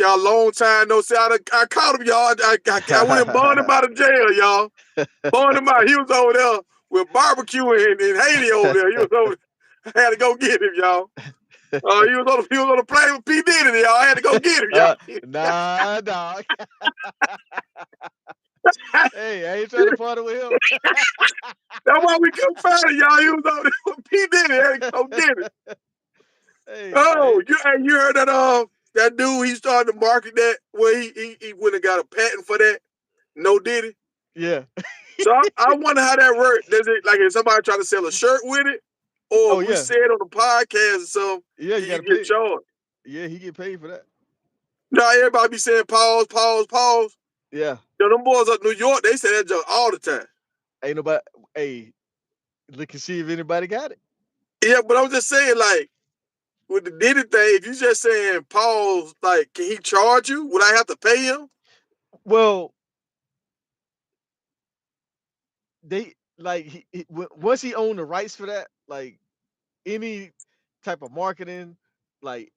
Y'all long time no see. I caught him, y'all. I went and burned him out of jail, y'all. Burned him out. He was over there with barbecue and Haiti over there. He was over. I had to go get him, y'all. He was on the plane with P Diddy, y'all. I had to go get him, y'all. Nah, dog. Hey, I ain't trying to party with him. That's why we couldn't find him, y'all. He was over there with P Diddy. I had to go get him. Hey, Oh, hey, you heard that dude? He started to market that where he went and got a patent for that. No Diddy. yeah. So I wonder how that works. Does it like if somebody try to sell a shirt with it, or Oh if we yeah, say it on the podcast or something, yeah. You you gotta get pay. charged? Yeah, he get paid for that. No, everybody be saying pause, pause, pause. Yeah. Them boys up New York, they say that joke all the time. Ain't nobody. Hey, look and see if anybody got it. Yeah, but I'm just saying, like, with the Diddy thing, if you just saying pause, like, can he charge you? Would I have to pay him? Well, they like once he owned the rights for that, like any type of marketing, like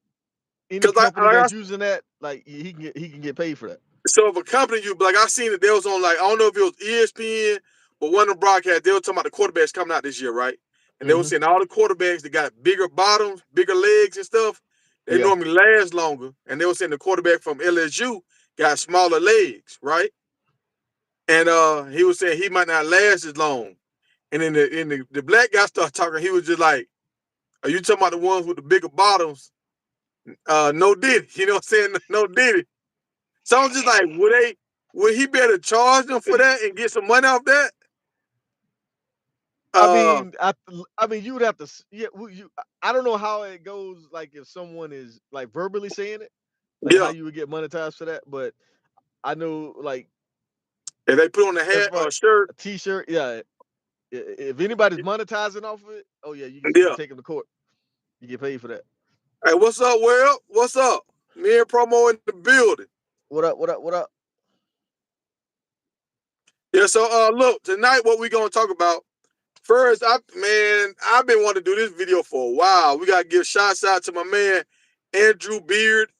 any Because company that's using that, like he can get paid for that. so if a company like I seen it, they was on like I don't know if it was ESPN, but one of the broadcasts they were talking about the quarterbacks coming out this year, right? And they were Hmm. saying all the quarterbacks that got bigger bottoms, bigger legs and stuff, they Yeah. normally last longer. And they were saying the quarterback from LSU got smaller legs, right? And he was saying he might not last as long. And then the black guy started talking. He was just like, "Are you talking about the ones with the bigger bottoms? No Diddy, you know what I'm saying? No Diddy." So I'm just like, would he better charge them for that and get some money off that? I Uh, mean, I mean, you would have to. Yeah, I don't know how it goes. Like if someone is like verbally saying it, like how yeah. you would get monetized for that. But I know, like If they put on a as hat far or a shirt, a T-shirt, yeah. If anybody's monetizing off of it, oh yeah, you can yeah. take them to court. You get paid for that. Hey, what's up, World? What's up? Me and Promo in the building. What up? What up? What up? Yeah. So, look, tonight what we gonna talk about? First, I've been wanting to do this video for a while. We gotta give shouts out to my man Andrew Beard.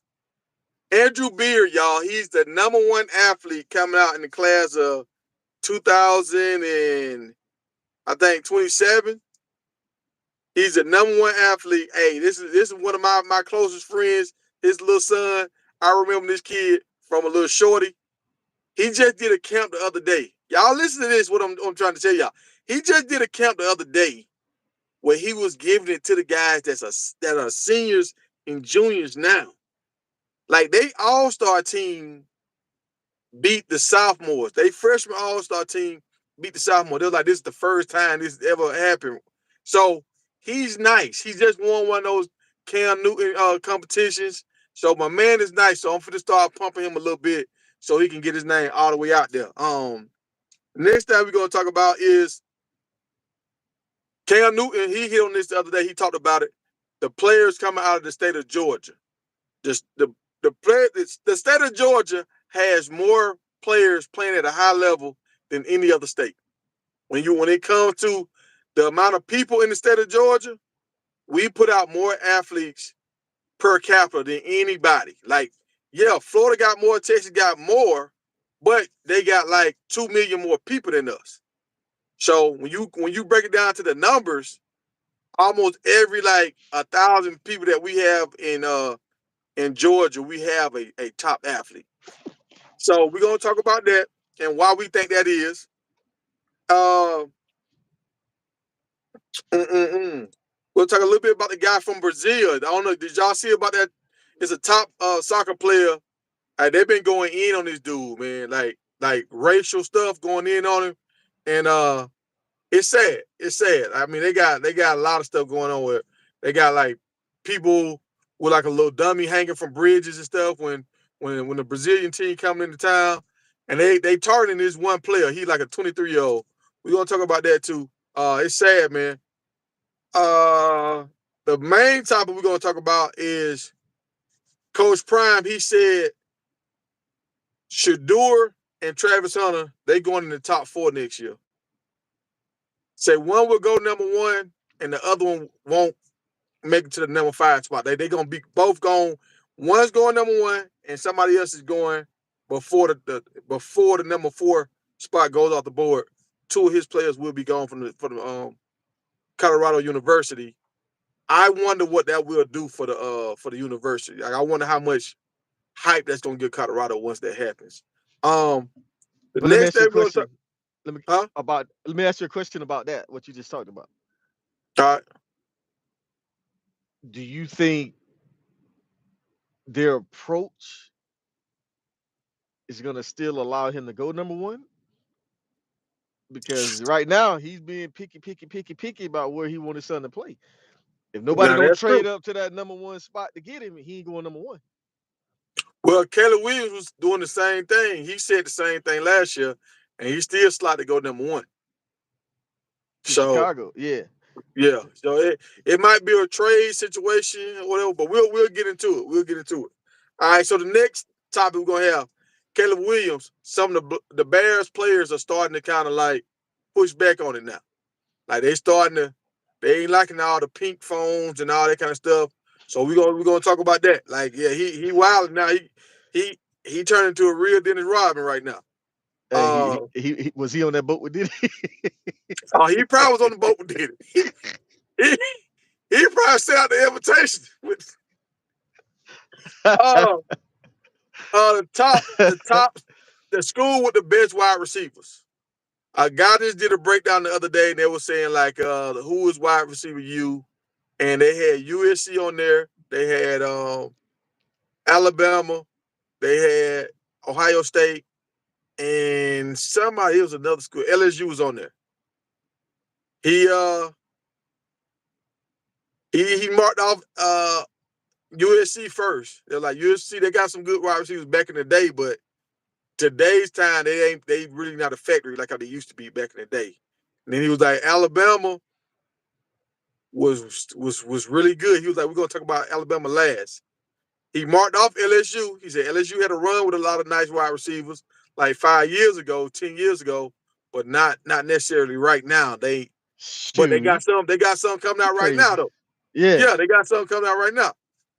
Andrew Beard, y'all, he's the #1 athlete coming out in the class of 2000 and I think 27. He's the #1 athlete. Hey, this is one of my closest friends. His little son. I remember this kid from a little shorty. He just did a camp the other day. Y'all listen to this. What I'm trying to tell y'all. He just did a camp the other day where he was giving it to the guys that are seniors and juniors now. Like they all-star team beat the sophomores. They freshman all-star team beat the sophomore. They're like, this is the first time this ever happened. So he's nice. He just won one of those Cam Newton competitions. So my man is nice. So I'm finna start pumping him a little bit so he can get his name all the way out there. Next time we're gonna talk about is Cam Newton. He hit on this the other day. He talked about it. The players coming out of the state of Georgia. Just the state of Georgia has more players playing at a high level than any other state. When it comes to the amount of people in the state of Georgia, we put out more athletes per capita than anybody. Like, yeah, Florida got more, Texas got more, but they got like 2 million more people than us. So when you break it down to the numbers, almost every like 1,000 people that we have in Georgia, we have a top athlete. So we're gonna talk about that and why we think that is. Uh, we'll talk a little bit about the guy from Brazil. I don't know. Did y'all see about that? It's a top soccer player. They've been going in on this dude, man. Like racial stuff going in on him, and it's sad. It's sad. I mean, they got a lot of stuff going on with. They got like people with like a little dummy hanging from bridges and stuff when the Brazilian team coming into town, and they targeting this one player. He's like a 23-year-old. We're gonna talk about that too. It's sad, man. Uh, the main topic we're gonna talk about is Coach Prime. He said Shador and Travis Hunter they going in the top 4 next year. Say one will go #1 and the other one won't make it to the #5 spot. They gonna be both going. One's going #1 and somebody else is going before before the number 4 spot goes off the board, 2 of his players will be gone from the Colorado University. I wonder what that will do for the university. Like, I wonder how much hype that's gonna give Colorado once that happens. Um, the But let me next ask you thing a we're gonna talk, question. Let me huh? Let me ask you a question about that. What you just talked about. All right. Do you think their approach is going to still allow him to go number one? Because right now he's being picky about where he want his son to play. If nobody Now don't that's true. trade up to that number one spot to get him, he ain't going number one. Well, Caleb Williams was doing the same thing. He said the same thing last year, and he still slotted to go number 1. To So Chicago, yeah. yeah, so it might be a trade situation or whatever, but we'll get into it. We'll get into it. All right. So the next topic we're gonna have Caleb Williams. Some of the Bears players are starting to kind of like push back on it now. Like they ain't liking all the pink phones and all that kind of stuff. So we're gonna talk about that. Like, yeah, he wild now. He he turned into a real Dennis Rodman right now. Hey, he was he on that boat with Diddy? Oh, he probably was on the boat with Diddy. He, he probably sent out the invitation with uh the school with the best wide receivers. A guy just did a breakdown the other day, and they were saying like who is wide receiver you, and they had USC on there. They had Alabama. They had Ohio State, and somebody, it was another school. LSU was on there. He uh he marked off USC first. They're like, USC, they got some good wide receivers back in the day, but today's time they really not a factory like how they used to be back in the day. And then he was like, Alabama was really good. He was like, we're gonna talk about Alabama last. He marked off LSU. He said LSU had a run with a lot of nice wide receivers like 5 years ago, 10 years ago, but not necessarily right now. But Shoot, they got some coming you out right now crazy? though. Yeah. Yeah, they got something coming out right now.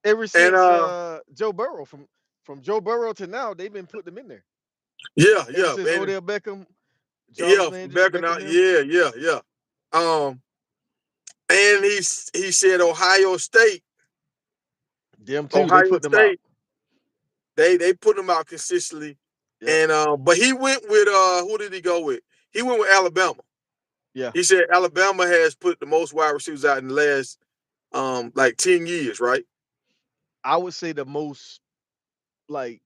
Ever And since Joe Burrow, from Joe Burrow to now, they've been putting them in there. yeah, Ever yeah, since and Odell Beckham, Jarvis yeah, Landry, backing Beckham out, them, yeah. Um, and he said them too. They Ohio put them out. State, they put him out consistently. Yep. And but he went with who did he go with? He went with Alabama. Yeah. He said Alabama has put the most wide receivers out in the last like 10 years, right? I would say the most like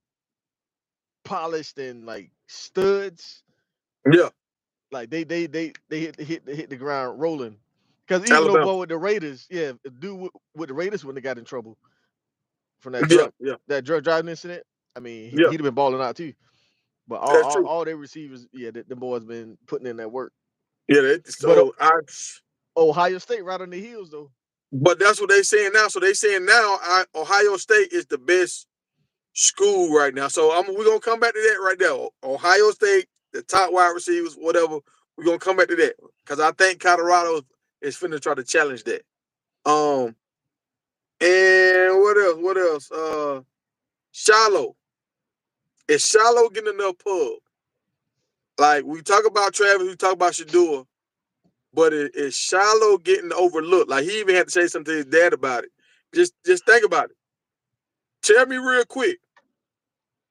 polished and like studs. Yeah, Like they hit the ground rolling. Because even though Alabama. boy with the Raiders, yeah, the dude with the Raiders when they got in trouble from Yeah, yeah, that drug driving incident. I mean, yeah. he'd have been balling out too. But That's true. all their receivers, yeah, the boys been putting in that work. Yeah, But Ohio State right on the heels though. but that's what they saying now. So they saying now Ohio State is the best school right now. So we're gonna come back to that right there. Ohio State, the top wide receivers, whatever. We're gonna come back to that because I think Colorado is finna try to challenge that. Um, and what else? What else? Shiloh. Is Shiloh getting enough pub? Like, we talk about Travis, we talk about Shador, but is Shiloh getting overlooked? Like, he even had to say something to his dad about it. Just think about it. Tell me real quick,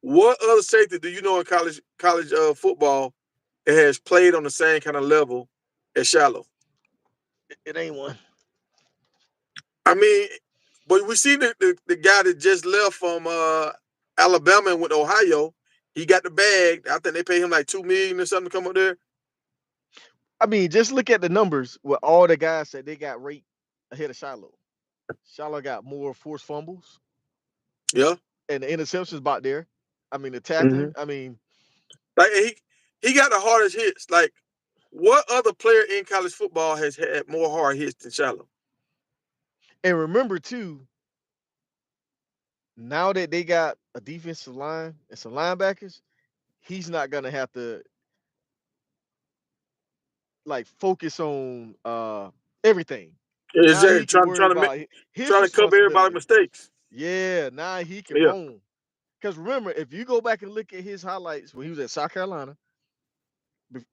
what other safety do you know in college football that has played on the same kind of level as Shiloh? It ain't one. I mean, but we see the guy that just left from Alabama and went to Ohio. He got the bag. I think they paid him like $2 million or something to come up there. I mean, just look at the numbers with all the guys that they got ranked ahead of Shiloh. Shiloh got more forced fumbles Yeah. and the interceptions about there. I mean, the Mm-hmm. tackling. I mean, Like, he got the hardest hits. Like, what other player in college football has had more hard hits than Shiloh? and remember too, now that they got a defensive line and some linebackers, he's not gonna have to like focus on everything. Now Exactly. he can Trying worry trying to make about his trying to cover everybody's responsibility. mistakes. Yeah, now he can Yeah. roam. Because remember, if you go back and look at his highlights when he was at South Carolina,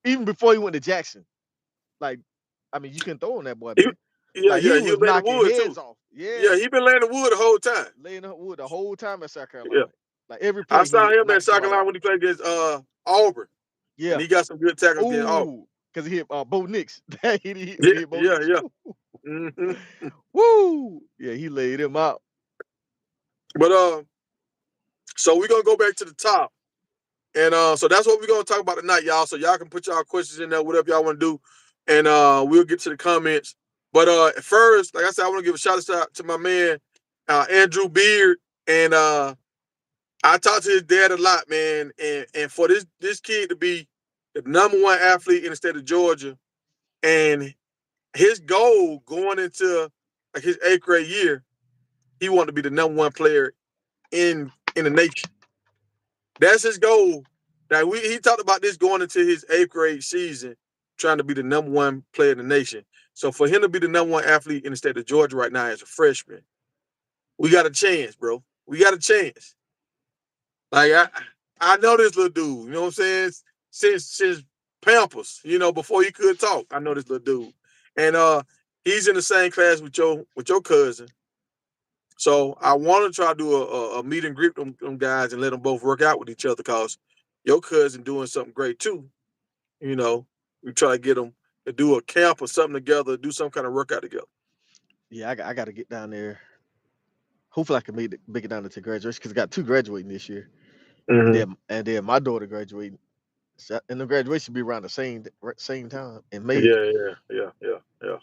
even before he went to Jackson, like, I mean, you couldn't throw on that boy, He, man. yeah, Like yeah, he he was was laying the knocking wood heads too. off. Yeah, Yeah, he been laying the wood the whole time. laying up wood the whole time at South Yeah, Carolina. Like every I play, saw he him at knocking South somebody Carolina out. when he played against Auburn, and Yeah. he got some good tackles against Auburn. Ooh, because he hit Bo Nix. That hit when Yeah, he hit Bo yeah, Nix. yeah. hmm Woo! Yeah, he laid him out. But so we're gonna go back to the top. And so that's what we're gonna talk about tonight, y'all. So y'all can put y'all questions in there, whatever y'all want to do, and we'll get to the comments. But first, like I said, I want to give a shout out to my man Andrew Beard, and I talked to his dad a lot, man. And for this kid to be the number one athlete in the state of Georgia, and his goal going into like his 8th grade year, he wanted to be the number one player in the nation. That's his goal. Now he talked about this going into his 8th grade season, trying to be the number one player in the nation. So for him to be the number one athlete in the state of Georgia right now as a freshman, we got a chance, bro. We got a chance. Like I know this little dude. You know what I'm saying? Since Pampers, before he could talk, I know this little dude, and he's in the same class with your cousin. So I want to try to do a meet and greet them guys and let them both work out with each other because your cousin doing something great too. You know, we try to get them to do a camp or something together, do some kind of workout together. Yeah, I got to get down there. Hopefully, I can make it down to graduation because I got two graduating this year, and Mm-hmm. then my daughter graduating, and the graduation be around the same time in May. Yeah, yeah.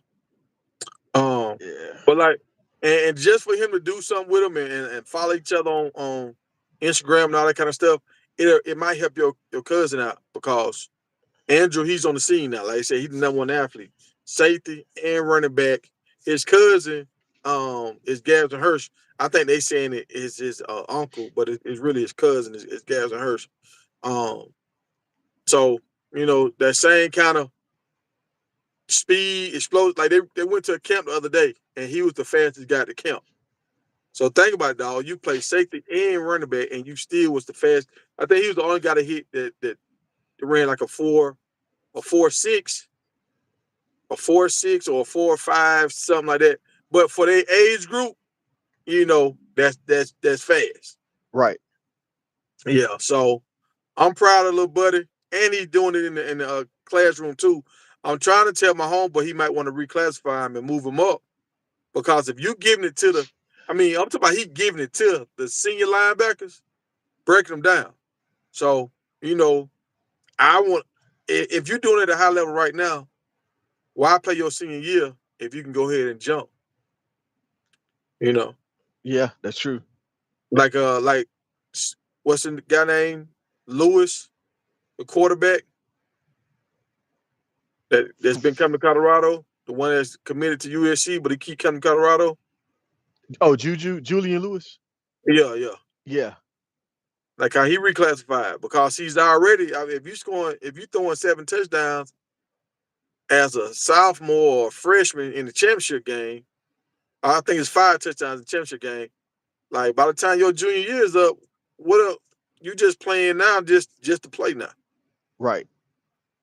Um, Yeah, but like, and just for him to do something with them and follow each other on Instagram and all that kind of stuff, it might help your cousin out because Andrew, he's on the scene now. Like I said, he's the number one athlete, safety and running back. His cousin, is Gavin Hirsch. I think they saying it is his uncle, but it's really his cousin. It's Gavin Hirsch. Um, so that same kind of speed, explosive. Like they went to a camp the other day, and he was the fastest guy at the camp. So think about it, dog. You play safety and running back, and you still was the fast. I think he was the only guy to hit that ran like a 4.6 a 4.6 or a 4.5, something like that. But for their age group, that's fast. right. Yeah. So I'm proud of little buddy, and he's doing it in the classroom too. I'm trying to tell my homeboy he might want to reclassify him and move him up because if you giving it to I'm talking about he giving it to the senior linebackers, breaking them down. So you know, I want if you're doing it at a high level right now, why play your senior year if you can go ahead and jump? You know. Yeah, that's true. Like what's the guy name? Lewis, the quarterback that's been coming to Colorado, the one that's committed to USC, but he keep coming to Colorado. Oh, Julian Lewis. Yeah, yeah. Yeah, Like how he reclassified because he's already. I mean, if you throwing 7 touchdowns as a sophomore or freshman in the championship game, I think it's 5 touchdowns in the championship game. Like by the time your junior year is up, what up? You just playing now, just to play now. right.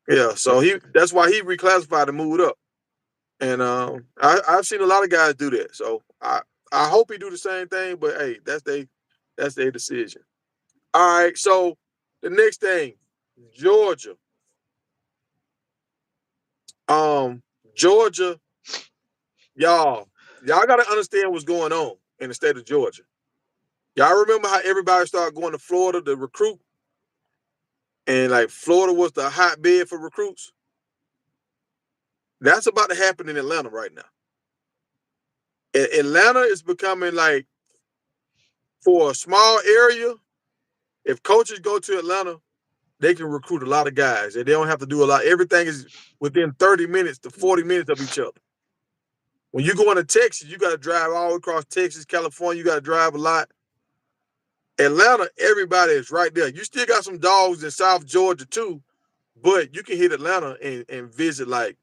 Yeah, so that's why he reclassified and moved up. And I've seen a lot of guys do that. So I hope he do the same thing. But hey, that's their decision. All right. So the next thing, Georgia. Um, Georgia, y'all got to understand what's going on in the state of Georgia. Y'all remember how everybody started going to Florida to recruit, and like Florida was the hotbed for recruits. That's about to happen in Atlanta right now. Atlanta is becoming like for a small area. If coaches go to Atlanta, they can recruit a lot of guys, and they don't have to do a lot. Everything is within 30 minutes to 40 minutes of each other. When you go into Texas, you got to drive all across Texas, California. You got to drive a lot. Atlanta, everybody is right there. You still got some dogs in South Georgia too, but you can hit Atlanta and visit like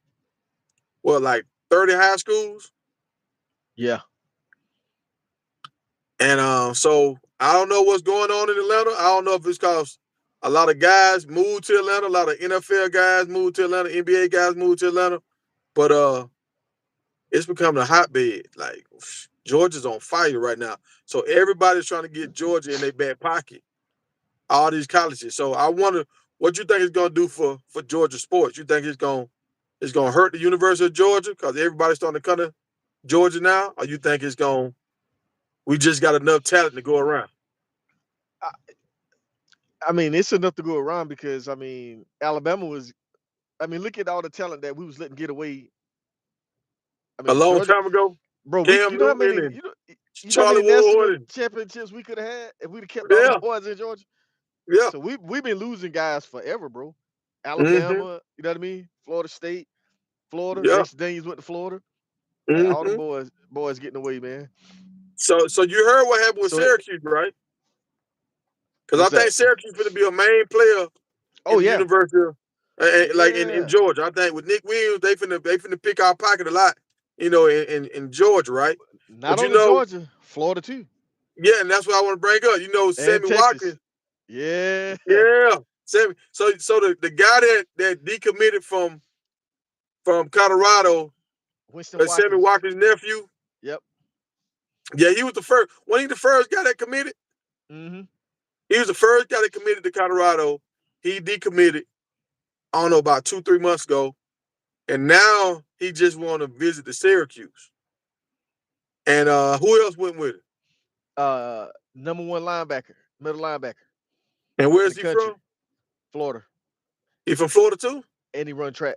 30 high schools. Yeah, And so I don't know what's going on in Atlanta. I don't know if it's because a lot of guys moved to Atlanta, a lot of NFL guys moved to Atlanta, NBA guys moved to Atlanta, but it's becoming a hotbed. Like Georgia's on fire right now, so everybody's trying to get Georgia in their back pocket. All these colleges. So I wonder what you think it's going to do for Georgia sports. You think it's going to hurt the University of Georgia because everybody's starting to come to Georgia now, or you think it's going we just got enough talent to go around? I, I mean, it's enough to go around because I mean, Alabama was. I mean, look at all the talent that we was letting get away. I A mean, long Georgia, time ago, bro. Cam You know how Newton many and you know how Charlie many Wood national and championships we could have had if we'd have kept all them yeah, boys in Georgia. yeah, So we've been losing guys forever, bro. mm-hmm, Alabama, you know what I mean? Florida State, Florida. yeah, Jason Daniels went to Florida. Like all them mm-hmm. boys getting away, man. So you heard what happened with So it, Syracuse, right? Because I what's think that? Syracuse going to be a main player Oh in the yeah, University, like in yeah. Georgia. I think with Nick Williams, they finna pick our pocket a lot, in Georgia, right? Not But only Georgia, Florida too, yeah, and that's what I want to bring up. and Sammy Watkins, Texas. Yeah, yeah, Sammy. So the guy that decommitted from Colorado, Winston Sammy Watkins. Watkins' nephew. Yep. Yeah, he was the first. When he the first guy that committed, Hmm. he was the first guy that committed to Colorado. He decommitted. I don't know about 2-3 months ago, and now he just want to visit the Syracuse. And who else went with it? Number one linebacker, middle linebacker And in where's the he country, from? Florida, He from Florida too? and he run track.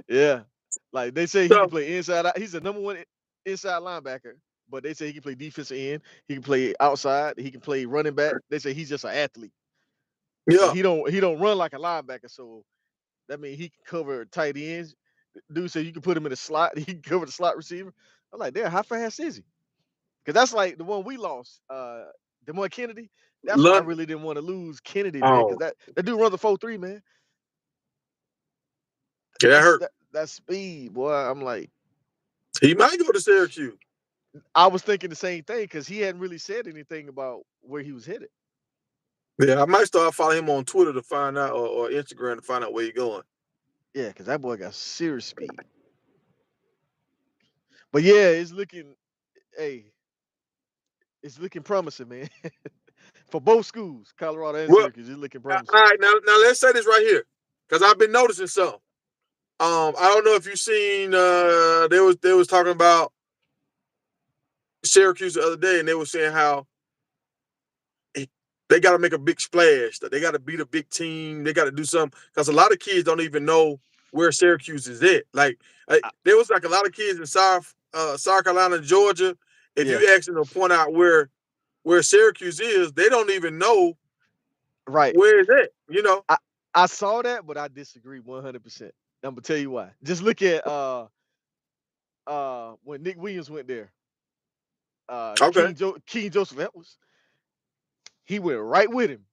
Yeah, like they say he can So play inside out. He's the number one inside linebacker, but they say he can play defensive end. He can play outside. He can play running back. They say he's just an athlete, but yeah, he don't run like a linebacker. So that means he can cover tight ends. Dude said you can put him in the slot. He can cover the slot receiver. I'm like, damn, how fast is he? Because that's like the one we lost. Demore Kennedy. That's why I London. really didn't want to lose Kennedy, man. Because Oh, that dude runs a 4.3, man. yeah, that hurt. That speed, boy. I'm like, He might go to Syracuse. I was thinking the same thing because he hadn't really said anything about where he was headed. Yeah, I might start following him on Twitter to find out, or Instagram to find out where he's going. Yeah, because that boy got serious speed. But yeah, hey, it's looking promising, man. For both schools, Colorado and Well, Syracuse, it's looking all promising. right, now let's say this right here, because I've been noticing something. I don't know if you've seen. They was talking about Syracuse the other day, and they were saying how they got to make a big splash. That they got to beat a big team. They got to do something because a lot of kids don't even know where Syracuse is at. Like I, there was like a lot of kids in South Carolina, Georgia. If yeah, you ask them to point out where Syracuse is, they don't even know right. where it's at. I, I saw that, but I disagree 100%. I'm gonna tell you why. Just look at when Nick Williams went there. Okay, King Joseph Edwards, he went right with him.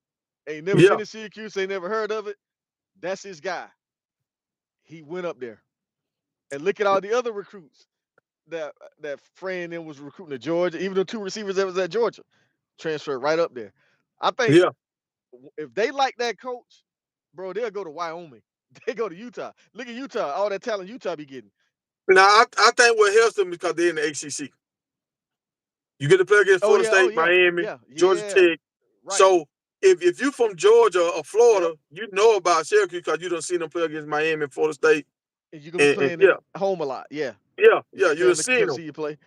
Ain't never been yeah, to Syracuse, ain't never heard of it. That's his guy. He went up there. And look at all the other recruits that Fran then was recruiting to Georgia. Even the two receivers that was at Georgia transferred right up there. I think yeah. if they like that coach, bro, they'll go to Wyoming. They go to Utah. Look at Utah, all that talent Utah be getting. Now I think what helps them because they're in the ACC. You get to play against Florida Oh State, yeah, Miami, yeah, Georgia yeah. Tech. Right. So if you from Georgia or Yep. Florida, you know about Syracuse because you don't see them play against Miami and Florida State. And you're gonna be And playing yeah, in home a lot. Yeah. yeah, you have Family can seen come them. see you play.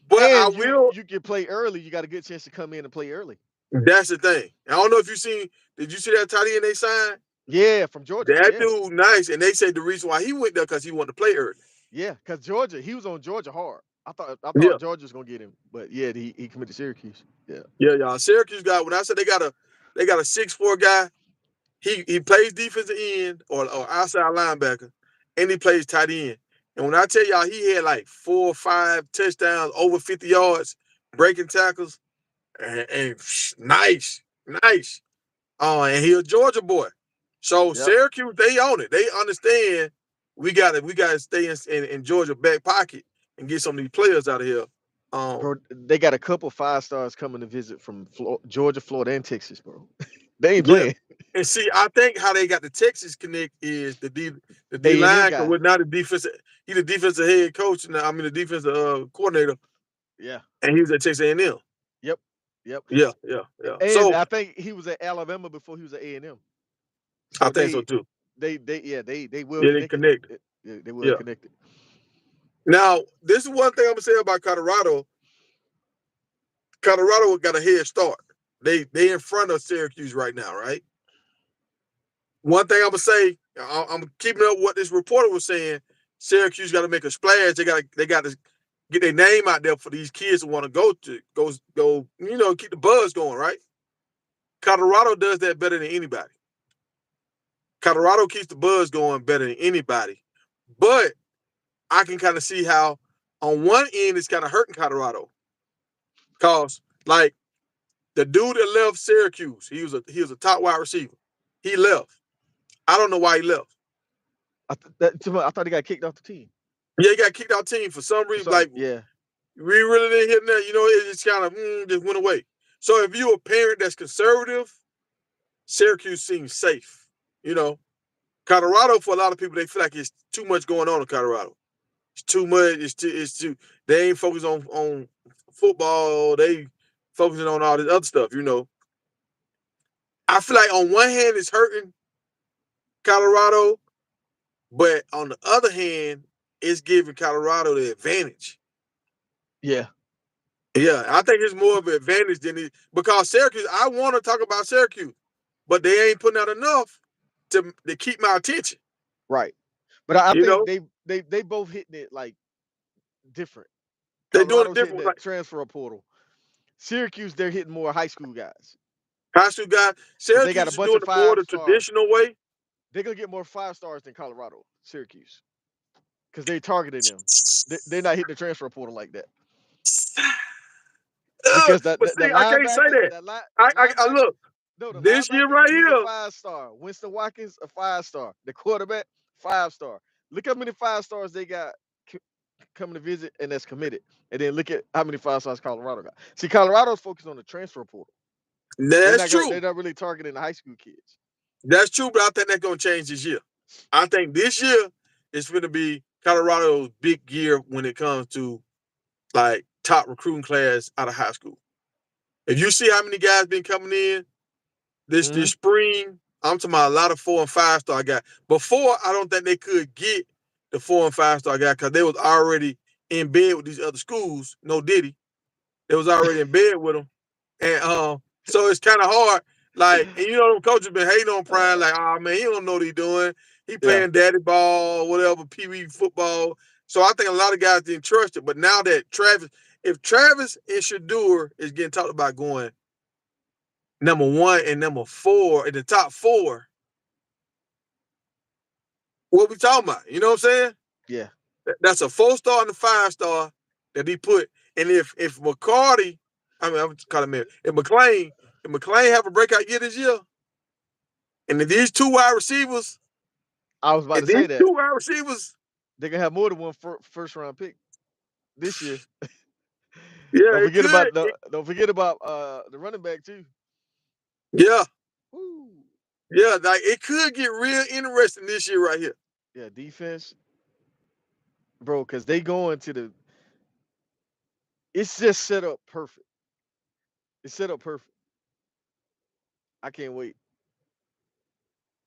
But I And you will. you can play early. You got a good chance to come in and play early. That's the thing. I don't know if you seen. Did you see that tight end they signed? Yeah, from Georgia. That Yeah. dude nice, and they said the reason why he went there because he wanted to play early. Yeah. Cause Georgia, he was on Georgia hard. I thought Yeah, Georgia was gonna get him. But yeah, he committed to Syracuse. Yeah. yeah, y'all. Syracuse got when I said they got a 6'4" guy. He plays defensive end or outside linebacker, and he plays tight end. And when I tell y'all, he had like 4 or 5 touchdowns, over 50 yards, breaking tackles, and nice, nice. And he a Georgia boy. So Yep. Syracuse, they own it. They understand we got to stay in Georgia back pocket and get some of these players out of here. Bro, they got a couple 5 stars coming to visit from Georgia, Florida, and Texas, bro. They ain't Yeah. playing. And see, I think how they got the Texas connect is the D A&M line, because guy. we're not a defensive. He the defensive head coach now. I mean the defensive coordinator, Yeah. and he was at Texas A&M. Yep. Yeah. And So I think he was at Alabama before he was at A&M. I So think so too. they well Yeah, they connected. connect. They well Yeah. connected. Now this is one thing I'm gonna say about Colorado. Colorado got a head start. They in front of Syracuse right now, right? One thing I'm gonna say, I'm keeping up what this reporter was saying. Syracuse got to make a splash. They got to get their name out there for these kids who want to go. Keep the buzz going, right? Colorado does that better than anybody. Colorado keeps the buzz going better than anybody. But I can kind of see how on one end it's kind of hurting Colorado, cause like the dude that left Syracuse, he was a top wide receiver. He left. I don't know why he left. I thought he got kicked off the team Yeah, he got kicked out team for some for reason. something. Like Yeah. we really didn't hit that. It just kind of just went away. So if you're a parent that's conservative, Syracuse seems safe. Colorado, for a lot of people, they feel like it's too much going on in Colorado. It's too much. It's too. They ain't focused on football. They focusing on all this other stuff. I feel like on one hand it's hurting Colorado, but on the other hand, it's giving Colorado the advantage. Yeah. Yeah, I think it's more of an advantage than it, because Syracuse. I want to talk about Syracuse, but they ain't putting out enough to keep my attention. Right. But I You think know, they both hitting it like different. they doing it Colorado's hitting different. that Like transfer portal. Syracuse, they're hitting more high school guys high school guys, because they got a Syracuse is bunch doing of it more five the stars. traditional way. They're gonna get more 5 stars than Colorado, Syracuse, because they targeting them. They're not hitting the transfer portal like that because But the see, I can't say linebacker, that. that I linebacker, look no, the this year linebacker, right he's a here. 5 star. Winston Watkins, a 5 star. The quarterback, 5 star. Look how many 5 stars they got coming to visit and that's committed, and then look at how many 5 stars Colorado got. See, Colorado's focused on the transfer portal. That's They're true. not really targeting the high school kids. That's true, but I think that's gonna change this year. I think this year is going to be Colorado's big year when it comes to like top recruiting class out of high school. If you see how many guys been coming in this spring, I'm talking about a lot of 4 and 5 star guys. Before, I don't think they could get the 4 and 5 star guy because they was already in bed with these other schools. No Diddy, they was already in bed with them, and so it's kind of hard. Like, and them coaches been hating on Prime, like, oh man, he don't know what he doing. He Yeah, playing daddy ball, whatever, pee wee football. So I think a lot of guys didn't trust it. But now that if Travis and Shadur is getting talked about going number 1 and number 4 in the top 4, what we talking about? You know what I'm saying? yeah. That's a 4 star and a 5 star that he put. And if McCarty, I'm calling him, if McLean have a breakout year this year, and if these two wide receivers, I was about if to these say that two wide receivers, they're gonna have more than one first round pick this year. yeah, it could, Don't forget about the running back too. yeah, Woo. yeah, like it could get real interesting this year right here. Yeah, defense, bro, because they going to the. It's just set up perfect. It's set up perfect. I can't wait.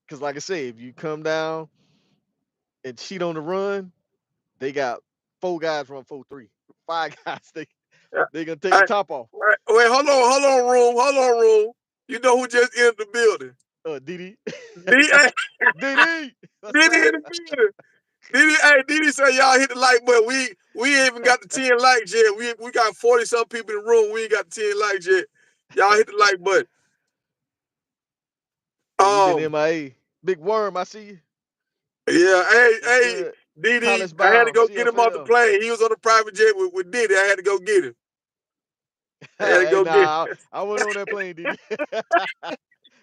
Cause like I say, if you come down and cheat on the run, they got 4 guys run 4-3. 5 guys, they gonna take All the right, top off. all right, wait, hold on, room. You know who just entered the building? Diddy. D. Diddy. What's Diddy up? in the building. Diddy say y'all hit the like button. We ain't even got the 10 likes yet. We got 40 some people in the room. We ain't got the 10 likes yet. Y'all hit the like button. Hey, you been Um, MIA. Big Worm, I see you. yeah, What's hey, good? Diddy, College I had to bound, go get him off the CFL. plane. He was on a private jet with Diddy. I had to go get him. I had to Hey, go get nah, him. I wasn't on that plane, Diddy.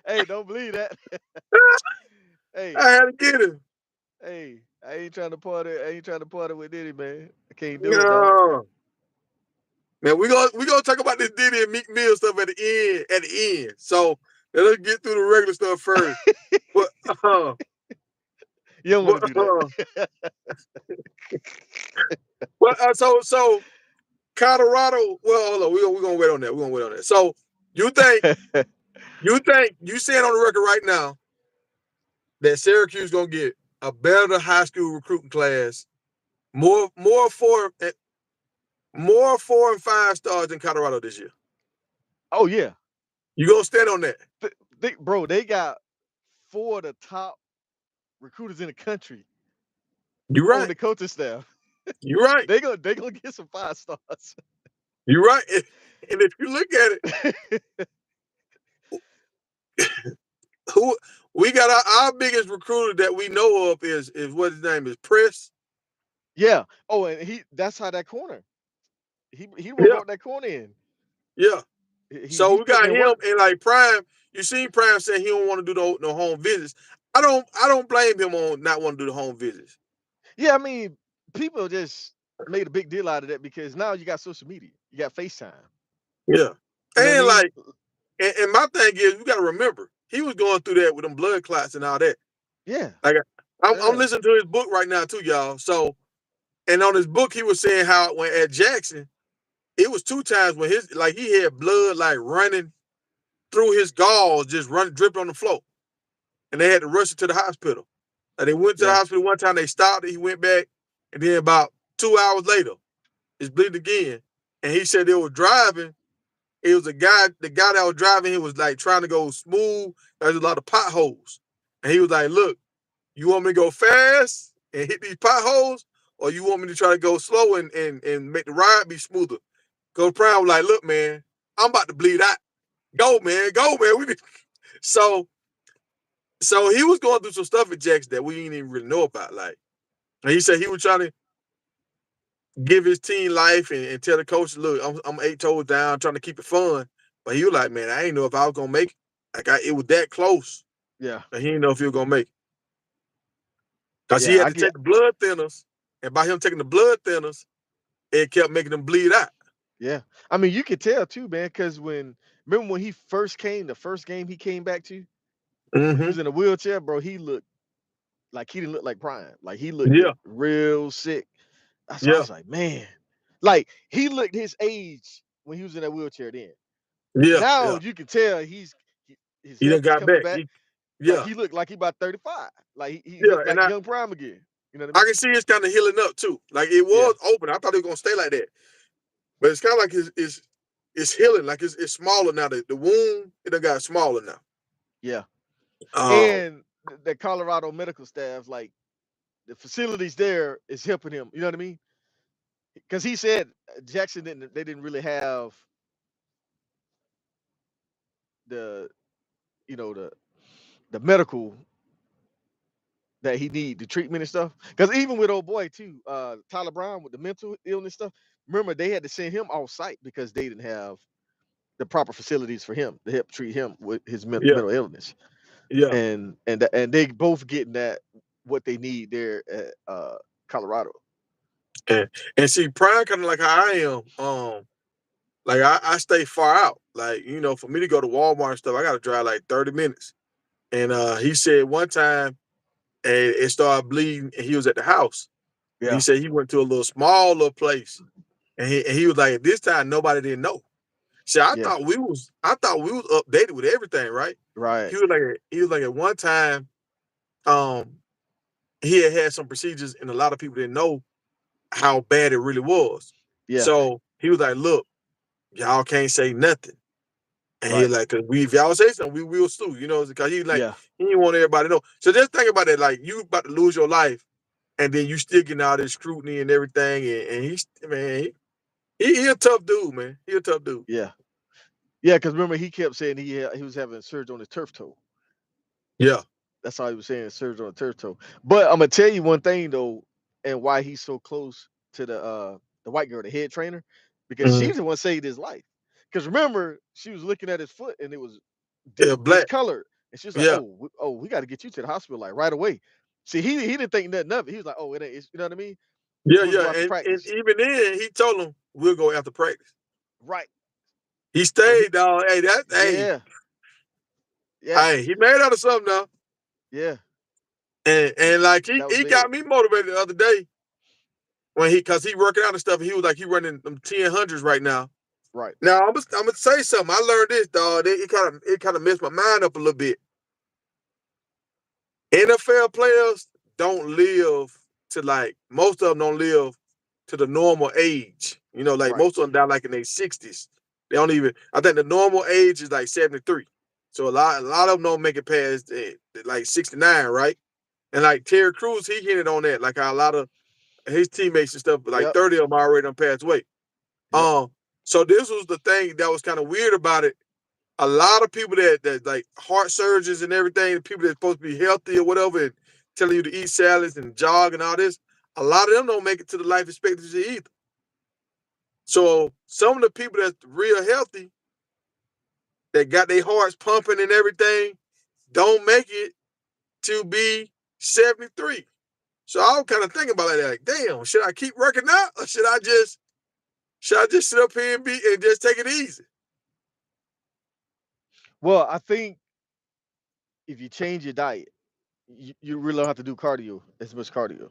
Hey, don't believe that. Hey, I had to get him. hey, I ain't trying to party. I ain't trying to party with Diddy, man. I can't do it, dog. No, Man, we gonna talk about this Diddy and Meek Mill stuff at the end. So let's get through the regular stuff first. But You don't want but to do so Colorado. Well, hold on. We're gonna wait on that. We're gonna wait on that. So you think that. you saying on the record right now that Syracuse gonna get a better high school recruiting class, more more 4 and 5 stars in Colorado this year? Oh yeah, You gonna stand on that? bro. They got 4 of the top recruiters in the country You on right. the coaching staff. You right. They gonna get some 5 stars. You right. And if you look at it, who we got our biggest recruiter that we know of is what his name is, Press. Yeah. Oh, and that's how that corner. He Yeah, brought that corner in. yeah. So He we putting got in him work. and like Prime. You seen Prime say he don't want to do no home visits. I don't blame him on not wanting to do the home visits. Yeah, I mean, people just made a big deal out of that because now you got social media, you got FaceTime. Yeah. You know what I And mean? like and my thing is we gotta remember he was going through that with them blood clots and all that. Yeah, Like I'm yeah, listening to his book right now too, y'all. So and on his book he was saying how when at Jackson, it was 2 times when he had blood like running through his galls, just running dripping on the floor. And they had to rush him to the hospital. Like they went to the yeah, hospital one time, they stopped it, he went back, and then about 2 hours later, it's bleeding again. And he said they were driving. It was the guy that was driving, he was like trying to go smooth. There's a lot of potholes. And he was like, look, you want me to go fast and hit these potholes, or you want me to try to go slow and make the ride be smoother? Coach Prime was like, look, man, I'm about to bleed out. Go, man. So so he was going through some stuff at Jackson that we didn't even really know about. Like, and he said he was trying to give his team life and tell the coach, look, I'm 8 toes down, trying to keep it fun. But he was like, man, I ain't know if I was gonna make it. Like it was that close. yeah, And he didn't know if he was gonna make it. Because he yeah. had I to take get. the blood thinners, and by him taking the blood thinners, it kept making him bleed out. Yeah, I mean, you could tell too, man, because remember when he first came, the first game he came back to, when he Mm-hmm. was in a wheelchair, bro, he looked like he didn't look like Prime. Like he looked Yeah, real sick. That's why I yeah, was like, man, like he looked his age when he was in that wheelchair then. yeah, Now yeah. you can tell his He done health is got coming back. back. Like Yeah, he looked like he about 35. Like he yeah. looked And like young Prime again. You know what I I mean? can see it's kind of healing up too. Like it Yeah, was open. I thought it was gonna stay like that. But it's kind of like it's healing. Like it's smaller now. The wound it done got smaller now. yeah. Um, And the Colorado medical staff, like the facilities there is helping him. You know what I mean? Because he said Jackson didn't. They didn't really have the the medical that he need, the treatment and stuff. Because even with old boy too, Tyler Brown with the mental illness stuff. Remember they had to send him off site because they didn't have the proper facilities for him to help treat him with his yeah, mental illness. yeah. And they both getting that what they need there at Colorado. And see, Prime kind of like how I am. Like I stay far out. Like for me to go to Walmart and stuff, I got to drive like 30 minutes. And he said one time, and it started bleeding, and he was at the house. And he Yeah, said he went to a small little place, and he was like, this time nobody didn't know. See, yeah, I thought we was updated with everything, right? right, He was like at one time, um, he had some procedures, and a lot of people didn't know how bad it really was. yeah, So he was like, look, y'all can't say nothing. And he right, was like, cause if y'all say something, we will sue, because yeah, he didn't want everybody to know. So just think about it, like you about to lose your life, and then you still getting all this scrutiny and everything, and he's man, he a tough dude, man. He a tough dude. yeah, yeah. Because remember he kept saying he was having surgery on his turf toe. Yeah. That's all he was saying, surgery on the turf toe. But I'm gonna tell you one thing though, and why he's so close to the white girl, the head trainer, because Mhm. she's the one saved his life. Because remember, she was looking at his foot and it was Yeah, black. discolored, and she was like, Yeah. "Oh, we got to get you to the hospital like right away." See, he didn't think nothing of it. He was like, "Oh, it ain't." You know what I mean? Yeah, We'll yeah. go after And practice. even then he told him we'll go after practice. Right. He So stayed, dog. Hey, yeah, yeah, hey, he made out of something now. yeah. And like That was he big. got me motivated the other day when cause he working out and stuff. And he was like, he running them 1000s right now. Right. Now I'm gonna say something. I learned this, dog. It kind of messed my mind up a little bit. NFL players don't live to like most of them don't live to the normal age. You know, like Right. most of them die like in their 60s. They don't even. I think the normal age is like 73. So a lot of them don't make it past like 69, right? And like Terry Crews, he hinted on that. Like how a lot of his teammates and stuff, like Yep. 30 of them already done passed away. Yep. So this was the thing that was kind of weird about it. A lot of people that like heart surgeons and everything, people that's supposed to be healthy or whatever, and telling you to eat salads and jog and all this, a lot of them don't make it to the life expectancy either. So some of the people that's real healthy, that got their hearts pumping and everything, don't make it to be 73. So I was kind of thinking about it, like, damn, should I keep working out or should I just sit up here and just take it easy? Well, I think if you change your diet, you really don't have to do cardio as much cardio.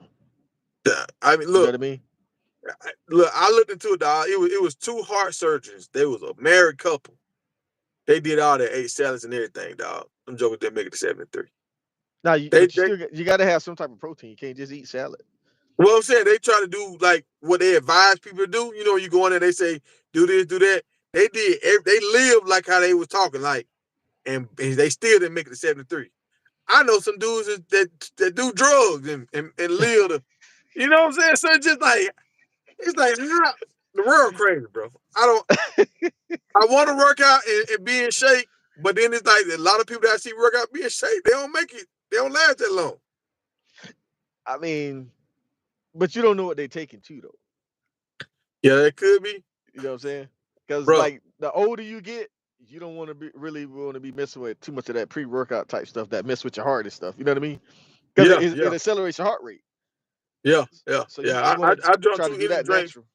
I mean, You know what I mean? look, I looked into it, dog. It was two heart surgeons. They was a married couple. They did all that, ate salads and everything, dog. I'm joking, they make it to 73. Now, They but you got to have some type of protein. You can't just eat salad. well, I'm saying they try to do like what they advise people to do. You know, you go in there, they say do this, do that. They lived like how they was talking, like, and they still didn't make it to 73. I know some dudes that do drugs and live the, you know what I'm saying? So it's like how, the world crazy, bro. I want to work out and be in shape, but then it's like a lot of people that I see work out be in shape, they don't make it, they don't last that long. I mean, but you don't know what they're taking too, though. Yeah, that could be, You know what I'm saying? Because bro. like the older you get, you don't want to be really want to be messing with too much of that pre-workout type stuff that mess with your heart and stuff. You know what I mean? Because Yeah, it yeah, accelerates your heart rate. yeah, yeah, So you yeah. want to I jumped try two to do energy that drinks natural.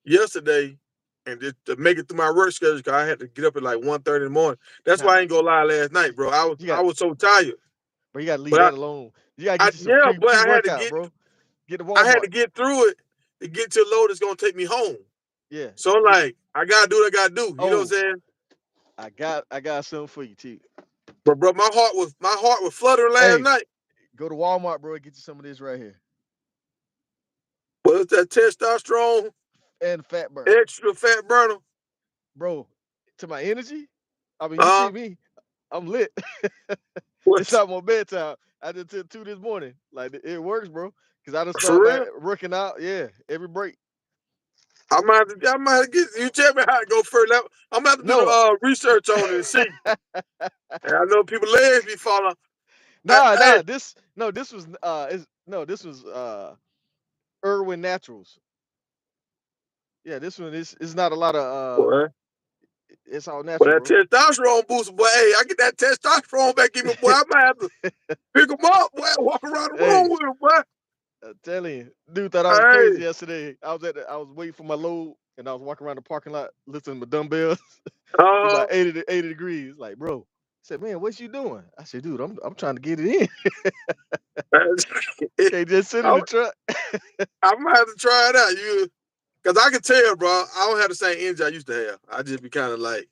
yesterday and just to make it through my work schedule because I had to get up at like 1:30 in the morning. That's why I Nah, ain't gonna lie last night, bro. you I got, was so tired. but you got to leave But that alone. You got to I get you some yeah, but pre-workout, bro. Get the I had Walmart. to get through it to get to a load that's gonna take me home. Yeah. So I'm Get like, I gotta do what I gotta do. You know what I'm oh, saying? I got something for you too. But bro, my heart was fluttering last Hey, night. go to Walmart, bro. And get you some of this right here But it's that testosterone and fat burner, extra fat burner. bro. To my energy. I mean, you see Uh me. I'm lit. It's what not my bedtime. I did till 2 this morning. Like it works, bro. Cause I just for started back real? working out. Yeah, every break. I might have to get you tell me how to go first. I'm gonna have to do the No, research on it and see. And I know people legs be falling. Hey, nah. This was this was Irwin Naturals. Yeah, this one is not a lot of boy, it's all but natural, that bro. testosterone booster, boy. Hey, I get that testosterone back in me, boy. I might have to pick them up, boy. Walk around the room Hey, with them, boy. I'm telling you, dude thought I was crazy Hey, yesterday. I was waiting for my load and I was walking around the parking lot listening to dumbbells. It was uh, like 80 degrees. Like, bro, I said, man, what you doing? I said, dude, I'm trying to get it in. Can't just sit in I, the truck. I might have to try it out. Cause I can tell, bro. I don't have the same energy I used to have. I just be kind of like,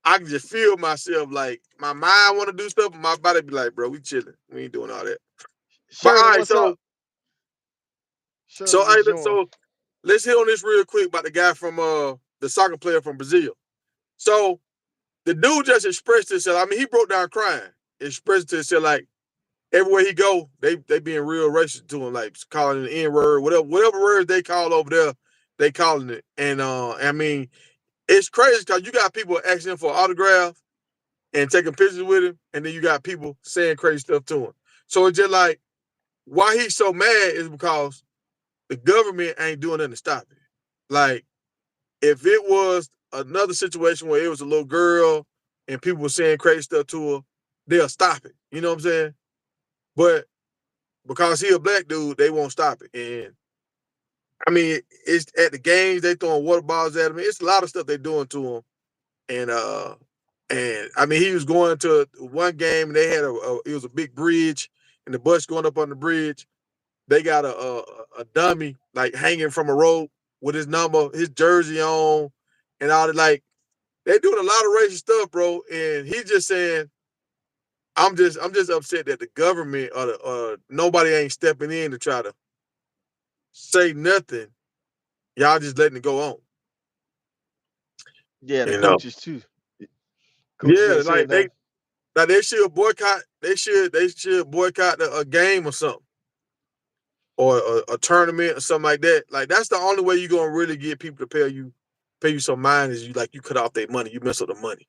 I can just feel myself like my mind want to do stuff, but my body be like, bro, we chilling. We ain't doing all that. But all Sheridan, right, what's up? so Sheridan just joined. so let's hit on this real quick about the guy from the soccer player from Brazil. So the dude just expressed himself. I mean, he broke down crying, expressed himself like everywhere he go, they being real racist to him, like calling the N word, whatever words they call over there, they calling it. And I mean, it's crazy because you got people asking him for autographs and taking pictures with him, and then you got people saying crazy stuff to him. So it's just like why he's so mad is because the government ain't doing nothing to stop it. Like if it was another situation where it was a little girl and people were saying crazy stuff to her, they'll stop it. You know what I'm saying? But because he a black dude, they won't stop it. And I mean, it's at the games they throwing water balls at him. It's a lot of stuff they doing to him, and I mean, he was going to one game and they had it was a big bridge, and the bus going up on the bridge. They got a dummy like hanging from a rope with his number, his jersey on, and all that. Like they doing a lot of racist stuff, bro. And he's just saying, I'm just upset that the government or nobody ain't stepping in to try to say nothing. Y'all just letting it go on. Yeah, the You know. coaches too. Coaches Yeah, ain't said nothing. like they should boycott. They should boycott a game or something, or a tournament or something like that. Like that's the only way you're gonna really get people to pay you some mind is you cut off their money. You mess up the money.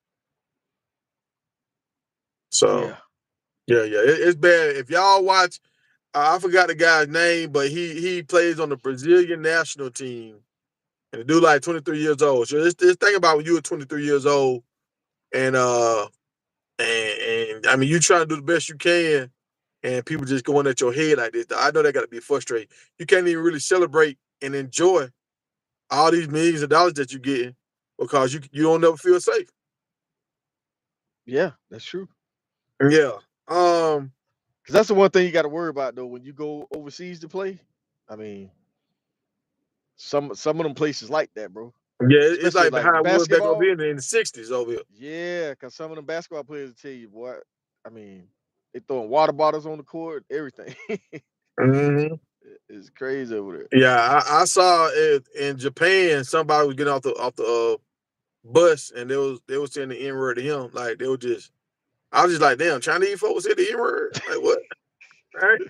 So Yeah. yeah, it's bad. If y'all watch, I forgot the guy's name, but he plays on the Brazilian national team, and the dude like 23 years old. So just think about when you were 23 years old, and and I mean you trying to do the best you can, and people just going at your head like this. I know that got to be frustrating. You can't even really celebrate and enjoy all these millions of dollars that you're getting because you don't never feel safe. Yeah, that's true. Yeah. Um. Because that's the one thing you got to worry about though when you go overseas to play. I mean, some of them places like that, bro. Yeah. It's Especially like like behind wood back over basketball. here in the '60s over here. Yeah, because some of them basketball players will tell you, boy. I mean, they throwing water bottles on the court, everything. Hmm. It's crazy over there. Yeah, I saw it in Japan. Somebody was getting off the bus, and they was saying the N word to him. Like they were just, I was just like, damn, Chinese folks say the N word. Like what? Right?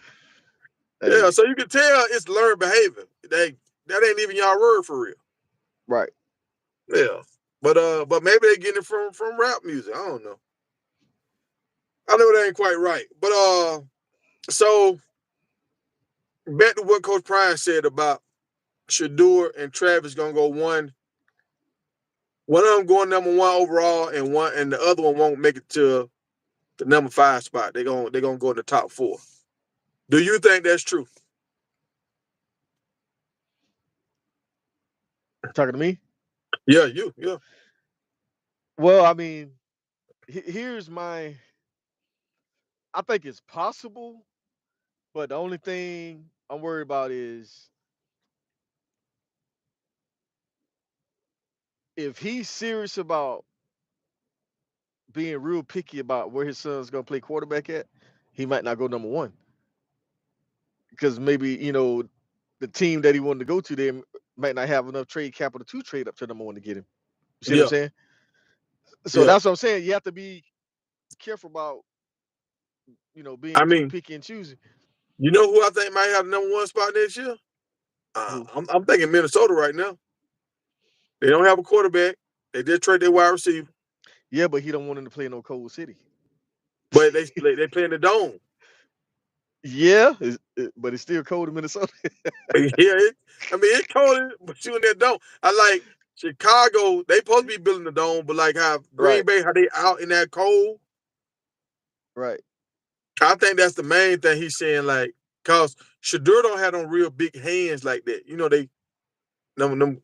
Yeah. Hey, So you can tell it's learned behavior. That ain't even y'all word for real. right. Yeah. But maybe they getting it from rap music. I don't know. I know it ain't quite right. But so back to what Coach Prime said about Shador and Travis gonna go one of them going number 1 overall, and the other one won't make it to the number 5 spot. They're gonna go in the top 4. Do you think that's true? Talking to me? Yeah, you. Yeah. Well, I mean, here's my. I think it's possible, but the only thing I'm worried about is if he's serious about being real picky about where his son's gonna play quarterback at, he might not go number one because maybe the team that he wanted to go to, they might not have enough trade capital to trade up to number one to get him. You see what I'm Yeah. saying? So Yeah. that's what I'm saying. You have to be careful about being I too mean, picky and choosy. you know who I think might have the number 1 spot next year? Who? I'm thinking Minnesota right now. They don't have a quarterback. They just trade their wide receiver, Yeah, but he don't want him to play in no cold city. but they play in the dome. Yeah, but it's still cold in Minnesota. Yeah, I mean it's cold, but you in that dome. I like Chicago. They supposed to be building the dome, but like how Right, Green Bay, how they out in that cold. right. I think that's the main thing he's saying. Like, cause Shadur don't have them real big hands like that. They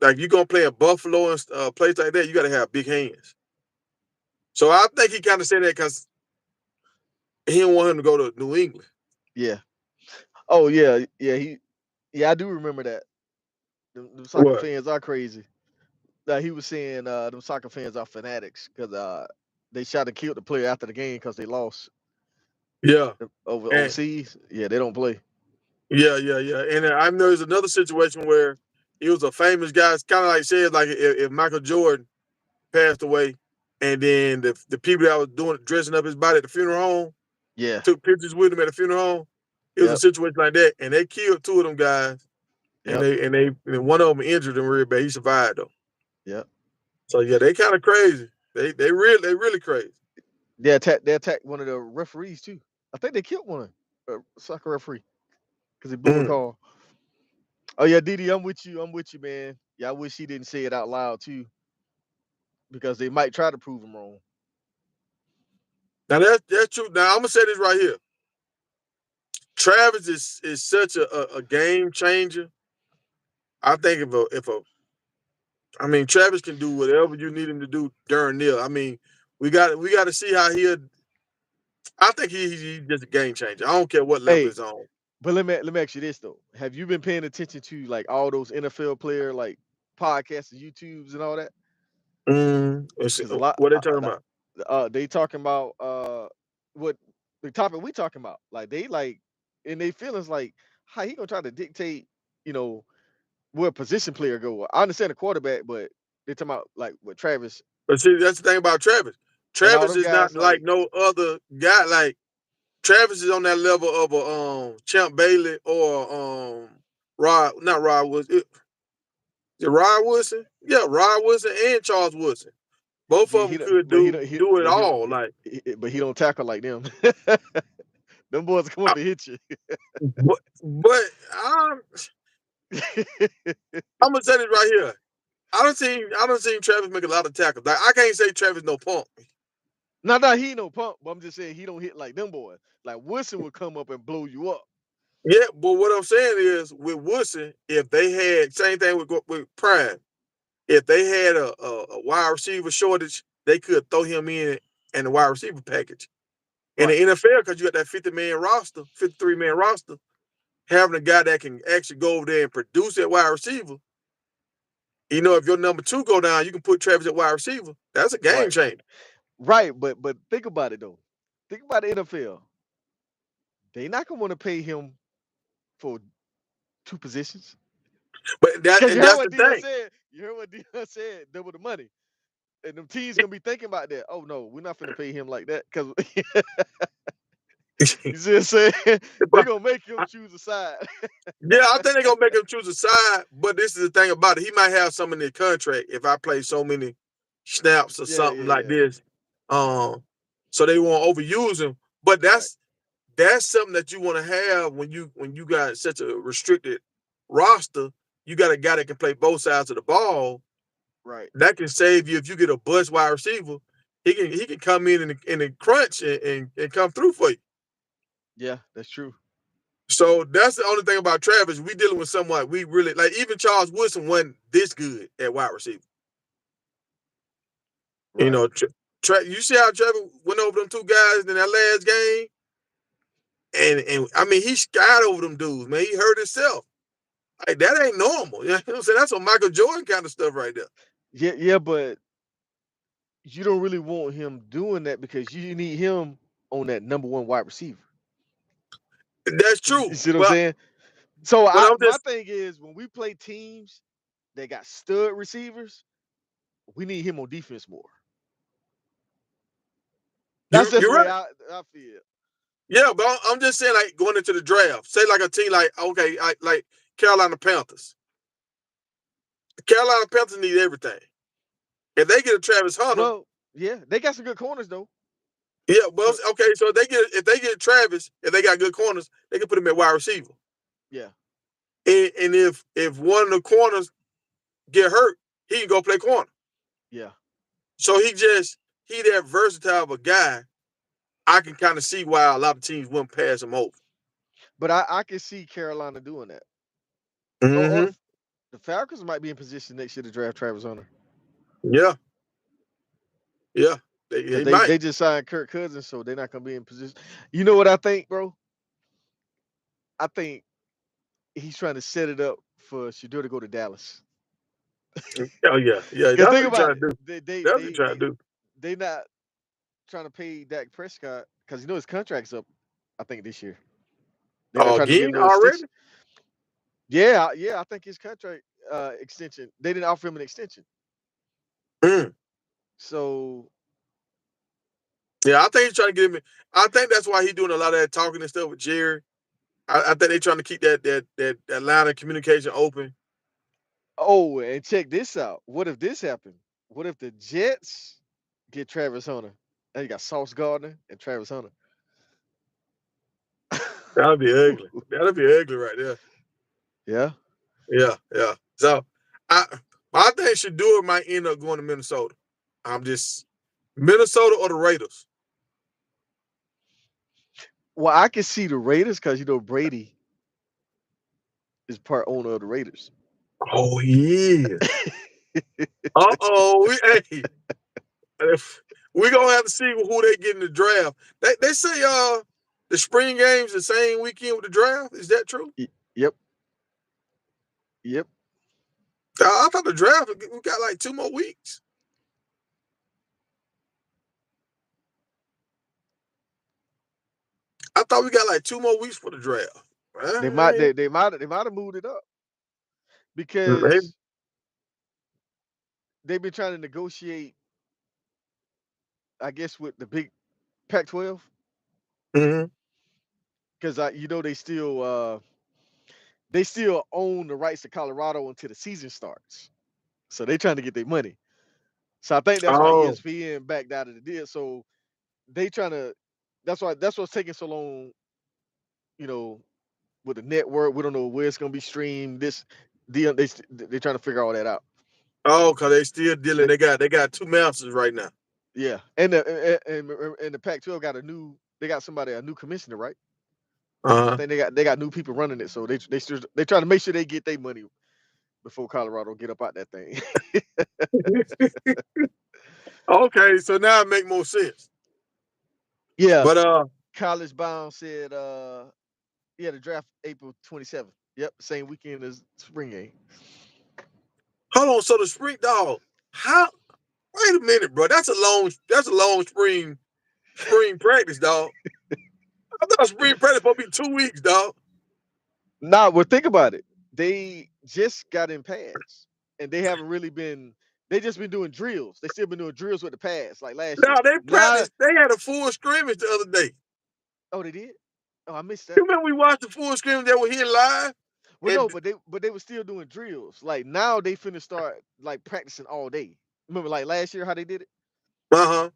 like you gonna play in Buffalo and place like that. You got to have big hands. So I think he kind of said that because he didn't want him to go to New England. Yeah. Oh yeah, yeah. Yeah, I do remember that. Them soccer What? fans are crazy. He was saying them soccer fans are fanatics because they shot and killed the player after the game because they lost Yeah. And overseas. Yeah, they don't play. yeah. And I know there's another situation where he was a famous guy. It's kind of like said like if Michael Jordan passed away, and then the people that was doing dressing up his body at the funeral home Yeah. took pictures with him at the funeral home. It was a Yep. situation like that, and they killed 2 of them guys, and Yep. and one of them injured him real bad. He survived though. Yep. So yeah, they kind of crazy. They really crazy. They attacked one of the referees too. I think they killed one soccer referee because he blew a Mm. call. Oh yeah, Didi, I'm with you. I'm with you, man. Yeah, I wish he didn't say it out loud too because they might try to prove him wrong. Now that's true. Now I'm gonna say this right here. Travis is such a game changer I think I mean, Travis can do whatever you need him to do during there. I mean, we got to see how he'll. I think he's just a game changer. I don't care what level Hey, it's on. but let me ask you this though: have you been paying attention to like all those NFL player like podcasts and YouTubes and all that? Because a lot What they talking about? they talking about what the topic we talking about. Like they like and they feelings like how he gonna try to dictate, you know, where a position player go. I understand the quarterback, but they talking about like what Travis But see, that's the thing about Travis. and all Travis them is not guys like like no other guy. Like Travis is on that level of a Champ Bailey or Rod, not Rod Woodson. Is it Rod Woodson? Yeah, Rod Woodson and Charles Woodson. Both yeah, of them could do it all. Like, but he don't tackle like them. Them boys come up I, to hit you. but I'm gonna say this right here. I don't seen Travis make a lot of tackles. Like, I can't say Travis no punk. No, he no pump, but I'm just saying he don't hit like them boys. Like Woodson would come up and blow you up. Yeah, but what I'm saying is with Woodson, if they had same thing with Prime, if they had a wide receiver shortage, they could throw him in the wide receiver package. In the Right. NFL, because you got that 50-man roster, 53-man roster, having a guy that can actually go over there and produce that wide receiver. If your number two go down, you can put Travis at wide receiver. That's a game Right. changer. Right. But think about it though. Think about the NFL. They not gonna want to pay him for two positions. But that Cause and you heard that's what the Dion thing. said. You heard what Dion said. Double the money. And them teams gonna be thinking about that. Oh no, we're not gonna pay him like that. Cause you see what I'm saying? They gonna make him choose a side. Yeah, I think they're gonna make him choose a side, but this is the thing about it. He might have some in the contract if I play so many snaps or Yeah, something yeah, like yeah. this. Um, so they won't overuse him. But Right, that's something that you want to have when you got such a restricted roster. You got a guy that can play both sides of the ball. right. That can save you if you get a bust wide receiver. He can come in the crunch and come through for you. Yeah, that's true. So that's the only thing about Travis. We dealing with someone we really like. Even Charles Woodson wasn't this good at wide receiver. You Right. know, you see how Travis went over them two guys in that last game, and I mean he skied over them dudes. Man, he hurt himself. Like that ain't normal. You know what I'm saying? That's some Michael Jordan kind of stuff right there. Yeah, yeah, but you don't really want him doing that because you need him on that number one wide receiver. That's You true. see what I'm But saying? So but I'm my just thing is when we play teams that got stud receivers, we need him on defense more. That's just you're the way right. I feel. Yeah, but I'm just saying like going into the draft. Say like a team like okay, like Carolina Panthers. Carolina Panthers need everything. If they get a Travis Hunter, Well, yeah, they got some good corners though. yeah, well, So okay. So if they get Travis, if they got good corners, they can put him at wide receiver. yeah, And if one of the corners get hurt, he can go play corner. yeah. So he that versatile of a guy. I can kind of see why a lot of teams wouldn't pass him over. But I can see Carolina doing that. Or Mm-hmm. the Falcons might be in position next year to draft Travis Hunter. Yeah, yeah. They, Because they they, might. they just signed Kirk Cousins, so they're not gonna be in position. You know what I think, bro? I think he's trying to set it up for Shador to go to Dallas. Oh yeah, yeah. Cause That's what think he's about trying to it, do. they they That's what he's they trying they to do. they not trying to pay Dak Prescott because his contract's up. I think this year they're not Oh, trying to give him again no already? extension. Yeah, yeah, I think his contract extension. They didn't offer him an extension, Mm. so Yeah, I think he's trying to get him. I think that's why he's doing a lot of that talking and stuff with Jerry. I think they're trying to keep that line of communication open. oh, and check this out. What if this happened? What if the Jets get Travis Hunter? And you got Sauce Gardner and Travis Hunter. That'll be ugly. That'll be ugly right there. Yeah. Yeah, yeah. So I I think Shador might end up going to Minnesota. I'm just Minnesota or the Raiders. Well, I can see the Raiders because Brady is part owner of the Raiders. Oh, he is. Uh-oh. Hey, we gonna have to see who they get in the draft. They say the spring games the same weekend with the draft. Is that true? Yep. Yep. I thought the draft we got like 2 more weeks. I thought we got like 2 more weeks for the draft. They might have moved it up Maybe. because they've been trying to negotiate, I guess, with the big Pac-12 Mm-hmm. because they still own the rights to Colorado until the season starts. So they trying to get their money. So I think that's why Oh, ESPN backed out of the deal. So they trying to. That's what's taking so long. You know, with the network, we don't know where it's gonna be streamed. They're trying to figure all that out. cause they still dealing. They, They got 2 masters right now. yeah, and the Pac-12 got a new commissioner, right? I Uh-huh. think they got new people running it, so they trying to make sure they get their money before Colorado get up out that thing. Okay, so now it make more sense. Yeah, But College Bound said, yeah, the draft April 27th. Yep, same weekend as spring game. hold on. So the spring dog, how? Wait a minute, bro. That's a long spring practice, dog. I thought spring practice supposed to be 2 weeks, dog. Nah, well, think about it. They just got in pads, and they haven't really been. They just been doing drills. They still been doing drills with the pads like last year. Now they Now, practiced. They had a full scrimmage the other day. oh, they did. Oh, I missed You that. remember we watched the full scrimmage that were here live? Well, no, And but they were still doing drills. Like now, they finna start like practicing all day. Remember, like last year, how they did it. uh-huh.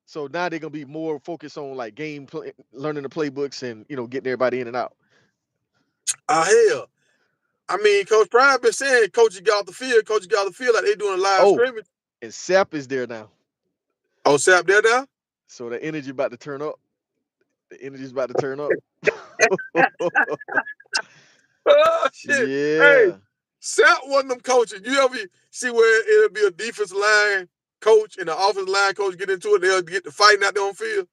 So now they're gonna be more focused on like learning the playbooks, and getting everybody in and out. Hell. I mean, Coach Prime been saying coaches got off the field, like they doing a live Oh, scrimmage. and Sap is there now, Oh, Sap there now? so the energy about to turn up. The energy's about to turn up. Oh shit. Hey, Yeah, Sap one of them coaches. You ever see where it'll be a defensive line coach and the offensive line coach get into it, they'll get the fighting out there on field?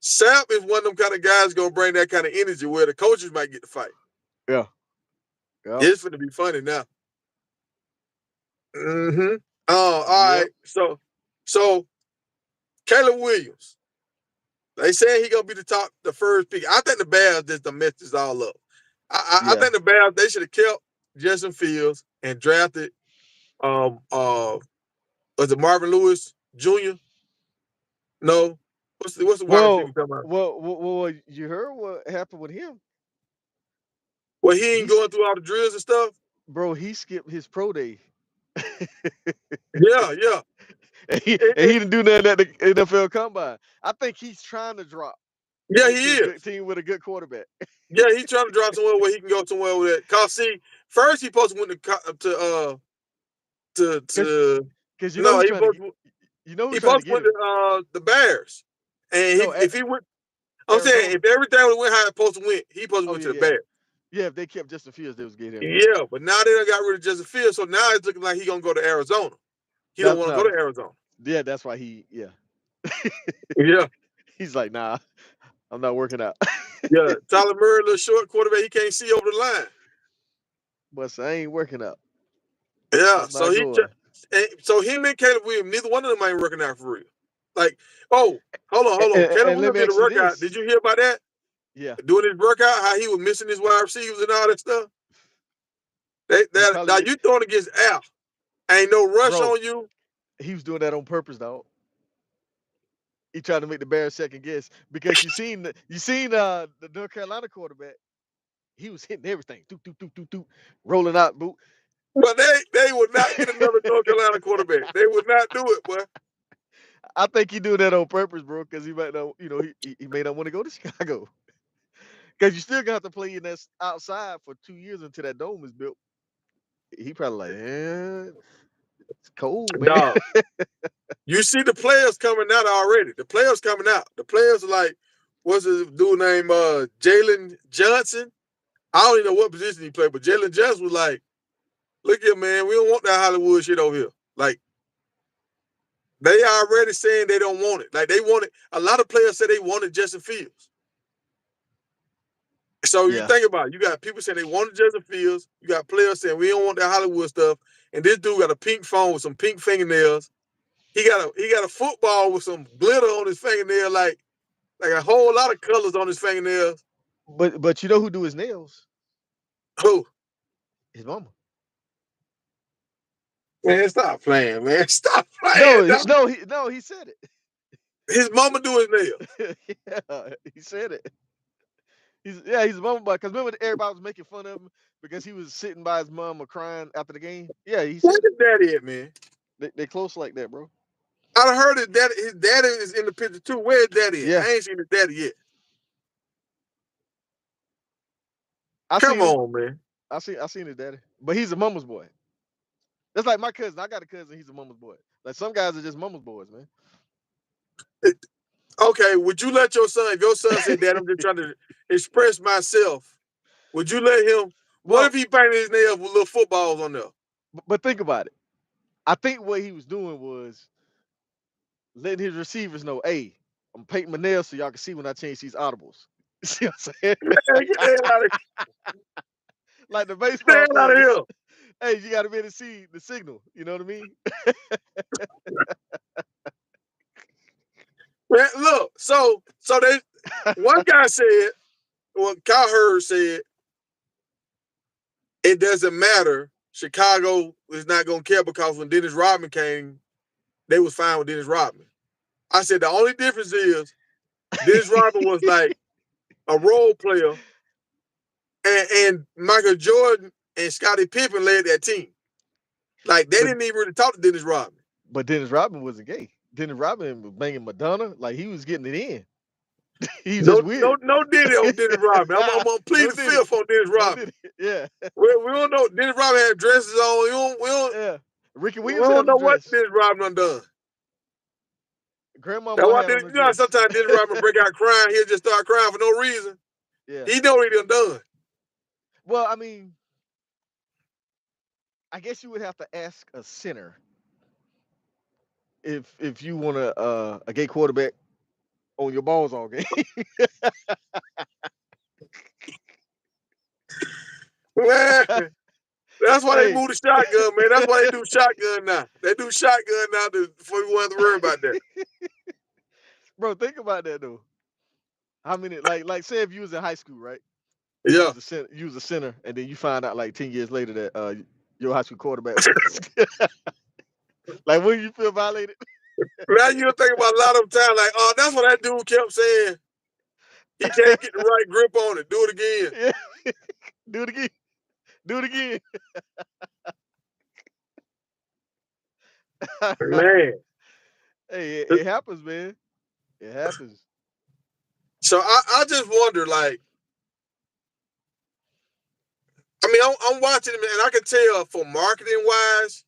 Sap is one of them kind of guys gonna bring that kind of energy where the coaches might get the fight. yeah, yeah, It's gonna be funny now. Mm-hmm. Oh, all yep, right. So Caleb Williams. They saying he gonna be the first pick. I think the Bears just to mess this all up. I yeah. think the Bears they should have kept Justin Fields and drafted was it Marvin Lewis Jr.? No. What's the wide receiver Well, talking about? you heard what happened with him? Well, he ain't He's going through all the drills and stuff. Bro, he skipped his pro day. Yeah, yeah. And he didn't do nothing at the NFL Combine. I think he's trying to drop and Yeah, get he to a good is. team with a good quarterback. Yeah, he trying to drop somewhere where he can go somewhere with that. Cause see, first he supposed to went Cause, to Cause you know no, who's he trying to supposed get to, who he trying to supposed to get went him. to the Bears. And No, if he went, I'm saying Arizona. if everything would went how it supposed to went, he supposed to Oh went to yeah, the yeah. Bears. Yeah, if they kept Justin Fields, they was getting him. Yeah, but now they done got rid of Justin Fields, so now it's looking like he gonna go to Arizona. He don't That want to no, go to Arizona. yeah, that's why Yeah, he's like, nah, I'm not working out. yeah. Tyler Murray, little short quarterback, he can't see over the line. But I ain't working out. Yeah, I'm not going. so him and Caleb Williams, neither one of them ain't working out for real. Like, oh, hold on. Caleb And let Williams me did a ask you workout. Did this. you hear about that? Yeah, Doing his workout, how he was missing his wide receivers and all that stuff. he probably Now you throwing against Al. Ain't no rush bro, on you. he was doing that on purpose, dog. He tried to make the Bears second guess because the North Carolina quarterback. He was hitting everything, doop, doop, doop, doop, doop, rolling out boot. But they would not get another North Carolina quarterback. They would not do it, boy. I think he doing that on purpose, bro, because he might not, he may not want to go to Chicago. Because you still got to play in that outside for 2 years until that dome is built. He probably like, it's cold, man. Dog. You see the players coming out already. The players coming out. The players are like, what's his dude named Jalen Johnson? I don't even know what position he played, but Jalen Johnson was like, look here, man. We don't want that Hollywood shit over here. Like, they already saying they don't want it. Like, they want it. A lot of players say they wanted Justin Fields. So you Yeah. think about it. You got people saying they wanted Justin Fields. You got players saying we don't want that Hollywood stuff. And this dude got a pink phone with some pink fingernails. He got a football with some glitter on his fingernail, like a whole lot of colors on his fingernails. But you know who do his nails? Who? His mama. Man, stop playing, man. Stop playing. No, he said it. His mama do his nails. Yeah, he said it. He's a mama boy. Cause remember everybody was making fun of him because he was sitting by his mama crying after the game. Yeah, he Where said his daddy at, man? they close like that, bro. I done heard his daddy. His daddy is in the picture too. Where's daddy at? Yeah, I ain't seen his daddy yet. I Come seen him. on, man. I seen his daddy, but he's a mama's boy. That's like my cousin. I got a cousin. He's a mama's boy. Like some guys are just mama's boys, man. Okay, would you let your son, if your son said, Dad, I'm just trying to express myself, would you let him? What Well, if he painted his nails with little footballs on there? but think about it. I think what he was doing was letting his receivers know, hey, I'm painting my nails so y'all can see when I change these audibles. See what I'm saying? Man, get the hell out of, Like the get the baseball hell out of players. here. Hey, you got to be able to see the signal. You know what I mean? Man, look, so they, one guy said, well, Kyle Hurd said, it doesn't matter. Chicago is not going to care because when Dennis Rodman came, they was fine with Dennis Rodman. I said the only difference is Dennis Rodman was like a role player, and Michael Jordan and Scottie Pippen led that team. Like they but didn't even really talk to Dennis Rodman. but Dennis Rodman wasn't gay. Dennis Rodman was banging Madonna. Like he was getting it in. He's just weird. No Diddy on Dennis Rodman. I'm gonna plead No the did it. fifth on Dennis No Rodman. did it. Yeah. We don't know. Dennis Rodman had dresses on. Yeah. Ricky We Williams don't had a know what dress. Dennis Rodman done. Grandmama That's why had on a you know how dress. sometimes Dennis Rodman break out crying. He'll just start crying for no reason. Yeah. He know what he done. Well, I mean, I guess you would have to ask a center if you want a gay quarterback on your balls all game. Man, that's why they Hey, move the shotgun, man. That's why they do shotgun now. They do shotgun now before we want to worry about that. bro, think about that though. How many like say if you was in high school, right? And Yeah. you was a center, and then you find out like 10 years later that your high school quarterback was like, when you feel violated? Now you think about a lot of time, like, oh, that's what that dude kept saying. He can't get the right grip on it. Do it again. Yeah. Do it again. Do it again. Man. Hey, it happens, man. It happens. So I just wonder, like, I mean, I'm watching him, and I can tell for marketing wise,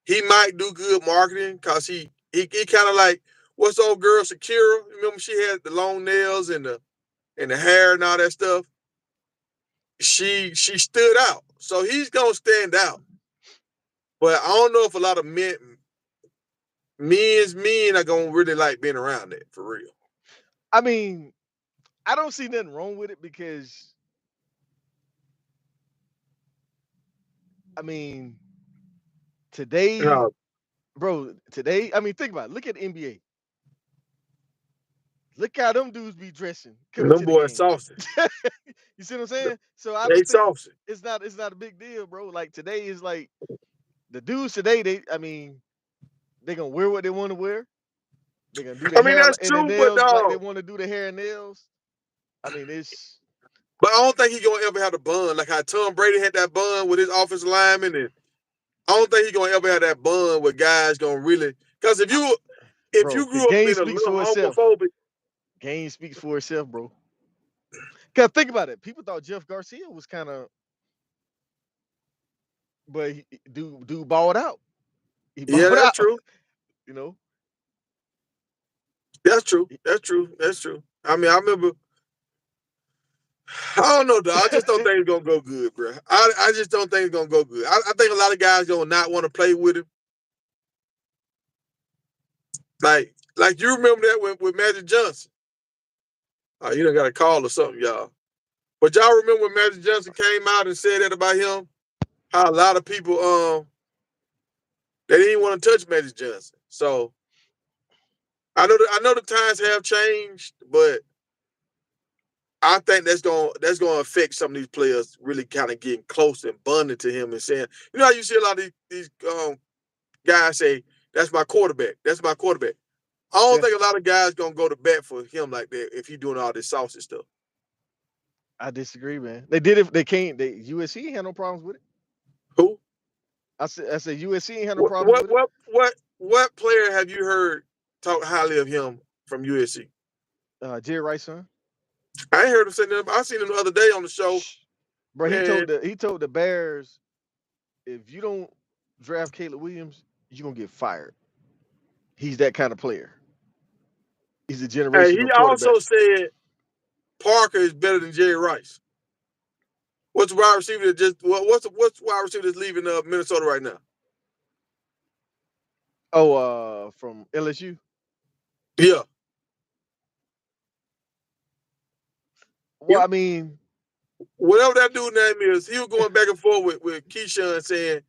he might do good marketing because he kind of like what's the old girl Shakira? Remember she had the long nails and the hair and all that stuff. She stood out, so he's gonna stand out. But I don't know if a lot of men are gonna really like being around that for real. I mean, I don't see nothing wrong with it because I mean today, No, bro, today, I mean, think about it. Look at the NBA. Look how them dudes be dressing coming them to the boys game. saucy. You see what I'm saying? So I They don't think saucy. it's not a big deal, bro. Like today is like the dudes today, they gonna wear what they want to wear. They're gonna do I their mean hair that's and their true, but nails like they dog. want to do their hair and nails. I mean, it's But I don't think he's gonna ever have the bun like how Tom Brady had that bun with his offensive lineman, and I don't think he's gonna ever have that bun with guys gonna really. Because if bro, you the grew up game being a speaks little for itself. homophobic, Game speaks for itself, bro. Cause think about it. People thought Jeff Garcia was kind of, but dude balled out. He yeah, balled that's out. true. You know. That's true. That's true. That's true. I mean, I remember I don't know, dog. I just don't think it's gonna go good, bro. I just don't think it's gonna go good. I think a lot of guys gonna not want to play with him. Like you remember that with Magic Johnson. You done got a call or something, y'all. But y'all remember when Magic Johnson came out and said that about him? How a lot of people they didn't want to touch Magic Johnson. So I know the times have changed, but I think that's gonna affect some of these players really kind of getting close and bonding to him and saying, you know how you see a lot of these guys say, that's my quarterback. That's my quarterback. I don't Yeah, think a lot of guys gonna go to bat for him like that if he doing all this saucy stuff. I disagree, man. They did it. They can't. USC ain't had no problems with it. Who? I said USC ain't had no What problems what with it. what what what player have you heard talk highly of him from USC? Jerry Rice, son. I ain't heard him say nothing. I seen him the other day on the show. Bro, Man, he told the Bears, if you don't draft Caleb Williams, you're gonna get fired. He's that kind of player. He's a hey, he generational quarterback. also said Parker is better than Jerry Rice. What's the wide receiver that just what's the wide receiver that's leaving Minnesota right now? Oh, from LSU. Yeah. Well, I mean, Whatever that dude name is, he was going back and forth with Keyshawn saying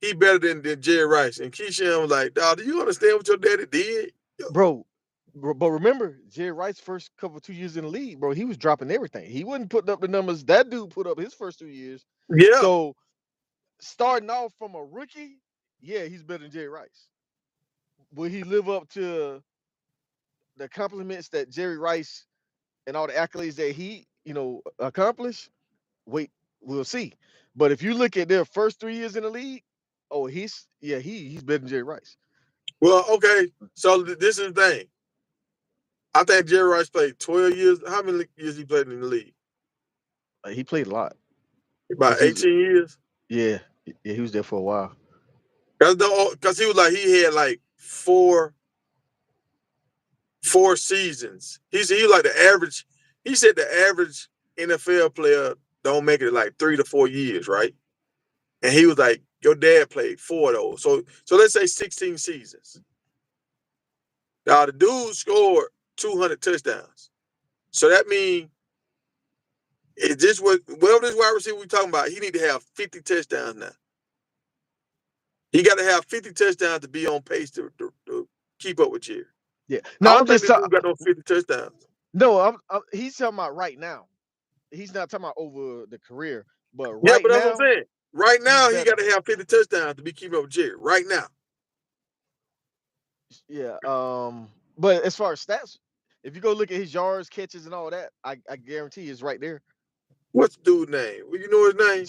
he better than Jerry Rice. And Keyshawn was like, dog, do you understand what your daddy did? bro, but remember, Jerry Rice first couple 2 years in the league, bro, he was dropping everything. He wasn't putting up the numbers that dude put up his first 2 years. Yeah. So starting off from a rookie, yeah, he's better than Jerry Rice. Will he live up to the compliments that Jerry Rice and all the accolades that he, accomplished? Wait, we'll see. But if you look at their first 3 years in the league, oh, he's better than Jerry Rice. Well, okay. So this is the thing. I think Jerry Rice played 12 years. How many years he played in the league? He played a lot because About he was 18 years. yeah he was there for a while. Because he was like he had like four seasons. He was like the average. He said the average NFL player don't make it like 3 to 4 years, right? And he was like, your dad played 4 of those. So let's say 16 seasons. Now the dude scored 200 touchdowns. So that means is this whatever this wide receiver we talking about, he need to have 50 touchdowns now. He got to have 50 touchdowns to be on pace to keep up with you. Yeah. I No, don't I'm think just this talking. dude got no 50 touchdowns. No, he's talking about right now. He's not talking about over the career, but Yeah, right but that's what now I'm saying. Right he's now, he got better. to have 50 touchdowns to be keeping up with Jerry. Right now. Yeah. But as far as stats, if you go look at his yards, catches, and all that, I guarantee it's right there. What's the dude's name? Well, you know his name?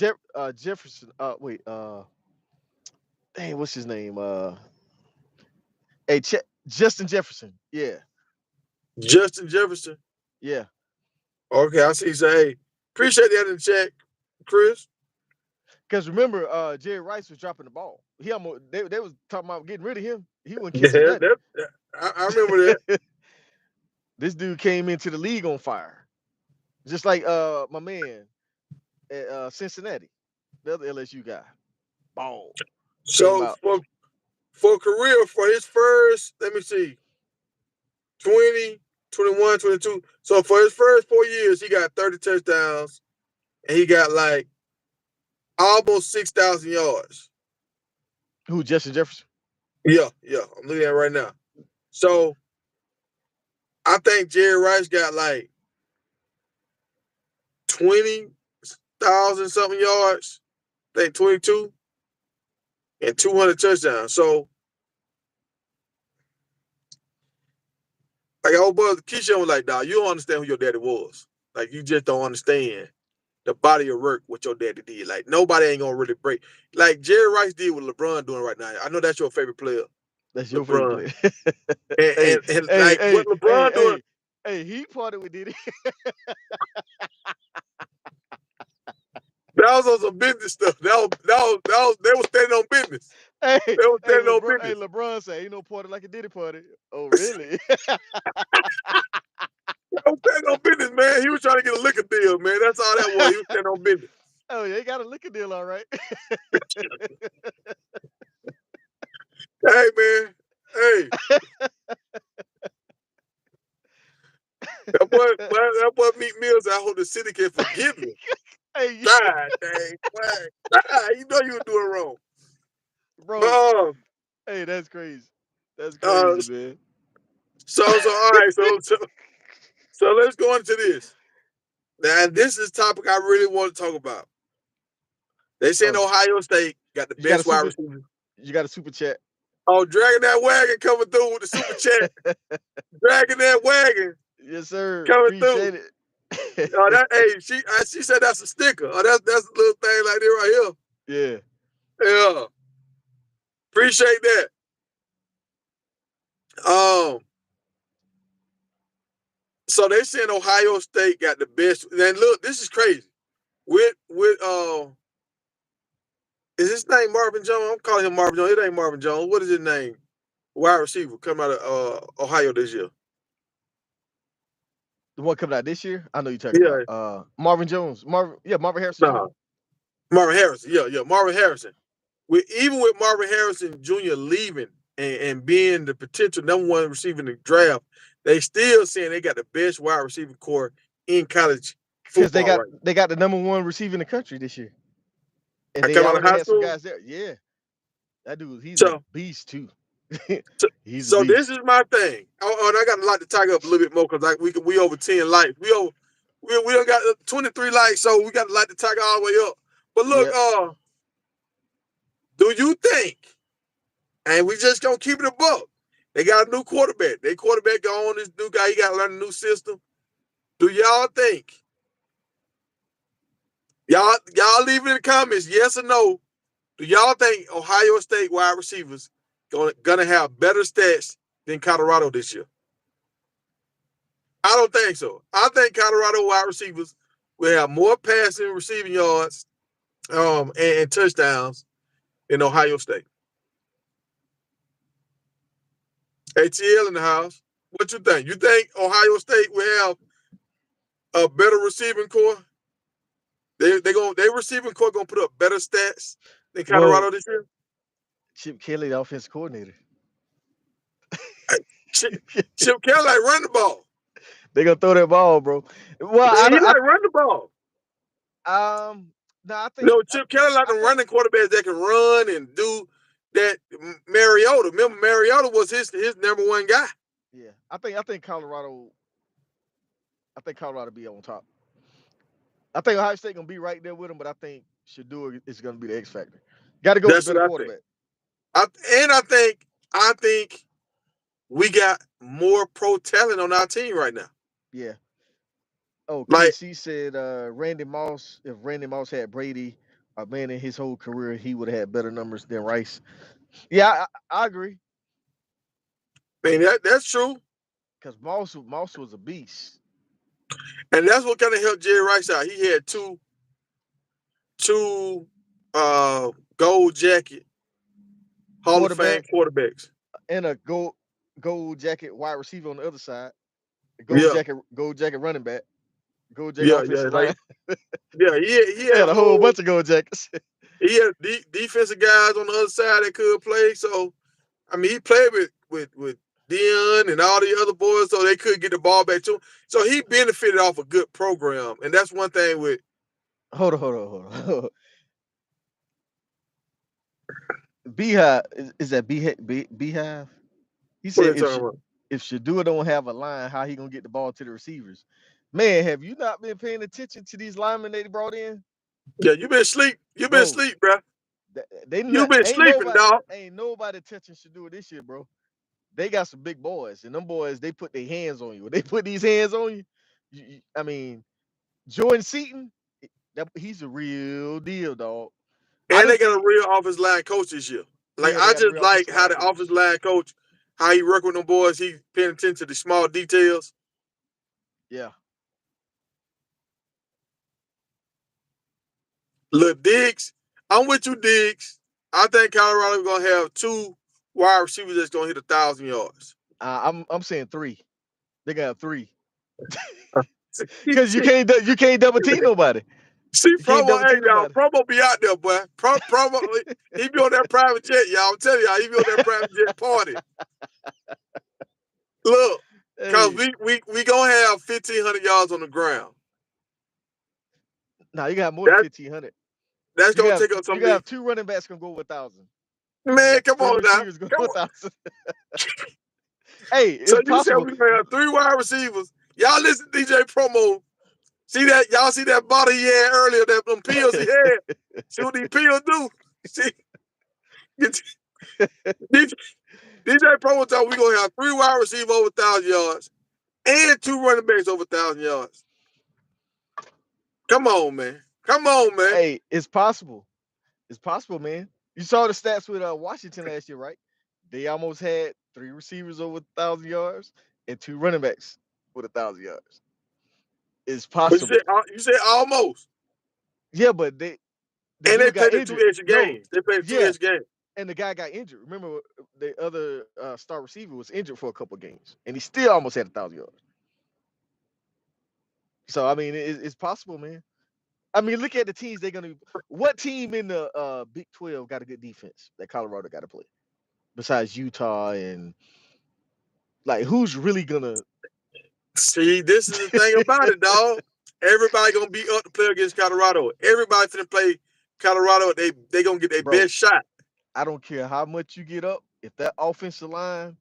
Jefferson. Wait. Dang, what's his name? Hey, Justin Jefferson. Yeah. Justin Jefferson. Yeah. Okay, I see. So, hey, appreciate that in the chat, Chris. Because remember, Jerry Rice was dropping the ball. He almost they was talking about getting rid of him. He wasn't catching Yeah, nothing. I remember that. This dude came into the league on fire, just like my man at Cincinnati, the other LSU guy. Ball came So out. for career, for his first, let me see, 20, 21, 22. So for his first 4 years, he got 30 touchdowns and he got like almost 6,000 yards. Who? Justin Jefferson. Yeah, I'm looking at it right now. So I think Jerry Rice got like 20,000 something yards. I think 22 and 200 touchdowns. So like old brother Keyshawn was like, dog, you don't understand who your daddy was. Like you just don't understand the body of work what your daddy did. Like nobody ain't gonna really break. Like Jerry Rice did what LeBron doing right now. I know that's your favorite player, That's your favorite LeBron. player. And, hey, and, and hey, like what hey, hey, LeBron doing, hey, hey. He parted with Diddy. that was on some business stuff. They were standing on business. hey, They were hey, standing on LeBron. Hey, business. LeBron say ain't no party like a Diddy party. Oh, really? They were standing on business, man. Man, he was trying to get a liquor deal, man. That's all that was. He was standing on business. Oh, they got a liquor deal, all right. Hey, man. Hey, that boy Meek Mills. I hope the city can forgive me. Hey, God dang, man. God, you know you were doing wrong. bro. But Hey, that's crazy. That's uh, crazy, man. so all right, so let's go into this. Now, this is a topic I really want to talk about. They saying Oh, Ohio State got the you got a best wide super. receiver. You got a super chat. Oh, dragging that wagon coming through with the super chat. Dragging that wagon Yes, sir. coming through. Appreciate it. Oh, she said that's a sticker. Oh, that's a little thing like that right Yeah. here. Yeah, appreciate that. Um, so they saying Ohio State got the best. And look, this is crazy. With is his name Marvin Jones? I'm calling him Marvin Jones. It ain't Marvin Jones. What is his name? Wide receiver coming out of Ohio this year. The one coming out this year. I know you're talking Yeah, about Marvin Jones. Marvin Harrison Jr. nah, Marvin Harrison. Yeah, Marvin Harrison. Even with Marvin Harrison Jr. leaving and being the potential number one receiver in the draft, they still saying they got the best wide receiver core in college Because football right now. they got the number one receiver in the country this year. And I they come out of already high had some school. guys there. Yeah. That dude, he's a So beast too. so, He's a so this beast. is my thing. And I got to like to tiger up a little bit more because like we over 10 likes. We don't got 23 likes, so we got to like to tiger all the way up. But look, Yep. do you think? And we just gonna keep it a buck. They got a new quarterback. They quarterback got on this new guy. He got to learn a new system. Do y'all think? Y'all leave it in the comments, yes or no. Do y'all think Ohio State wide receivers gonna have better stats than Colorado this year? I don't think so. I think Colorado wide receivers will have more passing, receiving yards, and touchdowns than Ohio State. ATL in the house. What you think? You think Ohio State will have a better receiving core? They receiving core gonna put up better stats than Well, Colorado this year. Chip Kelly, the offensive coordinator. Chip, Chip Kelly like run the ball. They gonna throw that ball, bro. Well, He like run the ball. no, I You think know, Chip Kelly like I them think running quarterbacks that can run and do that. Mariota, remember Mariota was his number one guy. yeah. I think Colorado be on top. I think Ohio State gonna be right there with them, but I think Shador is gonna be the X factor. Got to go with the That's better what I think. quarterback. I think we got more pro talent on our team right now. Yeah. Oh, Like, KC said Randy Moss. If Randy Moss had Brady, man, in his whole career, he would have had better numbers than Rice. Yeah, I agree. I mean, that's true, Because Moss was a beast. and that's what kind of helped Jerry Rice out. He had two gold jacket Hall of Fame Quarterback quarterbacks. and a gold jacket wide receiver on the other side. Yeah, Gold jacket running back. Gold jacket yeah, offensive like line. yeah, he They had had a a whole whole bunch of gold jackets. he had defensive guys on the other side that could play. So I mean, he played with Dion and all the other boys, so they could get the ball back to him. So he benefited off a good program, and that's one thing with. Hold on. Beehive is that Beehive? He What are said you talking about? if Shadua don't have a line, how he gonna get the ball to the receivers? Man, have you not been paying attention to these linemen they brought in, Yeah, you been asleep. You been bro? asleep, bro. They You not been sleeping, dog. ain't nobody touching Shadua this year, bro. They got some big boys, and them boys they put their hands on you. When they put these hands on you, I mean, Jordan Seaton, he's a real deal, dog. I And they just got a think, real offensive line coach this year. Like yeah, they I got a just real like offensive how line the coach. offensive line coach, how he work with them boys. He paying attention to the small details. Yeah. Look, Diggs, I'm with you, Diggs. I think Colorado gonna have two wide receivers that's gonna hit 1,000 yards. I'm saying three. They got three. Because you can't double team nobody. See, You can't Promo, double hey, team y'all, nobody. Promo be out there, boy. Promo, he be on that private jet, y'all. I'm telling y'all, he be on that private jet party. Look, cause Hey, we gonna have 1,500 yards on the ground. nah, you got more than 1,500. That's gonna take up You some got big. 2 running backs gonna go over 1,000. You Man, got come 3 on now, receivers going come over on. 1,000. Hey, So it's you said possible. we gonna have 3 wide receivers. Y'all listen to DJ Promo. See that? Y'all see that bottle he had earlier? That them pills he had. See what these pills do? See, DJ Promo told we gonna have 3 wide receivers over 1,000 yards and 2 running backs over 1,000 yards. Come on, man. Come on, man. Hey, it's possible. It's possible, man. You saw the stats with Washington last year, right? They almost had 3 receivers over 1,000 yards and 2 running backs with 1,000 yards. It's But possible. you said almost. Yeah, but the And they dude got played the 2 injured. extra No, games. They played 2 yeah, extra games. and the guy got injured. Remember, the other star receiver was injured for a couple games, and he still almost had 1,000 yards. So I mean, it's possible, man. I mean, look at the teams they're gonna. What team in the Big 12 got a good defense that Colorado got to play besides Utah and like who's really gonna? See, this is the thing about it, dog. Everybody gonna be up to play against Colorado. Everybody finna play Colorado. They gonna get their Bro, best shot. I don't care how much you get up. If that offensive line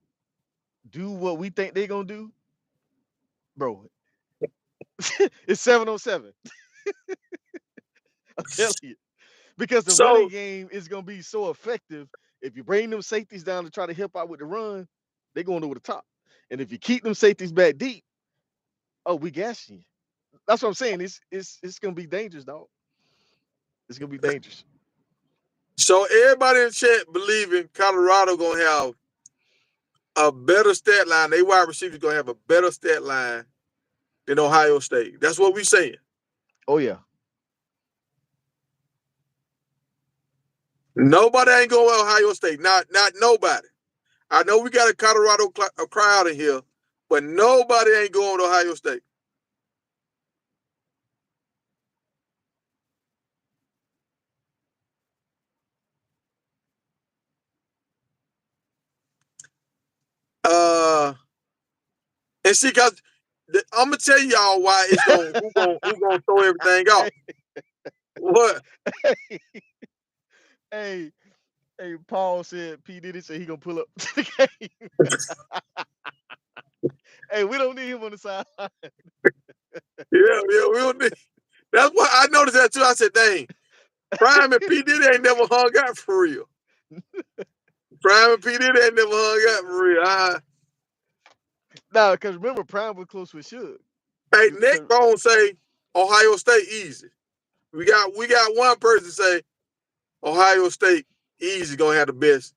do what we think they're gonna do, bro, it's 7-on-7. I'm telling you. Because the running So game is gonna be so effective. If you bring them safeties down to try to help out with the run, they're going over the top. And if you keep them safeties back deep, oh, we gas you. That's what I'm saying. It's gonna be dangerous, dog. It's gonna be dangerous. so everybody in the chat believing Colorado gonna have a better stat line. They wide receivers gonna have a better stat line than Ohio State. That's what we saying. Oh yeah. Nobody ain't going with Ohio State. Not nobody. I know we got a Colorado crowd in here, but nobody ain't going to Ohio State. And see, cause I'm gonna tell y'all why it's going who gonna throw everything off. What? Hey, hey, Paul said P. Diddy said he gonna pull up to the game. Hey, we don't need him on the sideline. Yeah, we don't need. That's why I noticed that too. I said, dang, Prime and P. Diddy ain't never hung out for real. Prime and P. Diddy ain't never hung out for real. Nah, because remember, Prime was close with Suge. Hey, Nick Bone say Ohio State easy. We got one person say Ohio State easy gonna have the best.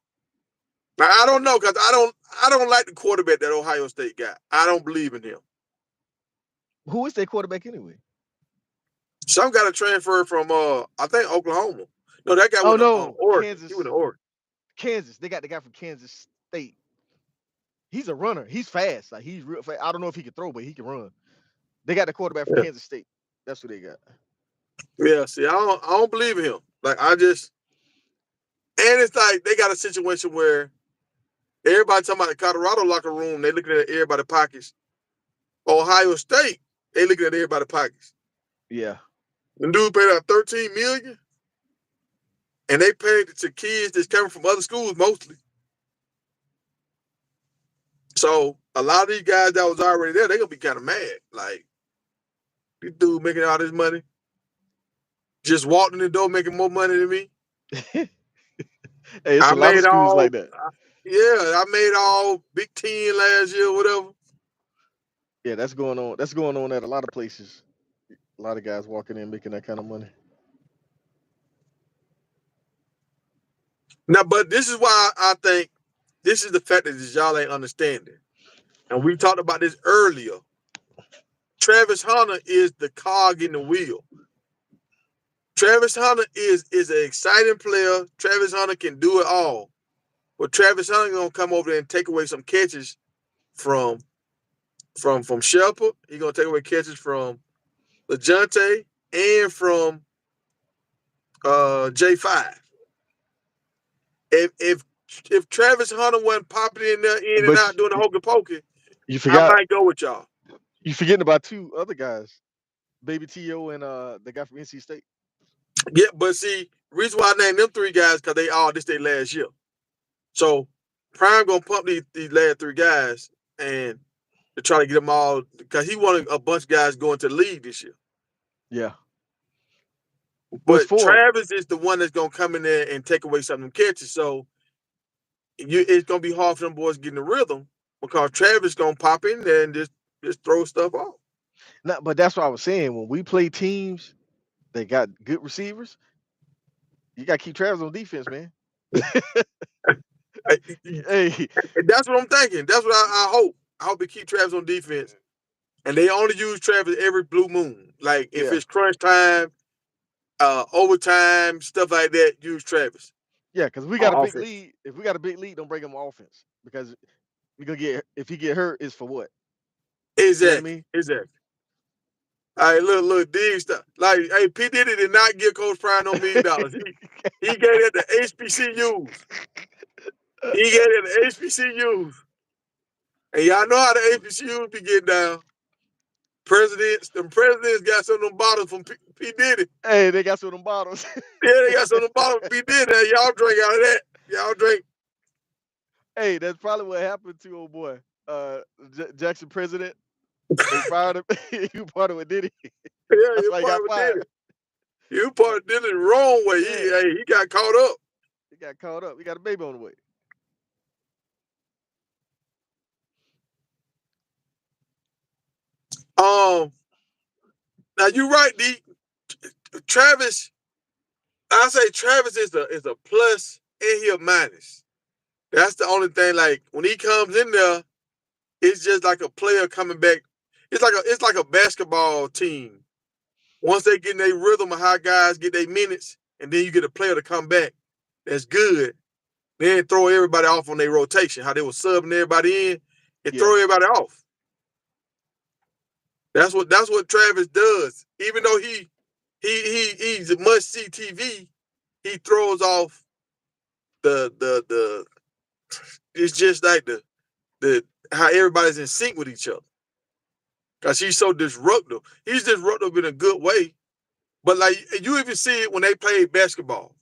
Now I don't know because I don't like the quarterback that Ohio State got. I don't believe in him. Who is their quarterback anyway? Some got a transfer from I think Oklahoma. No, that guy Oh went to no, Oregon. He went Kansas. to Oregon. Kansas. They got the guy from Kansas State. He's a runner. He's fast. Like he's real fast. I don't know if he can throw, but he can run. They got the quarterback from Yeah. Kansas State. That's who they got. Yeah. See, I don't believe in him. Like I just and it's like they got a situation where everybody talking about the Colorado locker room, they looking at everybody's pockets. Ohio State, they looking at everybody's pockets. Yeah. The dude paid out $13 million, and they paid it to kids that's coming from other schools mostly. So a lot of these guys that was already there, they gonna be kind of mad. Like this dude making all this money, just walked in the door making more money than me. Hey, it's I a lot of made schools all, like that. yeah, I made all Big Ten last year, whatever. Yeah, that's going on. That's going on at a lot of places. A lot of guys walking in making that kind of money. Now, but this is why I think this is the fact that y'all ain't understanding. And we talked about this earlier. Travis Hunter is the cog in the wheel. Travis Hunter is an exciting player. Travis Hunter can do it all. But Travis Hunter gonna come over there and take away some catches from from Shepard. He's gonna take away catches from LeJounte and from J5. If Travis Hunter wasn't popping in there in and But out doing the hokey pokey, you I forgot might go with y'all. you forgetting about two other guys, Baby T.O. and the guy from NC State. Yeah, but see, reason why I named them three guys because they all this their last year. So Prime gonna pump these last three guys and to try to get them all because he wanted a bunch of guys going to the league this year. Yeah. What's But for him? Travis is the one that's gonna come in there and take away some of them catches. So it's gonna be hard for them boys getting the rhythm because Travis gonna pop in there and just throw stuff off. No, but that's what I was saying. When we play teams that got good receivers, you got to keep Travis on defense, man. Hey, That's what I'm thinking. That's what I hope. I hope they keep Travis on defense. And they only use Travis every blue moon. Like if yeah, it's crunch time, overtime, stuff like that, use Travis yeah, because we got a on big offense. lead. If we got a big lead, don't bring him on offense because we gonna get if he get hurt, it's for what? You know what I Exactly. mean? Exactly. All right, look, dig stuff. Like, hey, P. Diddy did not give Coach Prime no $1 million. He gave it to HBCUs. He gave it to HBCUs. And y'all know how the HBCUs be getting down. The presidents got some of them bottles from P. Diddy. Hey, they got some of them bottles. Yeah, they got some of them bottles from P. Diddy. Y'all drink out of that. Y'all drink. Hey, that's probably what happened to old boy, Jackson president. They fired him. You partnered with Diddy. Yeah, That's you why he part got of fired. Diddy. You part of Diddy the wrong way. Yeah, He got caught up. he got caught up. He got a baby on the way. Um, Now you're right, D. Travis, I say Travis is a plus and he a minus. That's the only thing. Like when he comes in there, it's just like a player coming back. It's like a basketball team. Once they get in their rhythm of how guys get their minutes, and then you get a player to come back that's good, then throw everybody off on their rotation. How they were subbing everybody in and Yeah, throw everybody off. That's what Travis does. Even though he's a must see TV, he throws off the it's just like the how everybody's in sync with each other. Cause he's so disruptive. He's disruptive in a good way. But like you even see it when they play basketball.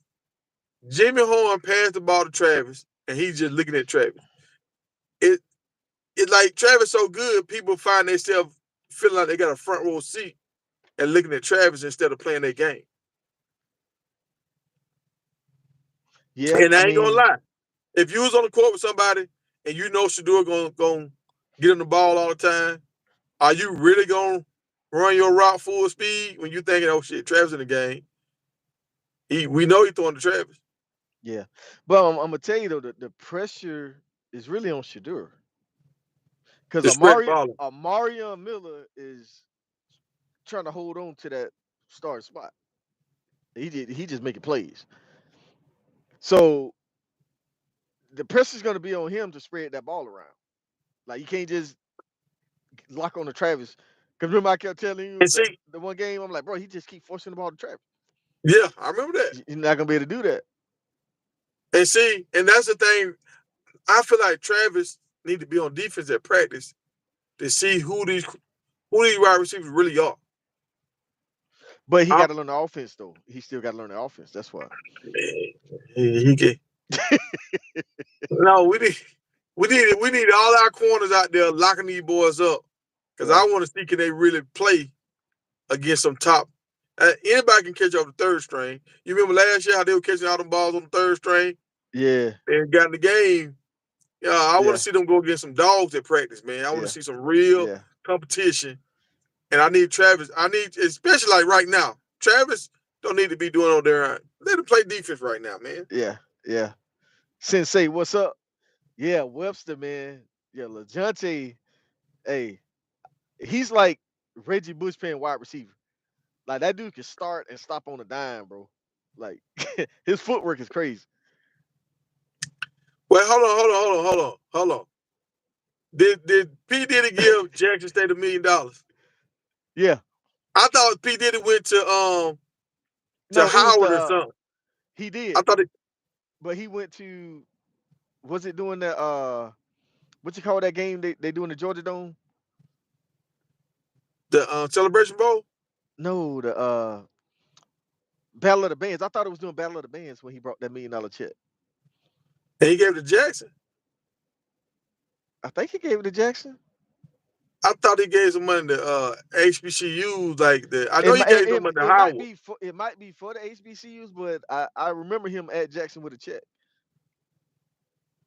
Jimmy Horn passed the ball to Travis, and he's just looking at Travis. It it like Travis so good, people find themselves feeling like they got a front row seat and looking at Travis instead of playing their game. yeah. And I I ain't gonna mean, lie. If you was on the court with somebody and you know Shador gonna get on the ball all the time, are you really gonna run your route full speed when you thinking, oh shit, Travis in the game? We know he throwing to Travis. yeah. But I'm gonna tell you though, the pressure is really on Shadur because To spread the ball. Amarion Miller is trying to hold on to that start spot. He just making plays. So the pressure's gonna be on him to spread that ball around. Like you can't just lock on to Travis. Cause remember I kept telling you And that see, the one game I'm like, bro, he just keep forcing the ball to Travis. yeah, I remember that. You're not gonna be able to do that. And see, and that's the thing. I feel like Travis need to be on defense at practice to see who these wide receivers really are. But he I, got to learn the offense though. He still got to learn the offense. That's why. he can. No, we need all our corners out there locking these boys up because I Yeah. want to see can they really play against some top. Anybody can catch off the third string. You remember last year how they were catching all them balls on the third string Yeah. and got in the game. Yeah, I want to Yeah. see them go against some dogs at practice, man. I want to Yeah. see some real Yeah. competition. And I need Travis. I need, especially like right now, Travis don't need to be doing on there. Let him play defense right now, man. Yeah. Yeah. Sensei, what's up? Yeah, Webster, man. Yeah, LeJounte, hey, he's like Reggie Bush playing wide receiver. Like that dude can start and stop on a dime, bro. Like his footwork is crazy. Well, hold on. Did P Diddy give Jackson State $1 million? Yeah. I thought P Diddy went to No, it was Howard or the something. he I did, thought it, but he went to was it doing the what you call that game they do in the Georgia Dome? the Celebration Bowl. No, the Battle of the Bands. I thought it was doing Battle of the Bands when he brought that $1 million check. And he gave it to Jackson. I think he gave it to Jackson. I thought he gave some money to HBCUs like that. I It know he might gave some money to Howard. it might be for the HBCUs, but I remember him at Jackson with a check.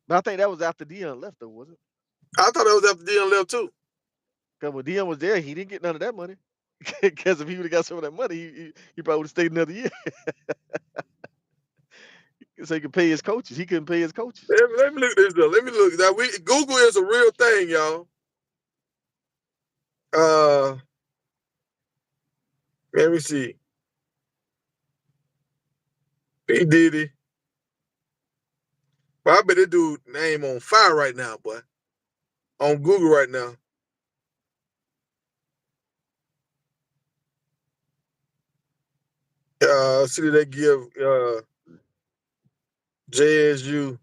But I think that was after Dion left, though, was it? I thought that was after Dion left too. Because when Dion was there, he didn't get none of that money. Because if he would have got some of that money, he probably would have stayed another year. So he could pay his coaches. He couldn't pay his coaches. Let me look this up. Let me look. Now Google is a real thing, y'all. Let me see. P Diddy. Well, I bet that dude name on fire right now, boy. On Google right now. See that they give JSU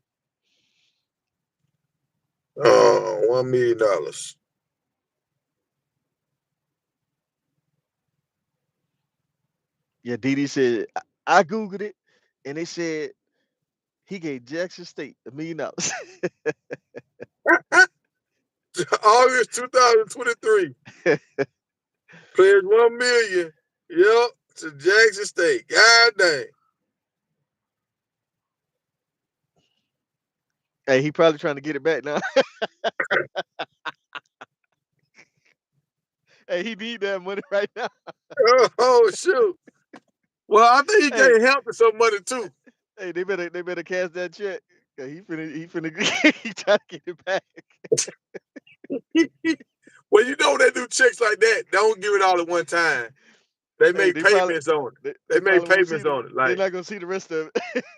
$1 million. Yeah, Diddy said, I Googled it, and they said he gave Jackson State $1 million. August 2023. Players 1 million. Yep, to Jackson State. God dang. Hey, he probably trying to get it back now. Hey, he need that money right now. Oh shoot. Well, I think he Hey, gave Hampton some money too. hey, they better cash that check. 'Cause he finna he trying to get it back. Well, you know when they do checks like that, don't give it all at one time. They Hey, make payments on it. they They make probably won't see payments the on it. they're Like not gonna see the rest of it.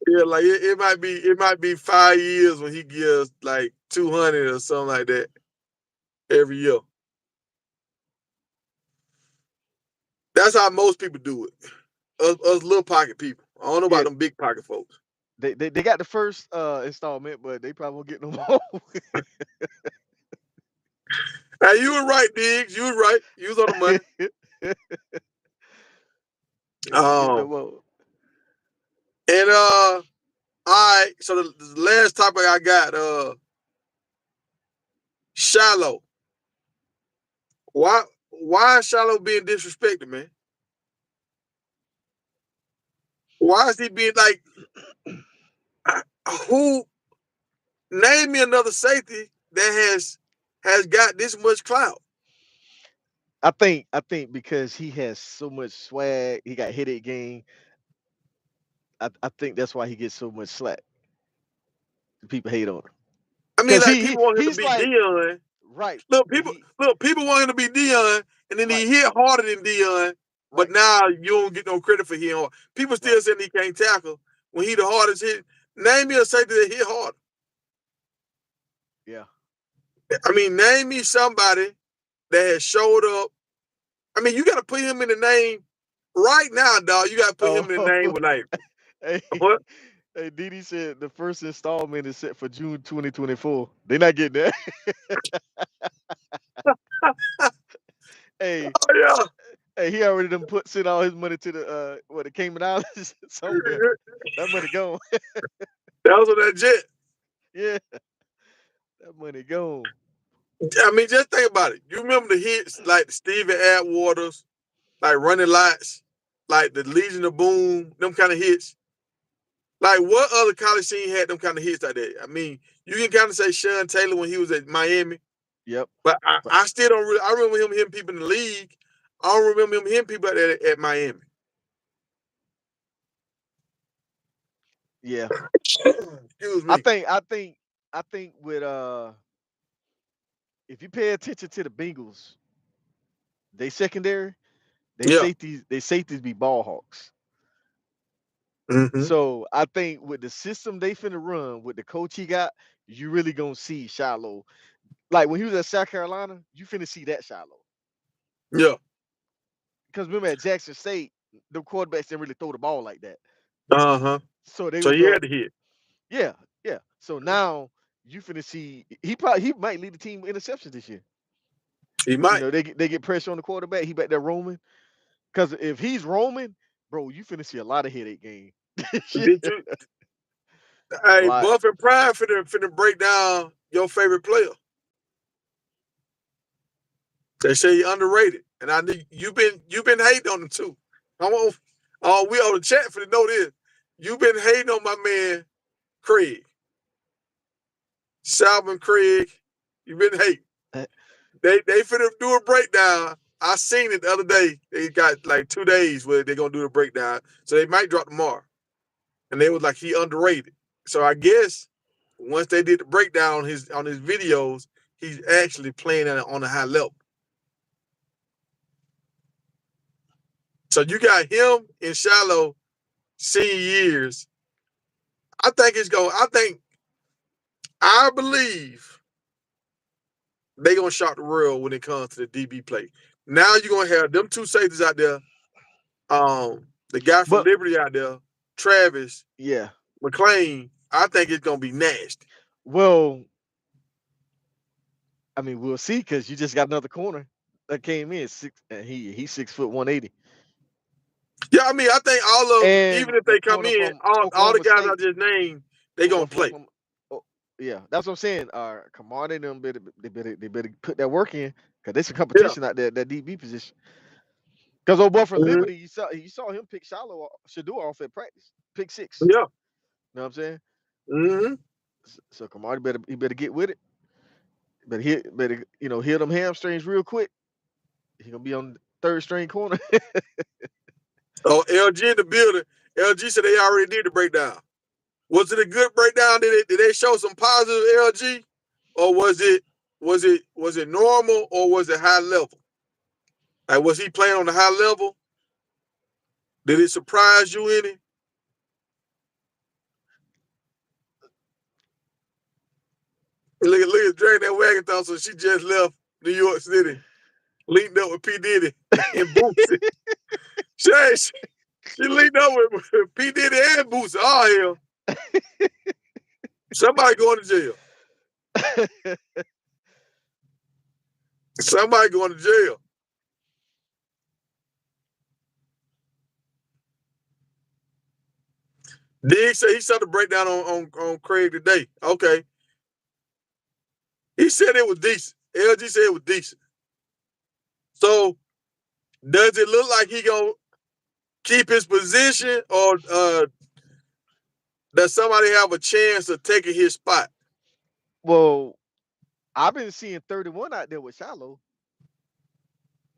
yeah, like it might be 5 years when he gives like 200 or something like that every year. That's how most people do it. Us little pocket people. I don't know about Yeah, them big pocket folks. they got the first installment, but they probably won't get no more. Hey, you were right, Diggs. You were right. You was on the money. They won't get no Um, more. and all right. So the last topic I got, Shiloh. Why is Shiloh being disrespected, man? Why is he being like who name me another safety that has got this much clout? I think because he has so much swag, he got headache game. I think that's why he gets so much slack. People hate on him I mean, because like people want him to he's be like Dion. right. He Look, people want him to be Dion, and then he right hit harder than Dion. But right now you don't get no credit for hitting hard. People right. still saying he can't tackle when he the hardest hit. Name me a safety that hit hard. Yeah. I mean, name me somebody that has showed up. I mean, you got to put him in the name right now, dog. You got to put him in the Oh, name with like hey, what? hey, Didi said the first installment is set for June 2024. They're not getting that. Hey, Oh yeah, hey, he already done sent all his money to the Cayman Islands somewhere. That money gone. that was on that jet. Yeah, that money gone. I mean, just think about it. You remember the hits like Steven Atwaters, like Running Lights, like the Legion of Boom, them kind of hits. Like what other college scene had them kind of hits like that? I mean, you can kind of say Sean Taylor when he was at Miami, Yep. but But I still don't really. I remember him hitting people in the league. I don't remember him hitting people at Miami. yeah, Excuse I me. think I think I think with if you pay attention to the Bengals, they secondary, Yeah. they safeties be ball hawks. Mm-hmm. So I think with the system they finna run, with the coach he got, you really gonna see Shiloh. Like when he was at South Carolina, you finna see that Shiloh. Yeah. Because remember at Jackson State, the quarterbacks didn't really throw the ball like that. Uh-huh. So they So was he up. had to hit. Yeah, yeah. So now you finna see he might lead the team with interceptions this year. He You might. know, they get pressure on the quarterback. He back there roaming. Because if he's roaming, bro, you finna see a lot of headache game. Did you A hey lot. Buff and Prime finna break down your favorite player? They say he underrated. And I need you've been hating on him too. I want we on the chat for to know this. You've been hating on my man Craig. Salvin Craig. You've been hating. They finna do a breakdown. I seen it the other day. They got like 2 days where they're gonna do the breakdown. So they might drop tomorrow. And they was like he underrated. So I guess once they did the breakdown on his videos, he's actually playing on a high level. So you got him in Shiloh senior years. I believe they gonna shock the world when it comes to the DB play. Now you're gonna have them two safeties out there. The guy from But Liberty out there, Travis yeah. McLean. I think it's gonna be nasty. Well, I mean, we'll see because you just got another corner that came in six, and he's 6 foot 180, Yeah, I mean, I think all of them, even and if they that come corner in, from all the Oklahoma guys I State, just named, they gonna play. Oh, yeah, that's what I'm saying. Kamada and them they better put that work in because there's some Yeah. competition out there at that DB position. Because old boy from Mhm. Liberty, you saw him pick Shador off at practice, pick six. Yeah. You know what I'm saying? Hmm. So Kamada better get with it. Better heal them hamstrings real quick. He gonna be on third string corner. Oh, LG in the building. LG said they already did the breakdown. Was it a good breakdown? Did they show some positive LG, or was it normal, or was it high level? Like, was he playing on the high level? Did it surprise you any? Look at dragging that wagon thought. So she just left New York City, linked up with P Diddy and Boosie. She linked up with P Diddy and Boosie. Oh hell, somebody going to jail. Somebody going to jail. Diggs said he saw the breakdown on Craig today. Okay. He said it was decent. LG said it was decent. So does it look like he gonna keep his position, or does somebody have a chance of taking his spot? Well, I've been seeing 31 out there with Shiloh.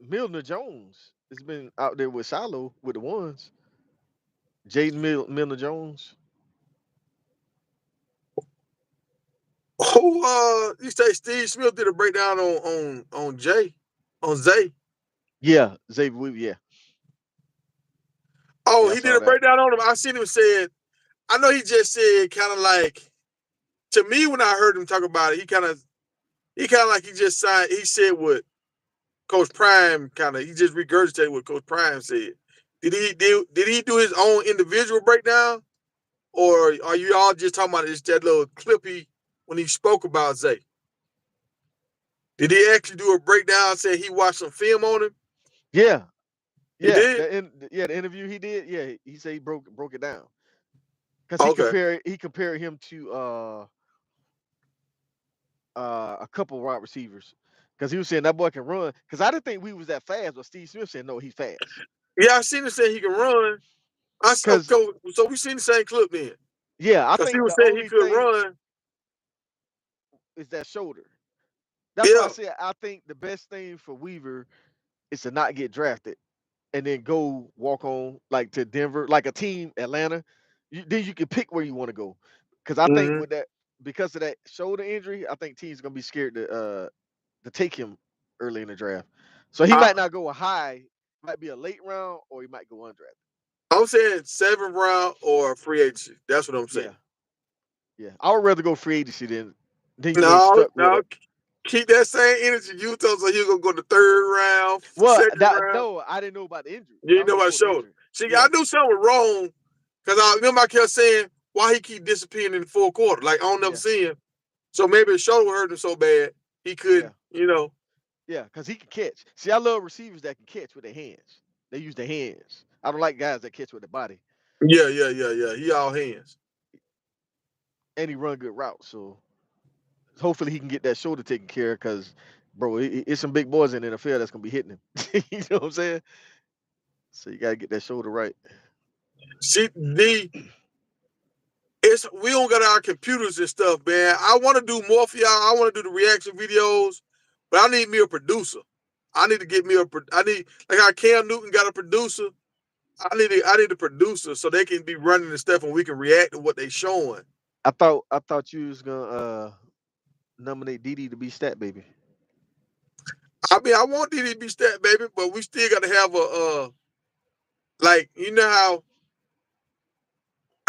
Milner Jones has been out there with Shiloh with the ones. Milner Jones. Who you say Steve Smith did a breakdown on Jay, on Zay. Yeah, Xavier Weaver. Yeah, Oh, yeah, I he did saw a that. breakdown on him. I seen him said, I know he just said kind of like, to me when I heard him talk about it, he kind of like he just signed, he said what Coach Prime he just regurgitated what Coach Prime said. Did he do his own individual breakdown, or are you all just talking about just that little clippy when he spoke about Zay? Did he actually do a breakdown? Say he watched some film on him? Yeah, He yeah, did. the interview he did. Yeah, he said he broke it down because Okay. he compared him to a couple wide receivers because he was saying that boy can run. Because I didn't think we was that fast, but Steve Smith said no, he's fast. Yeah, I seen him say he can run. Because So we seen the same clip then, yeah, I because he think was the saying he only could thing run. is that shoulder. That's why I Yeah. said I think the best thing for Weaver is to not get drafted and then go walk on like to Denver, like a team, Atlanta. Then you can pick where you want to go. Because I think Mm-hmm. with that, because of that shoulder injury, I think teams gonna be scared to take him early in the draft. So he I, might not go a high, might be a late round, or he might go undrafted. I'm saying 7th round or free agency. That's what I'm saying. Yeah, yeah. I would rather go free agency than you know you No, stuck with no. it. keep that same energy. You told us he was gonna go the third round, Well, second round. no, I didn't know about the injury. You I didn't know was about told the shoulder. injury. See, Yeah, I knew something was wrong because I remember I kept saying why he keep disappearing in the fourth quarter. Like I don't never yeah, see him. So maybe his shoulder hurt him so bad he yeah, couldn't. You know. yeah. Because he can catch. See, I love receivers that can catch with their hands. They use their hands. I don't like guys that catch with their body. Yeah. He all hands. And he run good routes. So hopefully he can get that shoulder taken care of. Because, bro, it's some big boys in the NFL that's gonna be hitting him. You know what I'm saying? So you gotta get that shoulder right. See, we don't got our computers and stuff, man. I want to do more for y'all. I want to do the reaction videos, but I need me a producer. I need to get me I need like how Cam Newton got a producer. I need a producer so they can be running the stuff and we can react to what they showing. I thought you was gonna nominate Diddy to be stat baby. I mean, I want Diddy to be stat baby, but we still got to have a like you know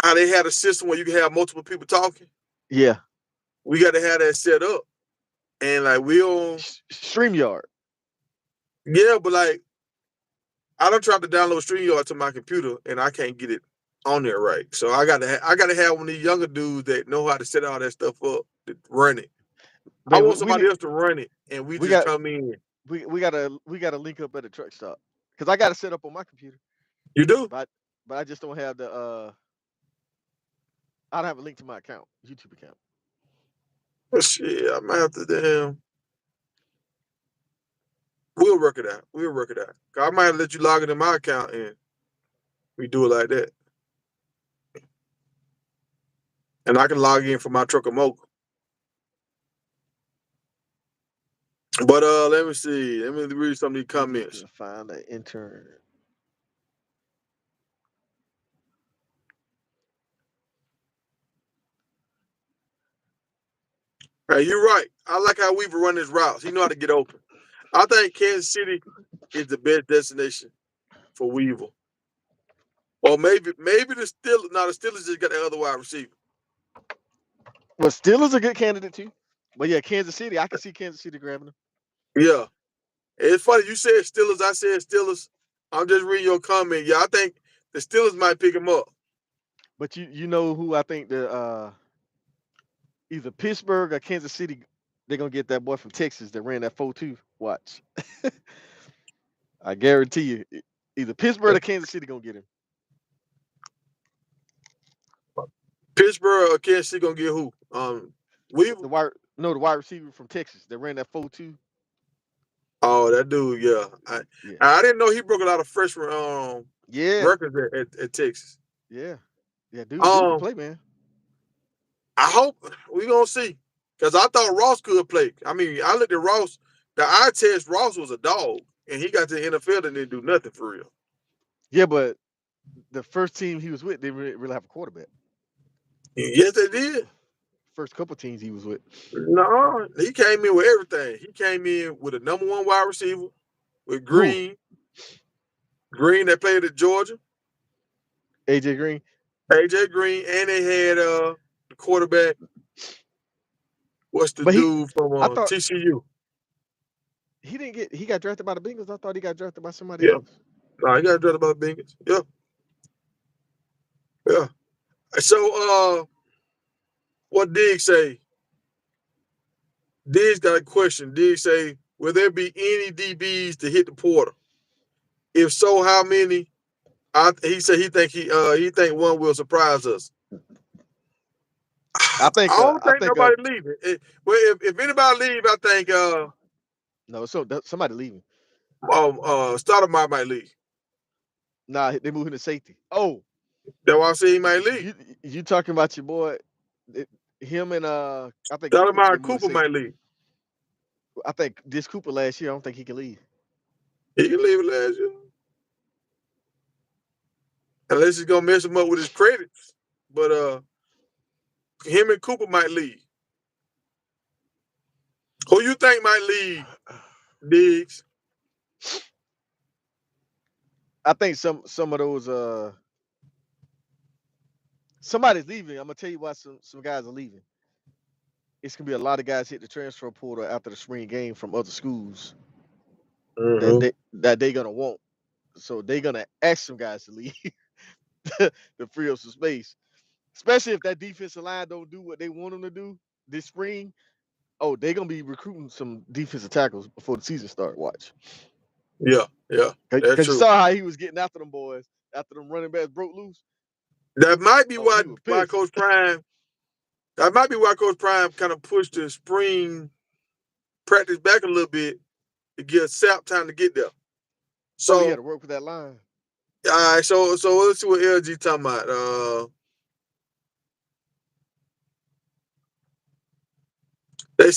how they had a system where you can have multiple people talking. Yeah. We got to have that set up, and like we don't. StreamYard. Yeah, but like I don't try to download StreamYard to my computer, and I can't get it on there right. So I gotta have one of these younger dudes that know how to set all that stuff up to run it. I Man, want we somebody need else to run it, and we we just got come in. we gotta link up at the truck stop. Cause I got to set up on my computer. You do? But I just don't have the I don't have a link to my account, YouTube account. Well, shit, I might have to damn. We'll work it out. We'll work it out. I might have to let you log into my account and we do it like that. And I can log in from my truck or mocha. But let me see. Let me read some of these We need comments. to find an intern. Hey, you're right. I like how Weaver run his routes. He know how to get open. I think Kansas City is the best destination for Weaver. Or maybe the Steelers. Now the Steelers just got the other wide receiver. Well, Steelers a good candidate too. But yeah, Kansas City, I can see Kansas City grabbing them. Yeah. It's funny. You said Steelers. I said Steelers. I'm just reading your comment. Yeah, I think the Steelers might pick him up. But you know who I think the either Pittsburgh or Kansas City, they're gonna get that boy from Texas that ran that 4-2. Watch. I guarantee you, either Pittsburgh or Kansas City gonna get him. Pittsburgh or Kansas City gonna get who? Weaver. The wide receiver from Texas that ran that 4-2. Oh, that dude. Yeah, Yeah. I didn't know he broke a lot of freshman Yeah. records at Texas. Yeah. Yeah, dude can Um, play, man. I hope we gonna see because I thought Ross could play. I mean, I looked at Ross. The eye test Ross was a dog, and he got to the NFL and didn't do nothing for real. Yeah, but the first team he was with, they really have a quarterback. Yes, they did. First couple teams he was with. No, he came in with everything. He came in with a number one wide receiver with Who? Green that played at Georgia, AJ Green. AJ Green, and they had the quarterback. What's the But dude from I thought TCU? he got drafted by the Bengals. I thought he got drafted by somebody Yeah, else. no, he got drafted by the Bengals. Yeah, yeah. So what Diggs say? Diggs got a question. Diggs say, will there be any DBs to hit the portal? If so, how many? He said he think one will surprise us. I I think don't think nobody leaving. Well, if anybody leave, I think no, so somebody leaving. Stoudemire might leave. Nah, they moving to safety. Oh, That's why I say he might leave. you talking about your boy? Him and I think Cooper Stoudemire gonna and move to Cooper might safety. leave. I think this Cooper last year. I don't think he can leave. He can leave it last year. Unless he's gonna mess him up with his credits. But him and Cooper might leave. Who you think might leave, Diggs? I think some of those somebody's leaving. I'm gonna tell you why some guys are leaving. it's gonna be a lot of guys hit the transfer portal after the spring game from other schools Mm-hmm. that they gonna want. So they gonna ask some guys to leave to free up some space. Especially if that defensive line don't do what they want them to do this spring. Oh, they gonna be recruiting some defensive tackles before the season start. Watch, Yeah, that's because you true. saw how he was getting after them boys after them running backs broke loose. That might be Oh, why he was why pissed. Coach Prime. That might be why Coach Prime kind of pushed the spring practice back a little bit to give Sap time to get there. Oh, he had So, to work with that line. all right, so let's see what LG talking about. They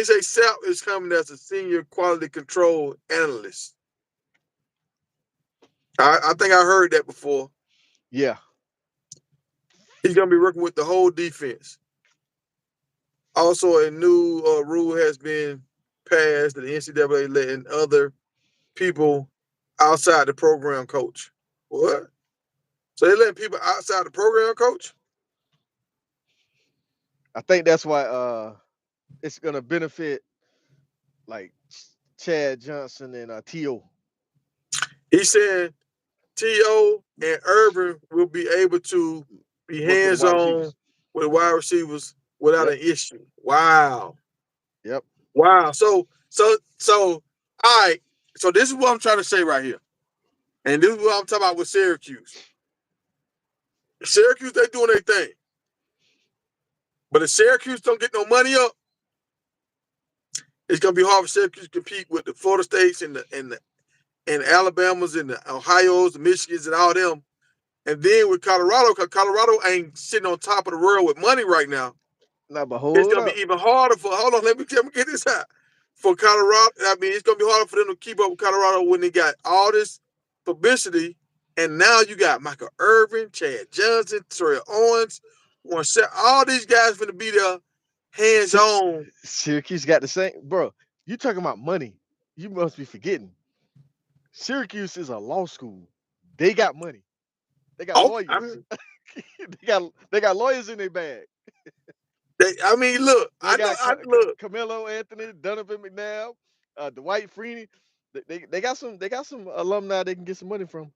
say Sap is coming as a senior quality control analyst. I think I heard that before. Yeah, He's gonna be working with the whole defense. Also, a new rule has been passed that the NCAA letting other people outside the program coach. What? So they letting people outside the program coach? I think that's why it's gonna benefit like Chad Johnson and T.O. He said T.O. and Urban will be able to be Work with the hands wide on receivers. with wide receivers without Yep, an issue. Wow. yep. Wow. So all right. So this is what I'm trying to say right here. And this is what I'm talking about with Syracuse. Syracuse, they doing their thing. But if Syracuse don't get no money up, it's gonna be hard for Syracuse to compete with the Florida States and Alabamas and the Ohio's, the Michigans, and all them. And then with Colorado, because Colorado ain't sitting on top of the world with money right now. Now, but It's hold gonna be up. even harder for. Hold on, let me get this out. For Colorado, I mean, it's gonna be harder for them to keep up with Colorado when they got all this publicity, and now you got Michael Irvin, Chad Johnson, Terrell Owens, all these guys gonna be there, hands Sy- on. Syracuse got the same, bro. You talking about money? You must be forgetting. Syracuse is a law school. They got money. They got Oh, lawyers. They got lawyers in their bag. I mean, look, They I know, got look. Camelo Anthony, Donovan McNabb, Dwight Freeney. They got some alumni they can get some money from.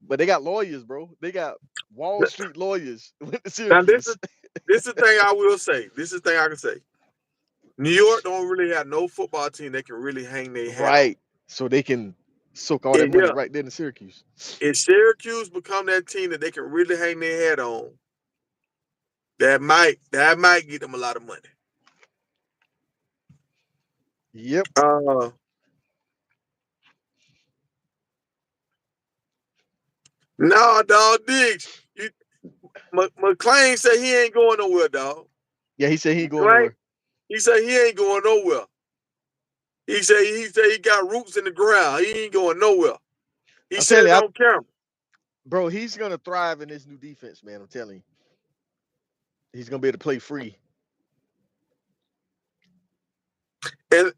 But they got lawyers, bro. They got Wall Street lawyers with the Now Syracuse. this is the thing I will say. This is the thing I can say. New York don't really have no football team they can really hang their hat on. Right. So they can soak all that And money yeah, right there in Syracuse. if Syracuse become that team that they can really hang their hat on, that might get them a lot of money. Yep. Uh no, dog, Diggs. You McLean said he ain't going nowhere, dog. Yeah, he said he ain't going McLean, nowhere. he said he ain't going nowhere. He said he got roots in the ground. He ain't going nowhere. He I'm said telling it you, on camera. bro, he's gonna thrive in this new defense, man. I'm telling you. He's gonna be able to play free. And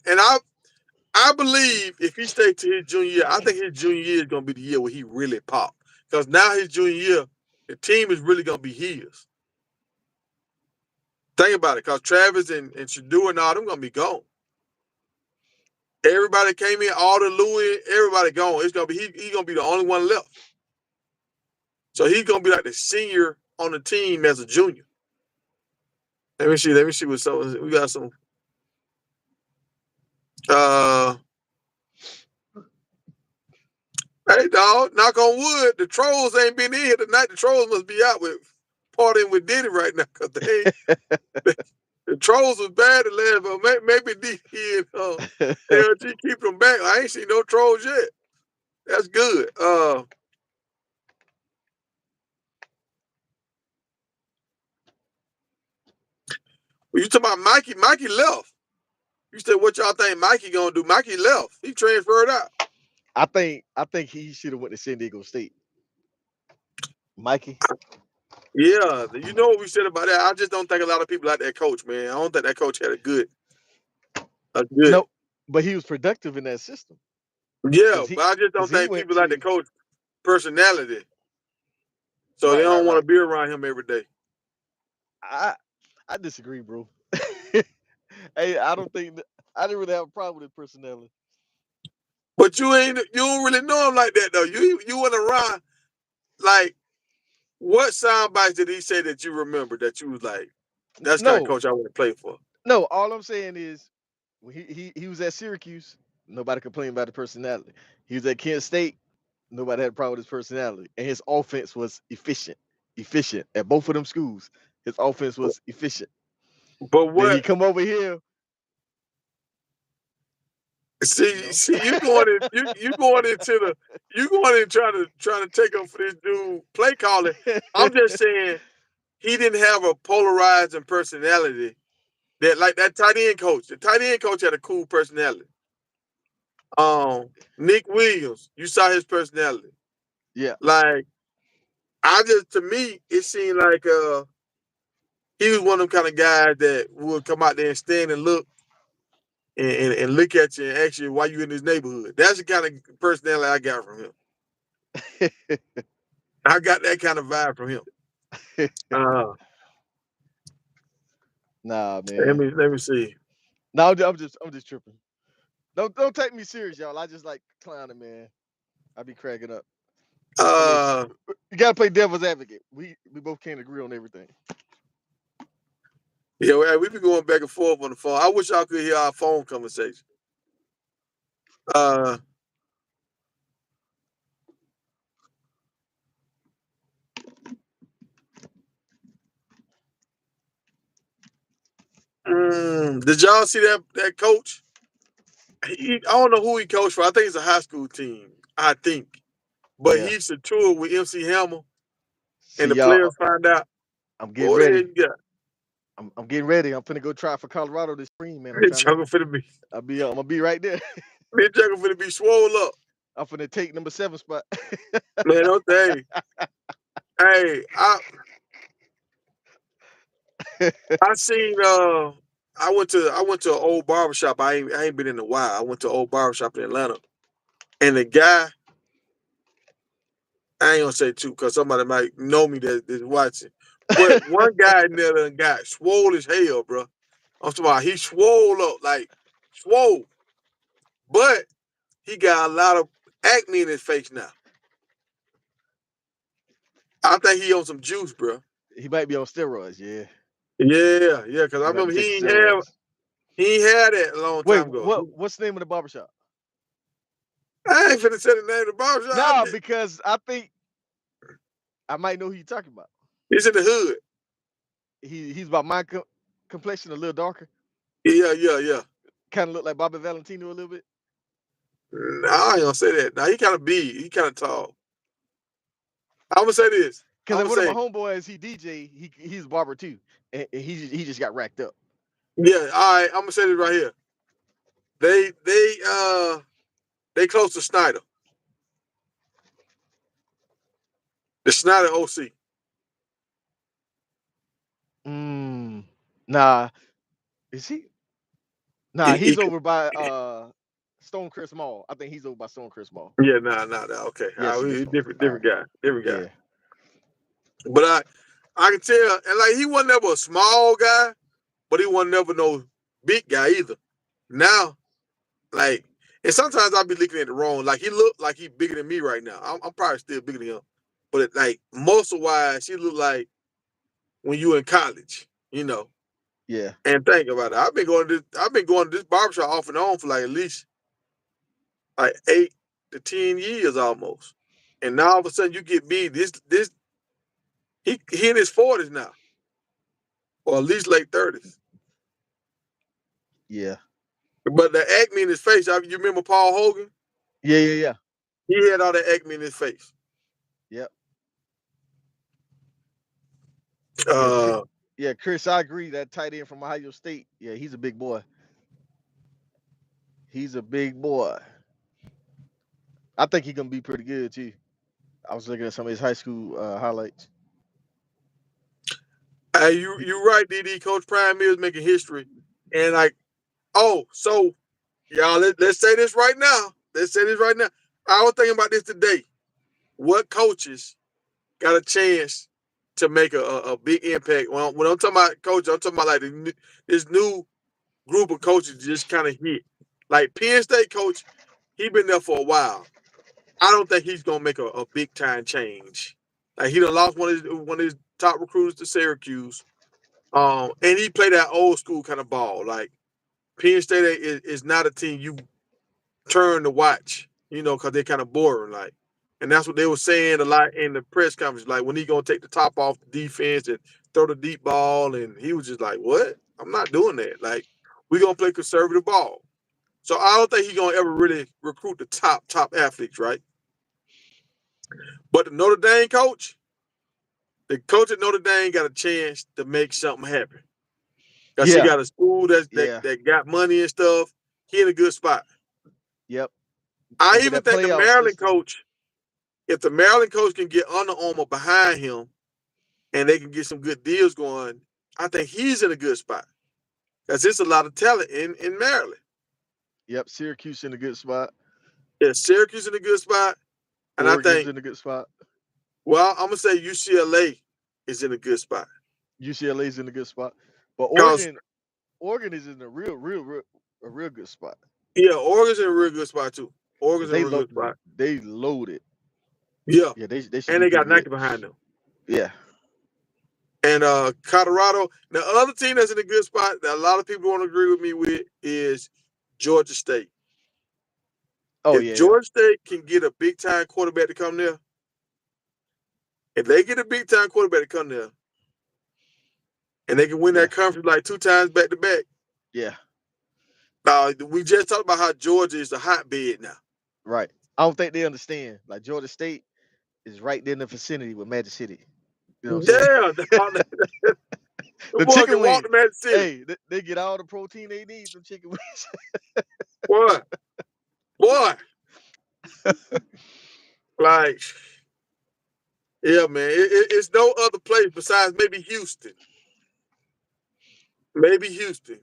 I believe if he stays to his junior year, I think his junior year is gonna be the year where he really pop. Because now his junior year, the team is really gonna be his. Think about it, because Travis and Shador and all them gonna be gone. Everybody came in, all the Louis, everybody gone. It's gonna be he gonna be the only one left. So he's gonna be like the senior on the team as a junior. Let me see what's so we got some uh hey dog, knock on wood, the trolls ain't been in here tonight. The trolls must be out with partying with Diddy right now because the trolls was bad the last, but maybe Diddy and LG keep them back. I ain't seen no trolls yet. That's good. When you talking about Mikey, Mikey left. You said what y'all think Mikey gonna do? Mikey left. He transferred out. I think he should have went to San Diego State. Mikey. Yeah, you know what we said about that. I just don't think a lot of people like that coach, man. I don't think that coach had a good. No, but he was productive in that system. Yeah, Cause he but I just cause don't he think went people like the to coach personality, so they right, right, don't want to right. be around him every day. I I disagree, bro. Hey, I don't think I didn't really have a problem with his personality. But you don't really know him like that though. You went around like what sound bites did he say that you remember that you was like, that's the kind of No, coach I want to play for? no. All I'm saying is, when he was at Syracuse, nobody complained about the personality. He was at Kent State, nobody had a problem with his personality, and his offense was efficient. Efficient at both of them schools. His offense was efficient. But Then he what come over here, you know. see you going in you going into the you going in trying to take up for this dude play calling. I'm just saying he didn't have a polarizing personality that like that tight end coach. The tight end coach had a cool personality. Nick Williams, you saw his personality. Yeah. Like I just to me it seemed like he was one of them kind of guys that would come out there and stand and look and look at you and ask you why you in this neighborhood. That's the kind of personality I got from him. I got that kind of vibe from him. Uh, Nah, let man. me let me see. No, I'm just tripping. Don't take me serious, y'all. I just like clowning, man. I be cracking up. I mean, Uh, you gotta play devil's advocate. We both can't agree on everything. yeah, we be going back and forth on the phone. I wish y'all could hear our phone conversation. Uh, did y'all see that coach? I don't know who he coached for. I think it's a high school team. I think, but he Yeah. used to tour with MC Hammer, and See the y'all. players find out. I'm getting What the hell ready. you got? I'm getting ready. I'm finna go try for Colorado this spring, man. I'm This trying to. jungle finna be. I'm gonna be right there. This jungle finna be swole up. I'm finna take number 7 spot. Man, don't they? Hey, I seen I went to an old barbershop. I ain't been in a while. I went to an old barbershop in Atlanta. And the guy, I ain't gonna say two because somebody might know me that's watching. But one guy in there done got swole as hell, bro. I'm talking about he swole up, like swole. But he got a lot of acne in his face now. I think he on some juice, bro. He might be on steroids. Yeah, Yeah, yeah, because I he might be remember taking steroids. he ain't had that a long Wait, time ago. what's the name of the barbershop? I ain't finna say the name of the barbershop. Nah, because I think I might know who you're talking about. He's in the hood. He's about my complexion, a little darker. Yeah, yeah, yeah. Kind of look like Bobby Valentino a little bit. Nah, I ain't gonna say that. Now he kind of big. He kind of tall. I'm gonna say this. I'm Because gonna one of my say, homeboys, he DJ, he's a barber too, and he just got racked up. yeah. All right. I'm gonna say this right here. They close to Snyder, the Snyder OC. Nah, is he? Nah, He he's over by Stonecrest Mall. I think he's over by Stonecrest Mall. yeah, nah. Okay, Yes, he is. All right. different guy. Yeah. But I can tell, and like he wasn't never a small guy, but he wasn't never no big guy either. Now, like, and sometimes I'll be looking at the wrong. Like he looked like he bigger than me right now. I'm probably still bigger than him, but like muscle wise, he look like when you in college, you know. Yeah. And think about it. I've been going to this barbershop off and on for like at least like 8 to 10 years almost. And now all of a sudden you get me this he in his 40s now. Or at least late 30s. Yeah. But the acne in his face, you remember Paul Hogan? Yeah. He had all that acne in his face. Yep. Yeah. Uh Yeah, Chris, I agree. That tight end from Ohio State. Yeah, he's a big boy. He's a big boy. I think he's gonna be pretty good too. I was looking at some of his high school highlights. hey, you right, DD. Coach Prime Mills making history. And like, oh, so y'all let's say this right now. Let's say this right now. I was thinking about this today. What coaches got a chance to make a big impact. When I'm talking about coach, I'm talking about like this new group of coaches just kind of hit. Like Penn State coach, he been there for a while. I don't think he's gonna make a big time change. Like he done lost one of his top recruiters to Syracuse. And he played that old school kind of ball. Like Penn State is not a team you turn to watch, because they're kind of boring. Like, and that's what they were saying a lot in the press conference. Like when he gonna take the top off the defense and throw the deep ball, and he was just like, "What? I'm not doing that. Like, we gonna play conservative ball." So I don't think he's gonna ever really recruit the top athletes, right? But the Notre Dame coach, the coach at Notre Dame got a chance to make something happen. Cause he Yeah, got a school yeah, that got money and stuff. He in a good spot. yep. I And with even that think the playoff Maryland system, coach, if the Maryland coach can get Under Armour behind him and they can get some good deals going, I think he's in a good spot. Because there's a lot of talent in Maryland. yep, Syracuse in a good spot. Yeah, Syracuse in a good spot. And I Oregon's think, in a good spot. well, I'm gonna say UCLA is in a good spot. UCLA's in a good spot. But Because Oregon is in a real good spot. yeah, Oregon's in a real good spot too. Oregon's Cause in a real good spot. they loaded. Yeah. Yeah, they should And be they pretty got good. Nike behind them. Yeah, And Colorado. The other team that's in a good spot that a lot of people want to agree with me with is Georgia State. oh If yeah, Georgia State can get a big time quarterback to come there, if they get a big time quarterback to come there, and they can win yeah, that conference like 2 times back to back. yeah. Now we just talked about how Georgia is a hotbed now. Right. I don't think they understand. Like Georgia State is right there in the vicinity with Magic City. You know what I'm saying? Yeah, the The boy chicken can walk wings. to Magic City. Hey, they get all the protein they need. Them chicken wings. Boy, boy, like yeah, man. It's no other place besides maybe Houston. Maybe Houston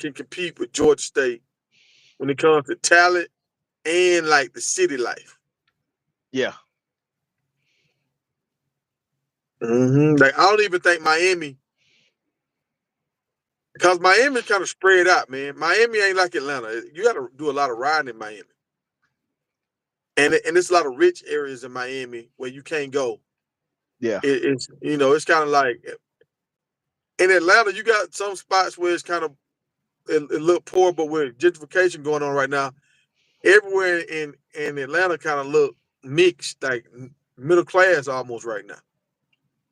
can compete with Georgia State when it comes to talent and like the city life. Yeah. Like I don't even think Miami, because Miami kind of spread out, man. Miami ain't like Atlanta. You got to do a lot of riding in Miami, and there's a lot of rich areas in Miami where you can't go. Yeah. It's kind of like in Atlanta, you got some spots where it's kind of it look poor, but with gentrification going on right now, everywhere in Atlanta kind of look mixed, like middle class almost right now.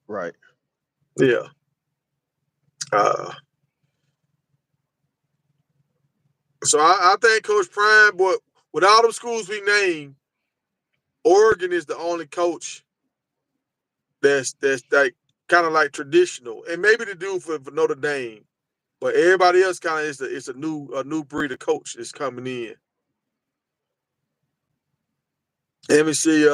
Right. Yeah. Uh, so I think Coach Prime, but with all the schools we named, Oregon is the only coach that's like kind of like traditional, and maybe the dude for Notre Dame, but everybody else kind of is it's a new breed of coach that's coming in. Let me see.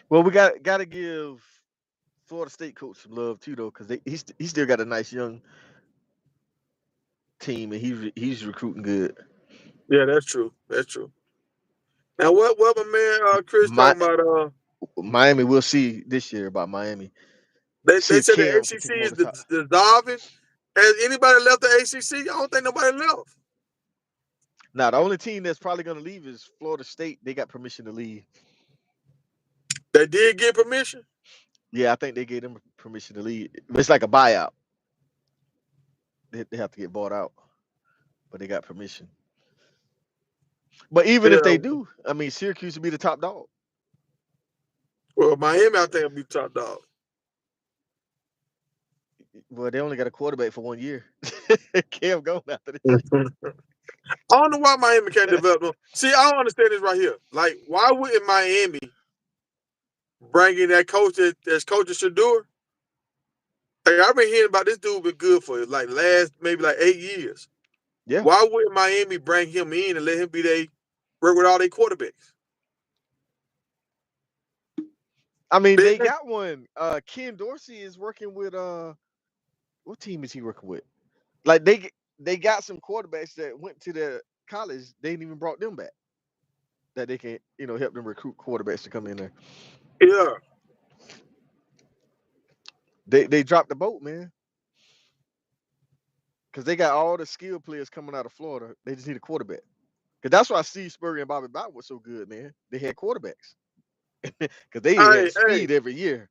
Well, we got to give Florida State coach some love too, though, because he still got a nice young team and he's recruiting good. Yeah, that's true. That's true. Now, what my man Chris My talking about? Miami, we'll see this year about Miami. See They if said the Cam can ACC take them is over the top. dissolving. Has anybody left the ACC? I don't think nobody left. Now, the only team that's probably going to leave is Florida State. They got permission to leave. They did get permission. Yeah, I think they gave them permission to leave. It's like a buyout. They have to get bought out, but they got permission. But even if Yeah. they do, I mean, Syracuse would be the top dog. Well, Miami, I think will be top dog. Well, they only got a quarterback for 1 year. Cam gone after this. I don't know why Miami can't develop them. See, I don't understand this right here. Like, why wouldn't Miami bring in that coach that's coaching Shador? Like, I've been hearing about this dude been good for like last maybe like 8 years. Yeah. Why wouldn't Miami bring him in and let him be they work with all their quarterbacks? I mean, They, they got one. Ken Dorsey is working with what team is he working with? Like they got some quarterbacks that went to the college. They ain't even brought them back. that they can, help them recruit quarterbacks to come in there. Yeah. They dropped the boat, man, because they got all the skilled players coming out of Florida. They just need a quarterback. Because that's why Steve Spurrier and Bobby Bowden was so good, man. They had quarterbacks because they Hey, had speed every year.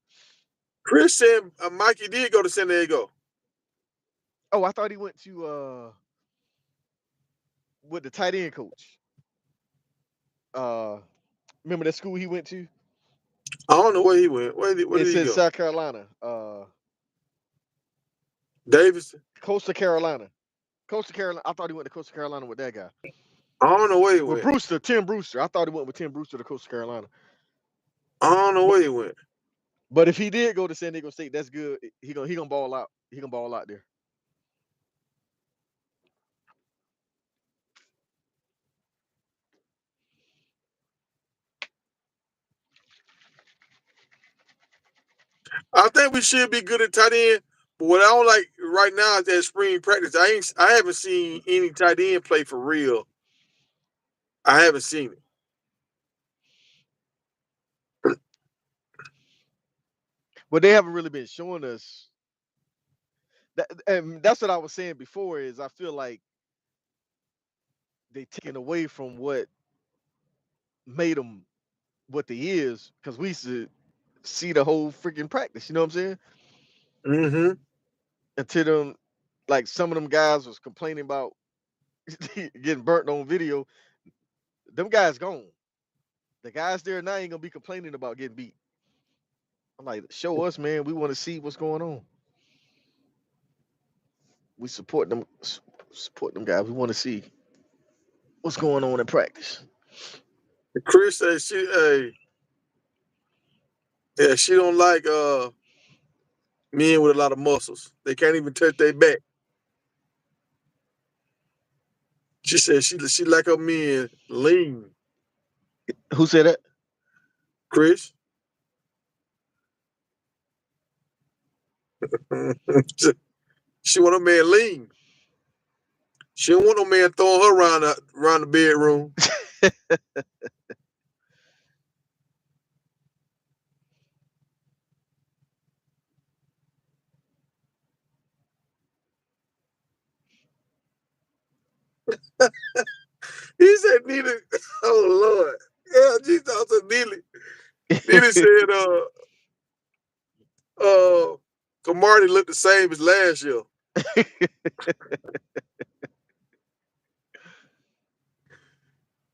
Chris said Mikey did go to San Diego. Oh, I thought he went to with the tight end coach. Remember that school he went to? I don't know where he went. Where did It's he in go? South Carolina. Davidson. Coastal Carolina. Coastal Carolina. I thought he went to Coastal Carolina with that guy. I don't know where he With went. Tim Brewster. I thought he went with Tim Brewster to Coastal Carolina. I don't know where he went. But if he did go to San Diego State, that's good. He gonna ball out. He gonna ball out there. I think we should be good at tight end. But what I don't like right now is that spring practice. I haven't seen any tight end play for real. I haven't seen it. But they haven't really been showing us that, and that's what I was saying before. Is I feel like they taken away from what made them what they is, because we used to see the whole freaking practice. You know what I'm saying? Mm-hmm. Until them, like some of them guys was complaining about getting burnt on video. Them guys gone. The guys there now ain't gonna be complaining about getting beat. I'm like, show us, man. We want to see what's going on. We support them guys. We want to see what's going on in practice. Chris said she don't like men with a lot of muscles. They can't even touch their back. She said she like her men lean. Who said that? Chris. She want a man lean. She don't want no man throwing her around the bedroom. He said Neely. Oh Lord. Yeah, Jesus also Neely. Neely said Marty looked the same as last year.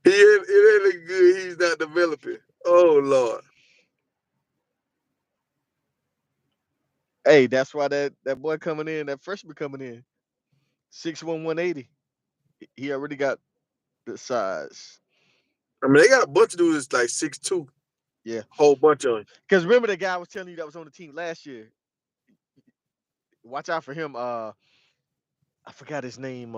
It ain't looking good. He's not developing. Oh Lord. Hey, that's why that boy coming in, that freshman coming in, 6'1", 180. He already got the size. I mean, they got a bunch of dudes like 6'2". Yeah. Whole bunch of them. Because remember the guy I was telling you that was on the team last year. Watch out for him. I forgot his name.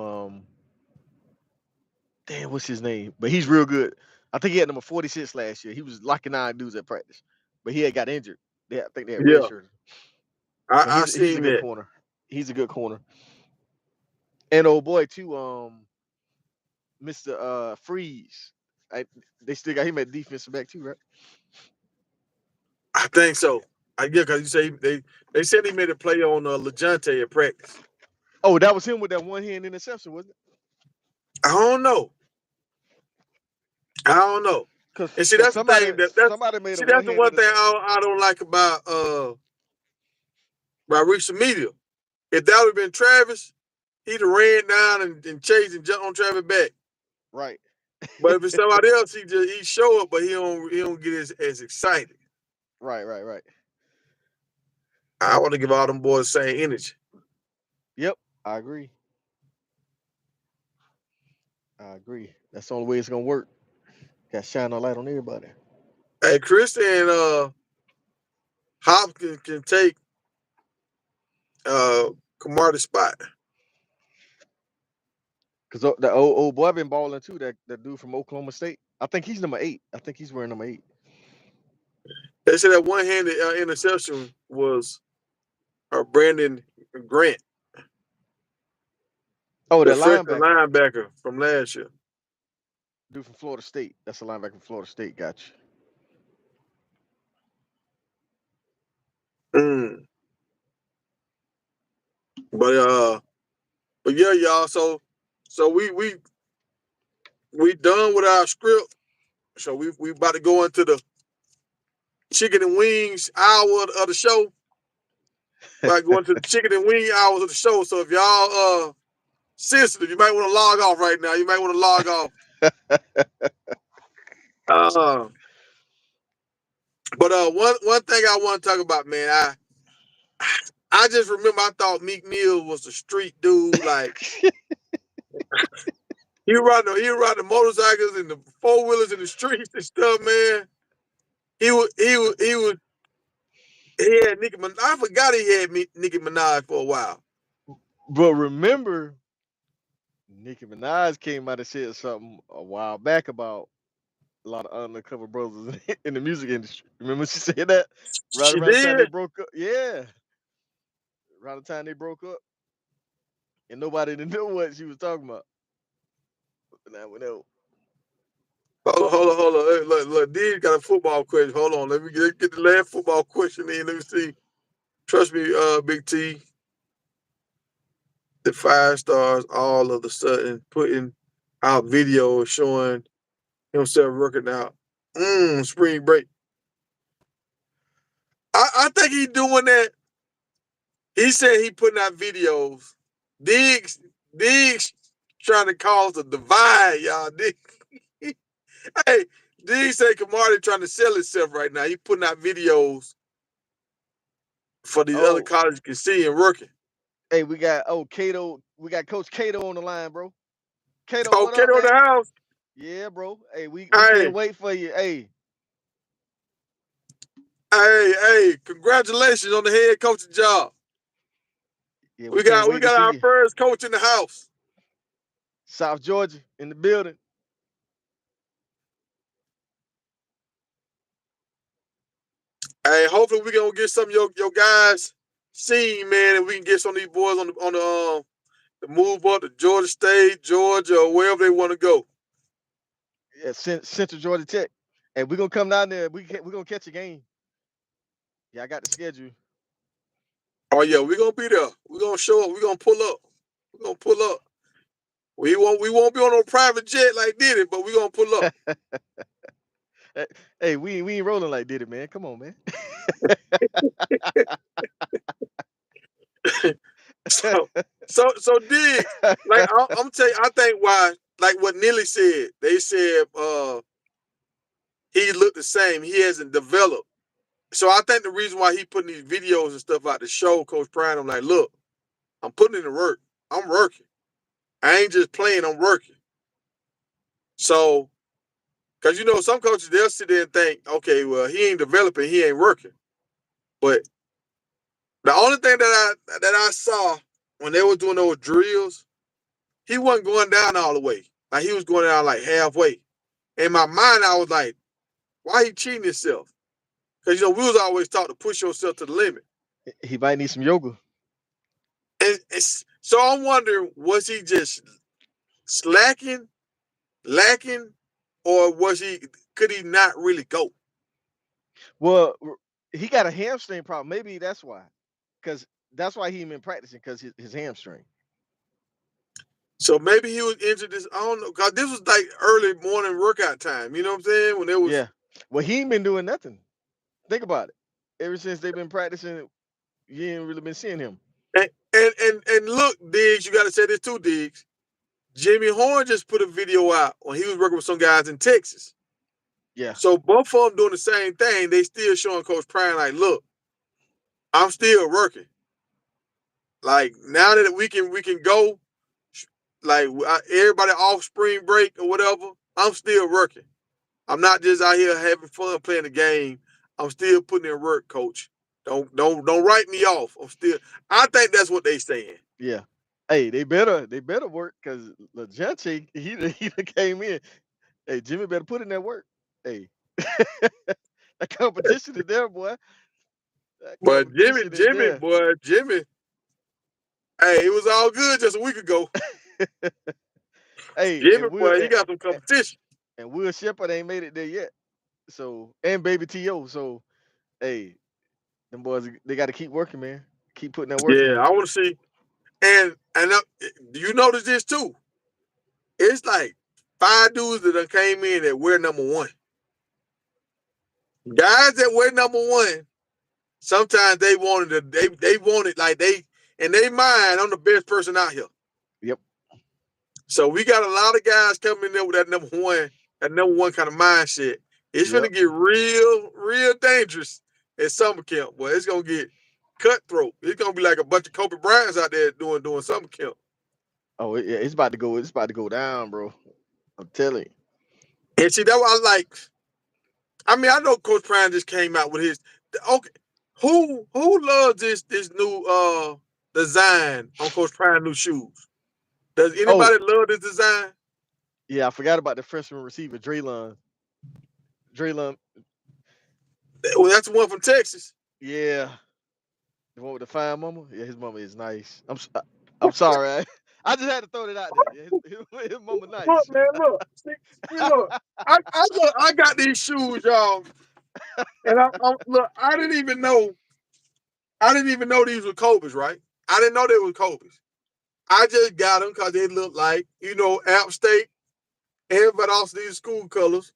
Damn, what's his name? But he's real good. I think he had number 46 last year. He was locking 9 dudes at practice, but he had got injured. I think they had Yeah. redshirted. But I he's a seen good that. corner. He's a good corner. And old boy too, Mr. Freeze. They still got him at defensive back too, right? I think so. I guess because you say they said he made a play on LeJontay at practice. Oh, that was him with that one hand interception, wasn't it? I don't know. I don't know. And see, Because that's the thing. somebody made a That's one the hand one thing interception. I don't like about recent media. If that would have been Travis, he'd have ran down and chased and jumped on Travis back. Right. But if it's somebody else, he show up, but he don't get as excited. Right. I want to give all them boys the same energy. Yep, I agree. That's the only way it's gonna work. Got to shine a light on everybody. Hey, Chris and Hopkins can take Camarda's spot. Cause the old boy been balling too. That dude from Oklahoma State. I think he's number 8. I think he's wearing number 8. They said that one-handed interception was Brandon Grant, Oh, the that freshman linebacker. linebacker from last year. Dude from Florida State. That's a linebacker from Florida State. Got you. Mm. But yeah, y'all. So we done with our script. So we about to go into the chicken and wings hour of the show. About going to the chicken and wing hours of the show. So if y'all sensitive, you might want to log off right now. You might want to log off. But one thing I want to talk about, man, I just remember I thought Meek Mill was a street dude. Like he ride the motorcycles and the 4-wheelers in the streets and stuff, man. He had Nicki Minaj. I forgot he had Nicki Minaj for a while. But remember, Nicki Minaj came out and said something a while back about a lot of undercover brothers in the music industry. Remember she said that right She around the time they did. broke up? Yeah, around the time they broke up, and nobody didn't know what she was talking about. But now we know. Hold on. Hey, look. Diddy got a football question. Hold on. Let me get the last football question in. Let me see. Trust me, Big T. The 5 stars all of a sudden putting out videos showing himself working out. Spring break. I think he's doing that. He said he putting out videos. Diggs trying to cause a divide, y'all. Hey, Diggs said Kamari trying to sell himself right now. He putting out videos for these other Oh, colleges can see and working. hey, we got Cato. We got Coach Cato on the line, bro. Cato, what Okay, up, on the man? house. Yeah, bro. Hey, we Hey, can't wait for you. Hey, hey, congratulations on the head coaching job. yeah, we We can't got wait to see our you. first coach in the house. South Georgia in the building. Hey, hopefully we gonna get some of your guys seen, man, and we can get some of these boys on the move up to Georgia State, Georgia, or wherever they want to go. Yeah, Central Georgia Tech. And we're gonna come down there. We're gonna catch a game. Yeah, I got the schedule. Oh yeah, we gonna be there. We gonna show up. We gonna pull up. We gonna pull up. We won't be on no private jet like Diddy, but we gonna pull up. Hey, we ain't rolling like Diddy, man. Come on, man. So Diggs, like I'm telling you, I think why, like what Neely said, they said he looked the same. He hasn't developed. So I think the reason why he putting these videos and stuff out to show Coach Prime, I'm like, look, I'm putting in the work. I'm working. I ain't just playing. I'm working. So, because some coaches they'll sit there and think, okay, well he ain't developing, he ain't working. But the only thing that I saw when they were doing those drills, he wasn't going down all the way. Like he was going down like halfway. In my mind, I was like, why he cheating himself? Because we was always taught to push yourself to the limit. He might need some yoga. So I'm wondering, was he just slacking, lacking, or could he not really go? Well, he got a hamstring problem. Maybe that's why. Because that's why he ain't been practicing, because his hamstring. So maybe he was injured. I don't know, cause this was like early morning workout time. You know what I'm saying? When there was Yeah. Well, he ain't been doing nothing. Think about it. Ever since they've been practicing, you ain't really been seeing him. and look, Diggs, you got to say this too, Diggs. Jimmy Horn just put a video out when he was working with some guys in Texas. Yeah. So both of them doing the same thing. They still showing Coach Prime like, look, I'm still working. Like now that we can go, like everybody off spring break or whatever, I'm still working. I'm not just out here having fun playing the game. I'm still putting in work, Coach. Don't write me off. I think that's what they saying. Yeah. Hey, they better work, because LaJante, he done came in. Hey, Jimmy better put in that work. Hey. That competition is there, boy. That But competition is there. Jimmy, hey, it was all good just a week ago. Hey, Jimmy, and we'll boy, he got some competition. and Will Shepherd ain't made it there yet. So and Baby T.O. So hey, them boys they got to keep working, man. Keep putting that work Yeah, in. I want to see. And do you notice this too? It's like 5 dudes that done came in that wear number 1. Guys that wear number 1, sometimes they wanted they wanted like they in their mind, I'm the best person out here. Yep. So we got a lot of guys coming in there with that number one kind of mindset. It's gonna Yep. get real dangerous at summer camp. Boy, it's gonna get cutthroat. It's gonna be like a bunch of Kobe Bryants out there doing summer camp. Oh, yeah, it's about to go. It's about to go down, bro. I'm telling you. And see, that's what I like. I mean, I know Coach Prime just came out with his. Okay, who loves this new design on Coach Prime new shoes? Does Oh, anybody love this design? yeah, I forgot about the freshman receiver, Draylon. Draylon, Well, that's the one from Texas. yeah, the one with the fine mama. Yeah, his mama is nice. I'm sorry, I just had to throw that out there. Yeah, his mama Look, nice. man, look. See, look. I got these shoes, y'all, and look. I didn't even know. I didn't even know these were Kobe's, right? I didn't know they were Kobe's. I just got them because they look like App State. Everybody else these school colors.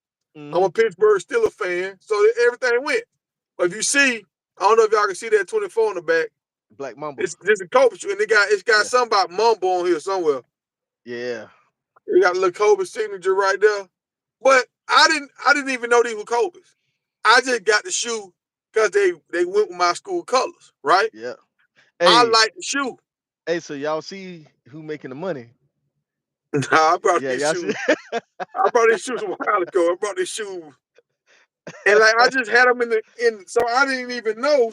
I'm Hmm. a Pittsburgh Steelers fan, so everything went. But if you see, I don't know if y'all can see that 24 on the back. Black Mamba. This a Kobe shoe, and it's got Yeah, something about Mumbo on here somewhere. yeah, You got a little Kobe signature right there. But I didn't even know these were Kobe's. I just got the shoe because they went with my school colors, right? yeah. I Hey, like the shoe. hey, so y'all see who making the money? Nah, I brought Yeah, these y'all see. shoes. I brought these shoes a while ago. I brought these shoes. And like I just had them in so I didn't even know.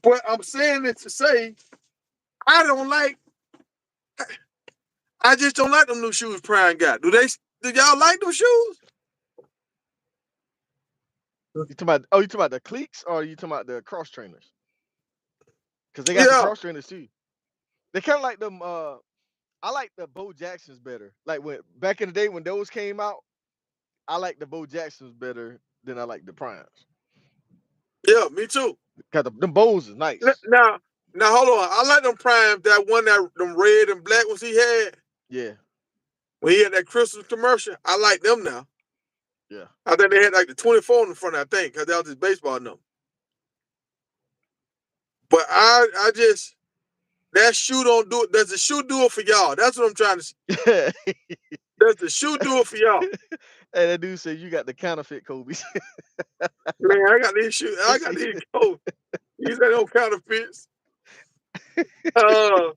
But I'm saying it to say I don't like I just don't like them new shoes Prime got. Do y'all like those shoes? You talking about? Oh, you talking about the cleats or you talking about the cross trainers? Because they got some Yeah. cross trainers too. They kind of like them. I like the Bo Jacksons better. Like when back in the day when those came out, I like the Bo Jacksons better than I like the Primes. Yeah, me too. Cause them Bows is nice. Now, hold on. I like them Primes, that one that them red and black ones he had. Yeah, When he had that Christmas commercial, I like them now. yeah. I think they had like the 24 in the front, I think, because that was his baseball number. But I just that shoe don't do it. Does the shoe do it for y'all? That's what I'm trying to say. Hey, Does the shoe do it for y'all? that dude said you got the counterfeit Kobe's. Man, I got these shoes. He I got said, these coats. These ain't no counterfeits. Uh,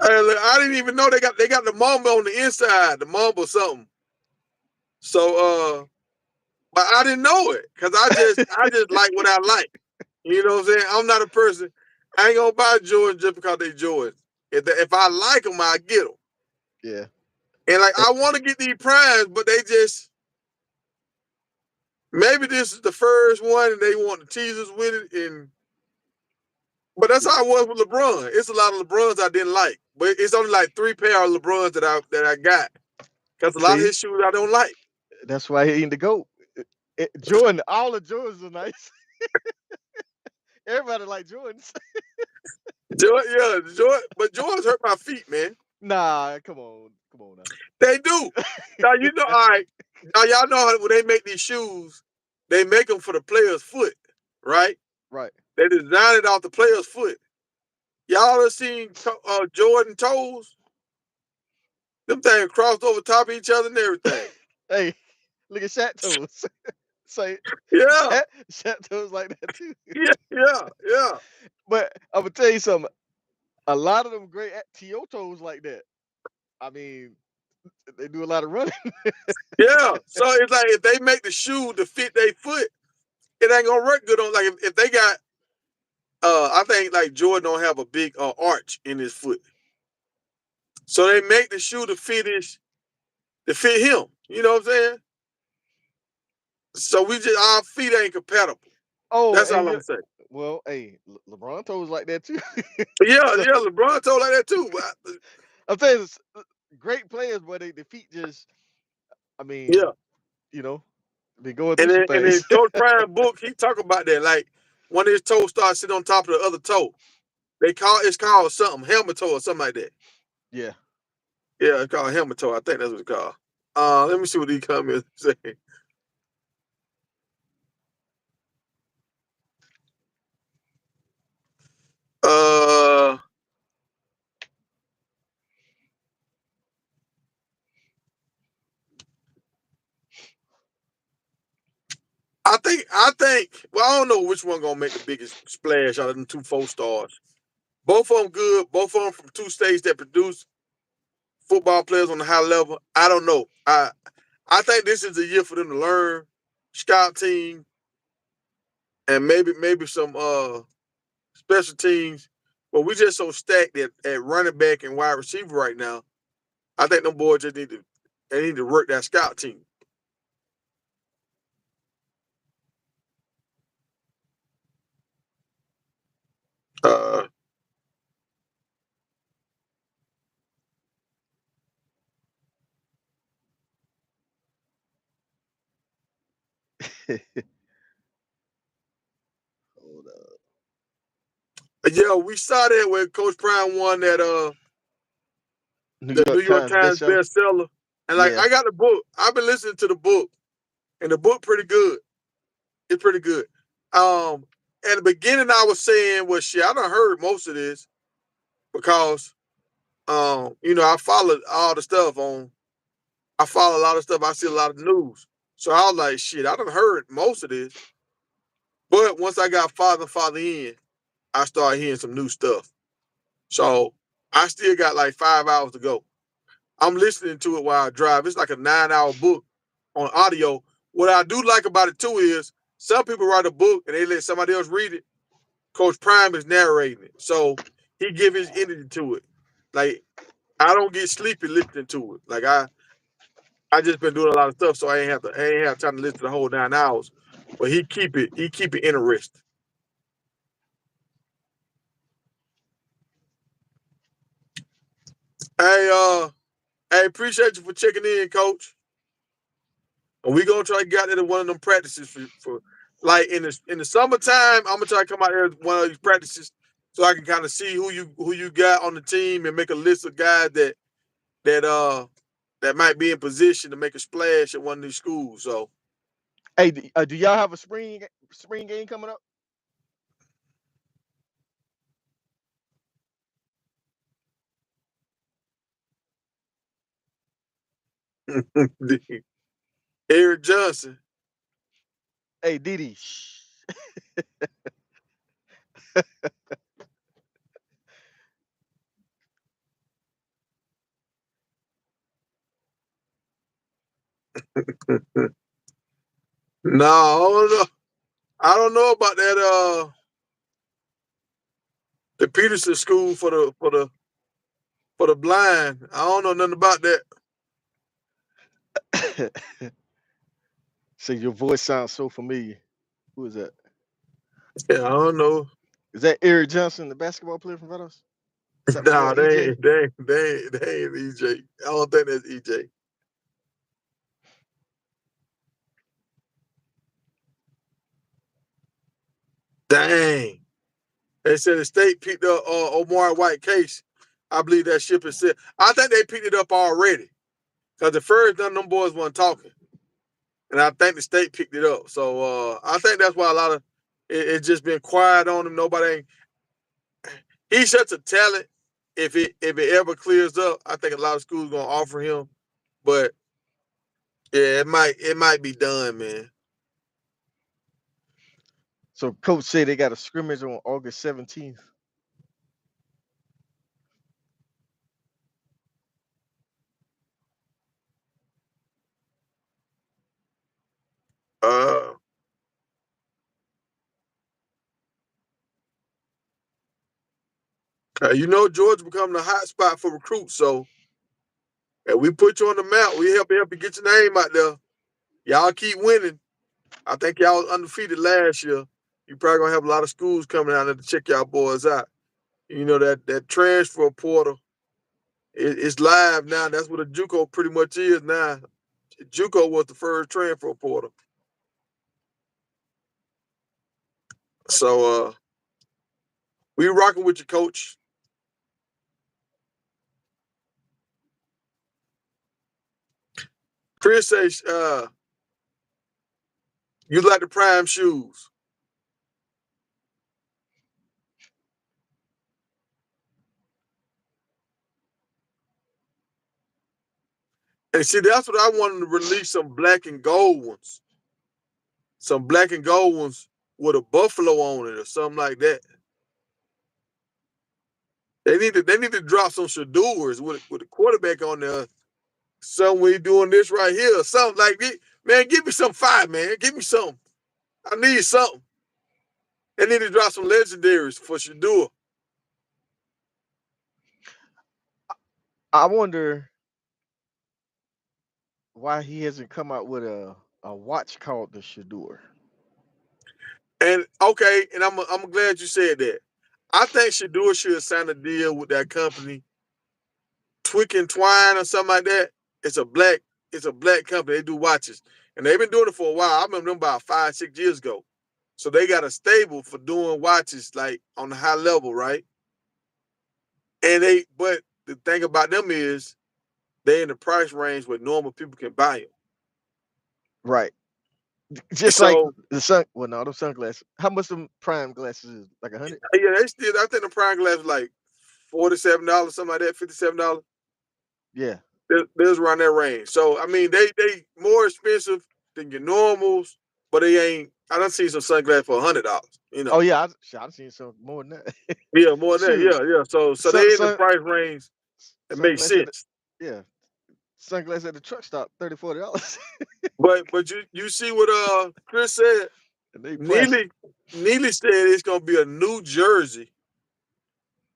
I didn't even know they got the Mamba on the inside, the Mamba something. So but I didn't know it because I just like what I like. You know what I'm saying? I'm not a person. I ain't gonna buy Jordans just because they Jordans. If I like them, I get them. yeah. And like I want to get these Primes, but they just maybe this is the first one and they want to tease us with it. But that's how I was with LeBron. It's a lot of LeBrons I didn't like, but it's only like 3 pair of LeBrons that I got because a lot of See, his shoes I don't like. that's why he ain't the goat. Jordan, all the Jordans are nice. Everybody like Jordans. But Jordans hurt my feet, man. Nah, come on They do. Now all right. Now y'all know how when they make these shoes, they make them for the player's foot, right? Right. They design it off the player's foot. Y'all have seen Jordan toes? Them things crossed over top of each other and everything. Hey, look at Shaq toes. Say Yeah, Shaq toes like that too. yeah. But I'm gonna tell you something. A lot of them great TO toes like that. I mean, they do a lot of running. Yeah. So it's like if they make the shoe to fit their foot, it ain't gonna work good on like if they got I think like Jordan don't have a big arch in his foot. So they make the shoe to fit him. You know what I'm saying? So our feet ain't compatible. Oh, That's all and I'm saying. Well, hey, LeBron told us like that too. Yeah, So yeah, LeBron told like that too. I'm saying it's great players, but their feet just, I mean, Yeah, you know, been going through and some then things. Coach Prime book, he talk about that. Like one of his toes starts sitting on top of the other toe. It's called something, helmet toe or something like that. Yeah. Yeah, it's called helmet toe. I think that's what it's called. Let me see what these comments say. Uh, I think. Well, I don't know which one gonna make the biggest splash out of them two 4 stars. Both of them good. Both of them from two states that produce football players on the high level. I don't know. I think this is a year for them to learn scout team and maybe some special teams. But we just so stacked at running back and wide receiver right now. I think them boys just need to work that scout team. Uh, Hold up. yeah, we saw that when Coach Prime won that New the New York York Times Times bestseller. bestseller. And like Yeah. I got the book. I've been listening to the book, and the book pretty good. It's pretty good. Um, at the beginning, I was saying, well, shit, I done heard most of this because, I followed all the stuff on. I follow a lot of stuff. I see a lot of news. So I was like, shit, I done heard most of this. But once I got farther in, I started hearing some new stuff. So I still got like 5 hours to go. I'm listening to it while I drive. It's like a 9 hour book on audio. What I do like about it too is some people write a book and they let somebody else read it. Coach Prime is narrating it, so he give his energy to it. Like I don't get sleepy listening to it. Like I just been doing a lot of stuff, so I ain't have time to listen to the whole 9 hours. But he keep it interesting. Hey, I appreciate you for checking in, Coach. And we gonna try to get into one of them practices for like in the summertime. I'm gonna try to come out here to one of these practices so I can kind of see who you got on the team and make a list of guys that uh that might be in position to make a splash at one of these schools. So Hey, do y'all have a spring game coming up? Eric Johnson. Hey, Diddy. Shh. No, I don't know. I don't know about that. The Peterson School for the blind. I don't know nothing about that. So your voice sounds so familiar. Who is that? Yeah, I don't know. Is that Eric Johnson, the basketball player from Vados? Is that my boy Nah, EJ? they ain't EJ. I don't think that's EJ. Dang. They said the state picked up Omar White case. I believe that ship is set. I think they picked it up already. Because the first none of them boys weren't talking. And I think the state picked it up. So I think that's why a lot of it's just been quiet on him. Nobody ain't he's such a talent. If it ever clears up, I think a lot of schools gonna offer him. But yeah, it might be done, man. So coach said they got a scrimmage on August 17th. Uh, Georgia becoming a hot spot for recruits. So if we put you on the map, we help you get your name out there. Y'all keep winning. I think y'all was undefeated last year. You probably gonna have a lot of schools coming out there to check y'all boys out. You know that transfer portal it's live now. That's what a JUCO pretty much is now. JUCO was the first transfer portal. So we rocking with you, coach. Chris says you like the prime shoes. And see, that's what I wanted to release some black and gold ones. Some black and gold ones with a buffalo on it or something like that. They need to drop some Shadors with a quarterback on there. Somewhere doing this right here, or something like this. Man, give me some fire, man. Give me something. I need something. They need to drop some legendaries for Shador. I wonder why he hasn't come out with a watch called the Shador. And okay, and I'm glad you said that. I think Shador should sign a deal with that company, Twick and Twine or something like that. It's a black company. They do watches, and they've been doing it for a while. I remember them about 5, 6 years ago. So they got a stable for doing watches like on the high level, right? But the thing about them is they in the price range where normal people can buy them. Right. Just like So the sun. Well, no, those sunglasses. How much them prime glasses is? Like 100? yeah, they still. I think the prime glass was like $47, something like that, $57. Yeah. There's around that range. So I mean, they more expensive than your normals, but they ain't. I done seen some sunglasses for $100. You Oh know, yeah, I've seen some more than that. yeah, more than that. Shoot, Yeah, yeah. So sun, they in the sun, price range. It makes sunglasses at the, sense. yeah, sunglasses at the truck stop, $30, $40, But you see what Chris said. and they plastic. Neely Neely said it's gonna be a New Jersey.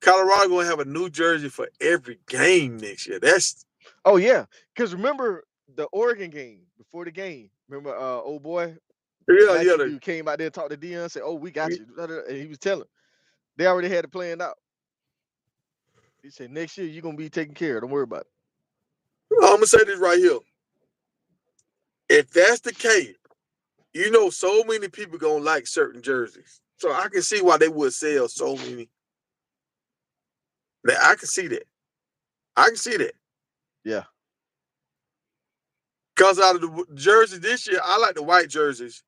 Colorado gonna have a New Jersey for every game next year. That's Oh yeah, because remember the Oregon game before the game. Remember, old boy, the yeah, yeah. Nike dude came out there and talked to Dion, and said, "Oh, we got you," and he was telling. They already had it planned out. He said, "Next year you're gonna be taken care of. Don't worry about it." I'm gonna say this right here. If that's the case, you know, so many people gonna like certain jerseys. So I can see why they would sell so many. I can see that. I can see that. Yeah, Because out of the jerseys this year, I like the white jerseys.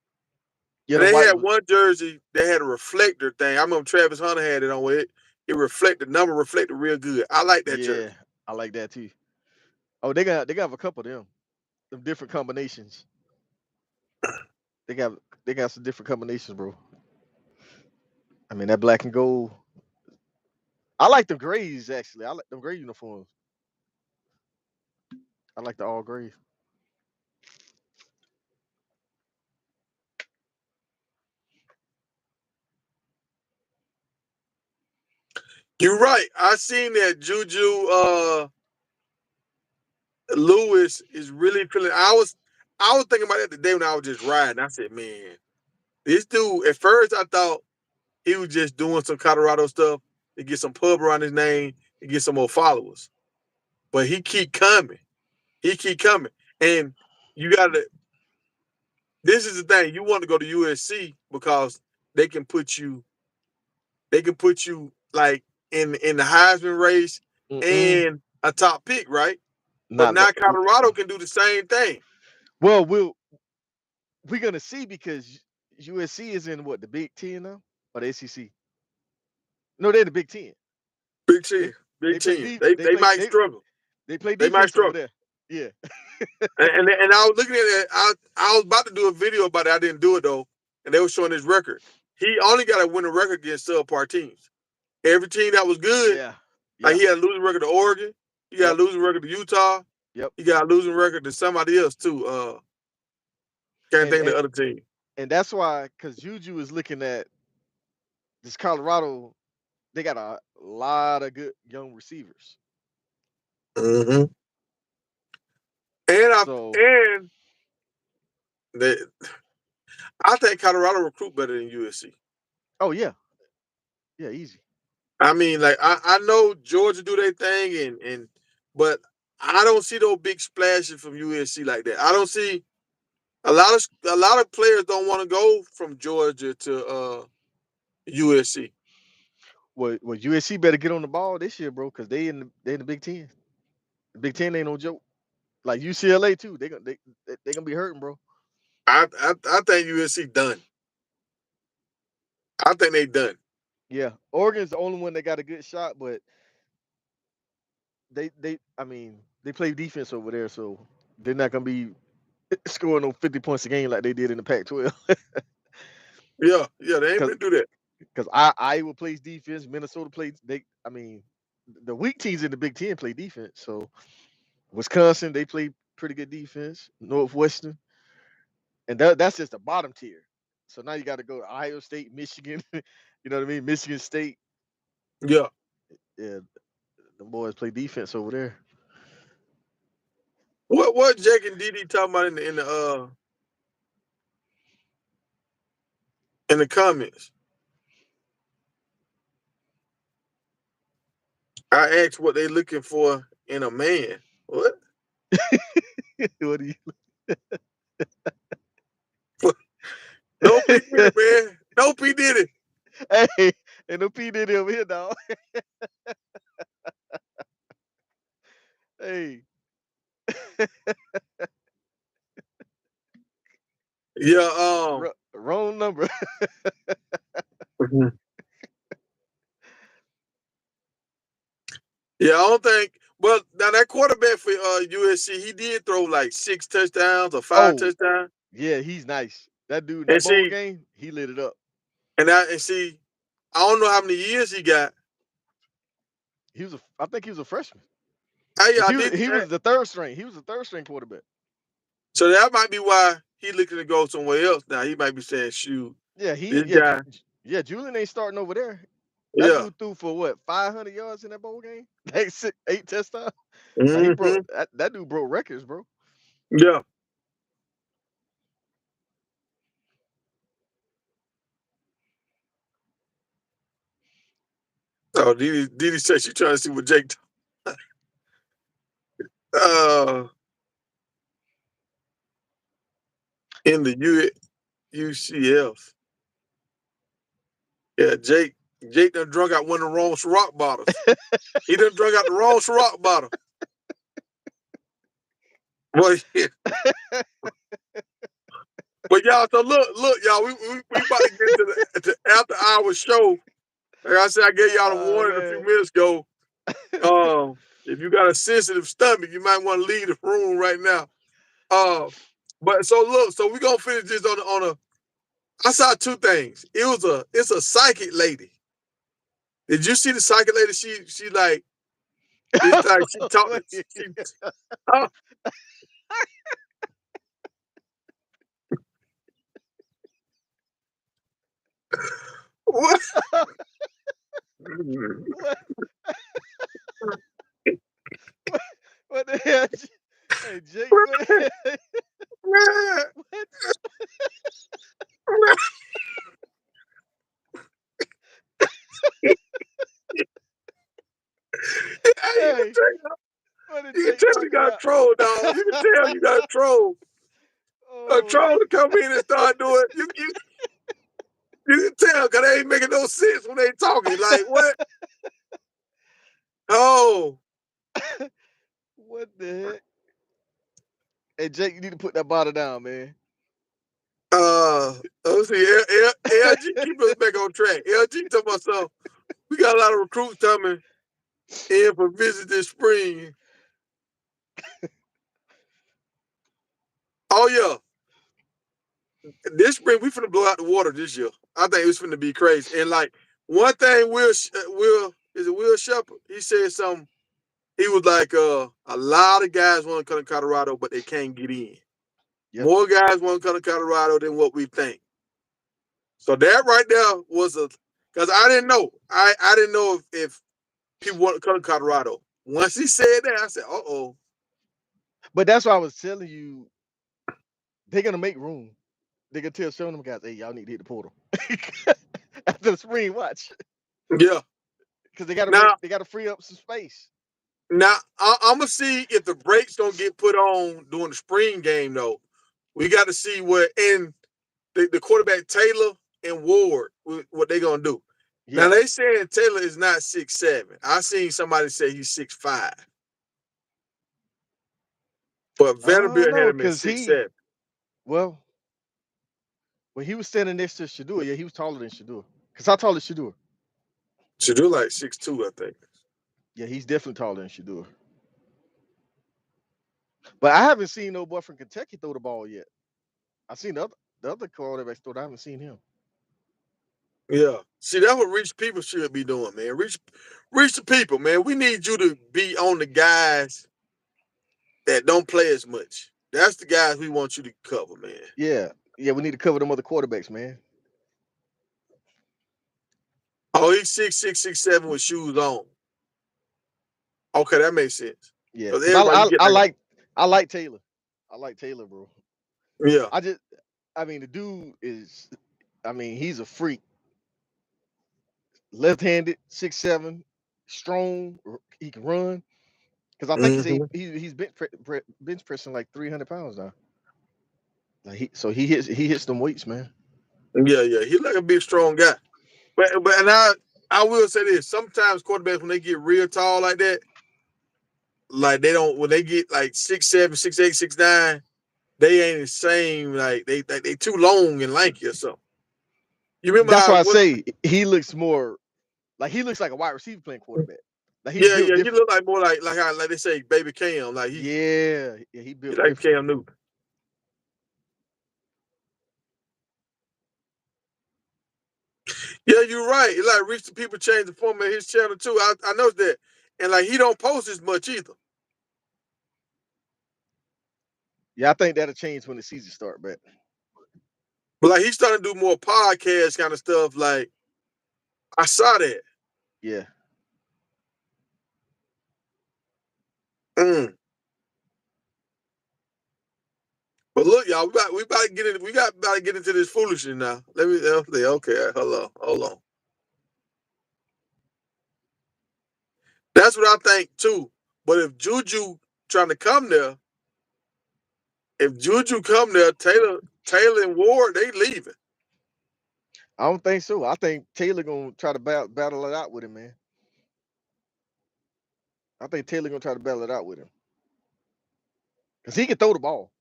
yeah, And the they white had one. one jersey that had a reflector thing. I remember Travis Hunter had it on it. It reflected, number reflected real good. I like that Yeah, jersey. I like that too. Oh, they got a couple of them different combinations. They got they got some different combinations, bro. I mean that black and gold. I like the grays actually. I like them gray uniforms. I like the all gray. You're right. I seen that Juju Lewis is really feeling. I was thinking about that today when I was just riding. I said, man, this dude. At first, I thought he was just doing some Colorado stuff to get some pub around his name and get some more followers. But he keep coming. He keep coming, and you got to. This is the thing. You want to go to USC because they can put you. They can put you like in the Heisman race Mm-mm, and a top pick, right? But not now right. Colorado can do the same thing. Well, we're gonna see because USC is in what the Big Ten now or the ACC? No, they're the Big Ten. Big They Ten, Big they play Ten. deep. They might struggle. They play They might defense over struggle. there. Yeah. And I was looking at it. I was about to do a video about it. I didn't do it though. And they were showing his record. He only got to win a record against subpar teams. Every team that was good, Yeah. like Yeah. he had a losing record to Oregon. He got Yep. a losing record to Utah. Yep. He got a losing record to somebody else too. Can't And think of and the other team. and that's why because Juju is looking at this Colorado. They got a lot of good young receivers. Mm-hmm. And So they, I think Colorado recruit better than USC. Oh yeah, yeah, easy. I mean, like I know Georgia do their thing, but I don't see no big splashes from USC like that. I don't see a lot of players don't want to go from Georgia to USC. Well, USC better get on the ball this year, bro, because they in the Big Ten. The Big Ten ain't no joke. Like UCLA too. They gonna be hurting, bro. I think USC done. I think they done. Yeah, Oregon's the only one that got a good shot, but they I mean they play defense over there, so they're not gonna be scoring no 50 points a game like they did in the Pac-12. Yeah, they ain't Because been do that. Iowa plays defense, Minnesota plays. I mean, the weak teams in the Big Ten play defense. So Wisconsin, they play pretty good defense. Northwestern, and that's just the bottom tier. So now you got to go to Ohio State, Michigan. You know what I mean? Michigan State. Yeah. Yeah, the boys play defense over there. What Jake and Diddy talking about in the comments? I asked what they looking for in a man. What? What do you? No P Diddy, man. No P Diddy. Hey, ain't no P Diddy over here, dog. Hey, Yeah. wrong number. Mhm. Yeah, I don't think. Well, now that quarterback for USC, he did throw like 6 touchdowns or five Oh, touchdowns. yeah, he's nice. That dude in And that bowl see, game, he lit it up. and see, I don't know how many years he got. I think he was a freshman. Hey, Cause I did. he was the third string. He was the third string quarterback. So that might be why he looking to go somewhere else now. He might be saying, "Shoot, Yeah, this guy." Julian ain't starting over there. That Yeah. dude threw for what 500 yards in that bowl game. Like 8 touchdowns. Like he broke Hmm. that dude broke records, bro. Yeah. Oh, Didi said she trying to see what Jake. Uh, in the UCF. Yeah, Jake done drunk out one of the wrong rock bottles. He done drunk out the wrong rock bottle. Well, yeah. But y'all, so look, y'all, we about to get to after hour show. Like I said, I gave y'all the Oh warning a few man. minutes ago. If you got a sensitive stomach, you might want to leave the room right now. Uh, but so look, so we gonna finish this on a. I saw two things. It's a psychic lady. Did you see the psychic lady? She like it's like she talked. Wait. She oh, what? what, what, what the hell? Hey Jake, what the hell? What? Hey, Hey, what did you can Jake tell you talk got a about? troll, dog. You can tell you got a troll. A Oh, troll to come in and start doing. You can tell because they ain't making no sense when they talking. Like what? Oh, what the heck? Hey Jake, you need to put that bottle down, man. let's see. LG keep us back on track. LG talking about something. We got a lot of recruits coming in for visit this spring. Oh yeah, this spring we finna blow out the water this year. I think it's finna be crazy. And like one thing, Will is it Will Shepherd? He said something. He was like, a lot of guys want to come to Colorado, but they can't get in. Yep. More guys want to come to Colorado than what we think. So that right there was a because I didn't know. I didn't know if people want to come to Colorado. Once he said that, I said, "Uh-oh." But that's why I was telling you, they're gonna make room. They can tell some of them guys, hey, y'all need to hit the portal. after the spring. Watch, Yeah. because they got to Now, free up some space. I'm gonna see if the brakes don't get put on during the spring game though. We got to see what and the quarterback Taylor and Ward what they gonna do. Now Yeah, they saying Taylor is not 6'7". I seen somebody say he's 6'5", but I don't Vanderbilt had know, him at because 6'7". well, when he was standing next to Shadua, yeah, he was taller than Shadua. Cause how tall is Shadua? Should do like 6'2", I think. Yeah, he's definitely taller than Shadua. But I haven't seen no boy from Kentucky throw the ball yet. I seen the other quarterbacks throw it. I haven't seen him. Yeah. See, that's what rich people should be doing, man. Reach the people, man. We need you to be on the guys that don't play as much. That's the guys we want you to cover, man. Yeah, yeah, we need to cover them other quarterbacks, man. Oh, he's 6'6", 6'7" with shoes on. Okay, that makes sense. Yeah, Because cause everybody get like, I like Taylor. I like Taylor, bro. yeah. I just, I mean, the dude is, I mean, he's a freak. Left-handed, 6'7", strong. He can run. Cause I think Mm-hmm. he's bench pressing like 300 pounds now. Like he hits them weights, man. Yeah, yeah. He like a big, strong guy. But and I will say this: sometimes quarterbacks when they get real tall like that, like they don't when they get like 6'7", 6'8", 6'9", they ain't the same. Like they too long and lanky or something. You remember That's how? why I What? say he looks more like he looks like a wide receiver playing quarterback. Like he's Yeah, built yeah. He different. look like more like how like they say baby Cam. Like Yeah, yeah, he he built like different. Cam Newton. Yeah, you're right. It like reach the people change the format of his channel too. I noticed that, and like he don't post as much either. Yeah, I think that'll change when the season start, but But like he's starting to do more podcast kind of stuff. Like I saw that. yeah. Mm. But look, y'all, we about to get in. We got about to get into this foolishness now. Let me. Okay, hold on. That's what I think too. But if Juju trying to come there, if Juju come there, Taylor and Ward they leaving. I don't think so. I think Taylor gonna try to battle it out with him, man. I think Taylor gonna try to battle it out with him because he can throw the ball.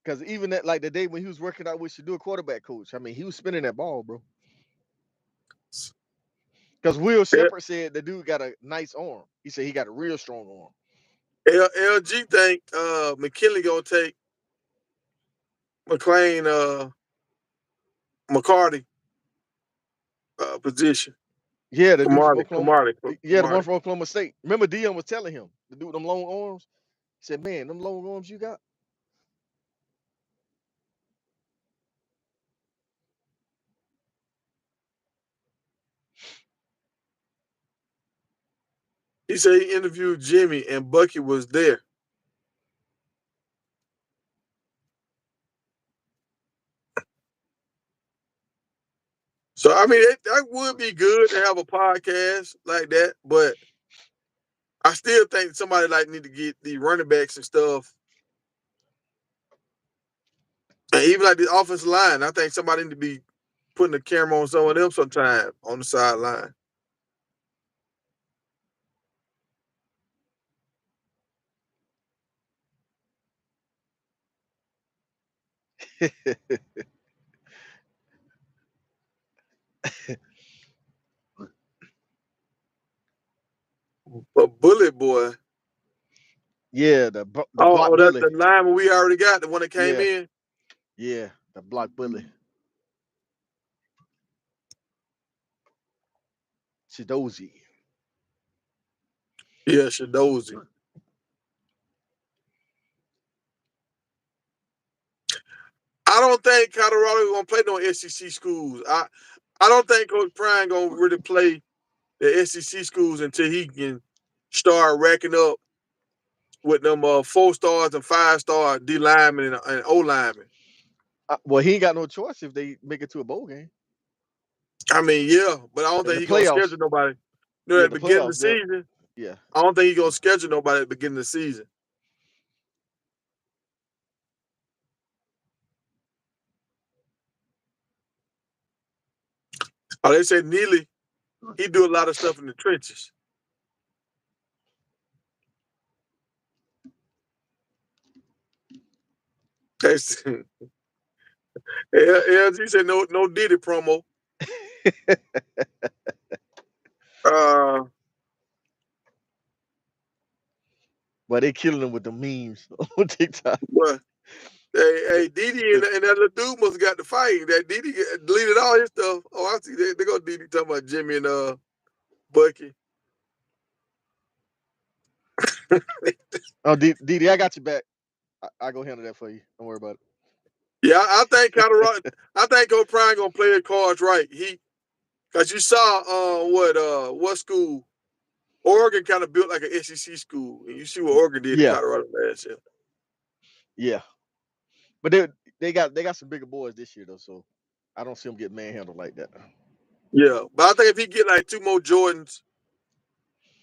Because even that, like the day when he was working out with Shadua quarterback coach, I mean, he was spinning that ball, bro. Because Will Yeah, Shepard said the dude got a nice arm. He said he got a real strong arm. LG think McKinley gonna take McLean McCarty position. Yeah, the dude from Camardi, Oklahoma. Camardi, Yeah, the one Camardi. from Oklahoma State. Remember Dion was telling him, the dude with them long arms. He said, "Man, them long arms you got." He said he interviewed Jimmy and Bucky was there. So I mean that would be good to have a podcast like that, but I still think somebody like need to get the running backs and stuff, and even like the offensive line. I think somebody need to be putting the camera on someone else sometime on the sideline. But Bullet Boy, Yeah, the block that's bully. the line we already got, the one that came Yeah, in. yeah, the block bully. Chidozi. Yeah, Shadozi. I don't think Colorado gonna play no SEC schools. I don't think Coach Prime gonna really play the SEC schools until he can start racking up with them 4 stars and 5-star D linemen and O linemen. Well, he ain't got no choice if they make it to a bowl game. I mean, yeah, but I don't In think the he's gonna playoffs. schedule nobody. You know, Yeah, at the the beginning of playoffs. the season, Yeah. I don't think he's gonna schedule nobody at the beginning of the season. Oh, they said Neely, he do a lot of stuff in the trenches. That's, LG said no Diddy promo. Uh, But they killing them with the memes on TikTok. but hey, Diddy and that little dude must have got the fight. That Diddy deleted all his stuff. Oh, I see. They go Diddy talking about Jimmy and Bucky. Oh, Didi, I got you back. I go handle that for you. Don't worry about it. Yeah, I think Colorado. I think Coach Prime gonna play his cards right. Cause you saw what school Oregon kind of built like an SEC school, and you see what Oregon did to Yeah, Colorado last year. yeah. But they got some bigger boys this year though, so I don't see them getting manhandled like that. Yeah, but I think if he get like 2 more Jordans,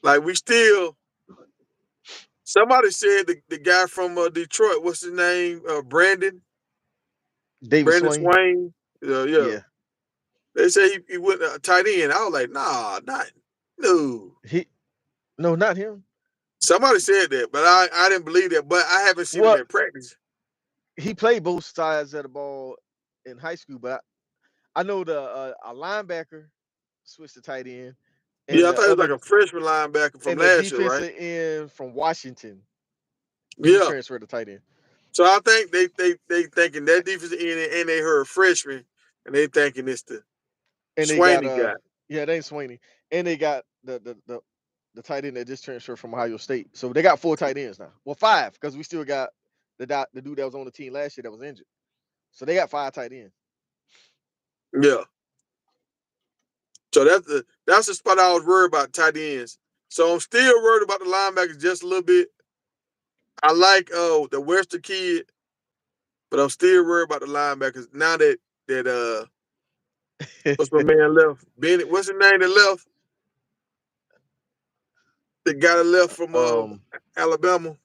like we still. Somebody said the guy from Detroit, what's his name? David Brandon Swain. Swain. Yeah. Yeah. They say he went tight end. I was like, nah, no. No, not him. Somebody said that, but I didn't believe that. But I haven't seen him Well, at practice. he played both sides of the ball in high school, but I know a linebacker switched to tight end, and Yeah, I thought he was like a freshman linebacker from the last year, right? defensive end from Washington, he Yeah. transferred to tight end. So I think they thinking that defensive end, and they heard freshman, and they thinking it's the And they got Swaney guy. yeah, they ain't Swaney, and they got the tight end that just transferred from Ohio State. So they got 4 tight ends now. Well, 5 because we still got the dude that was on the team last year that was injured. So they got 5 tight ends. Yeah. So that's the spot I was worried about, tight ends. So I'm still worried about the linebackers just a little bit. I like the Western kid, but I'm still worried about the linebackers now that what's my man left? Bennett, what's his name that left? The guy that left from um, Alabama.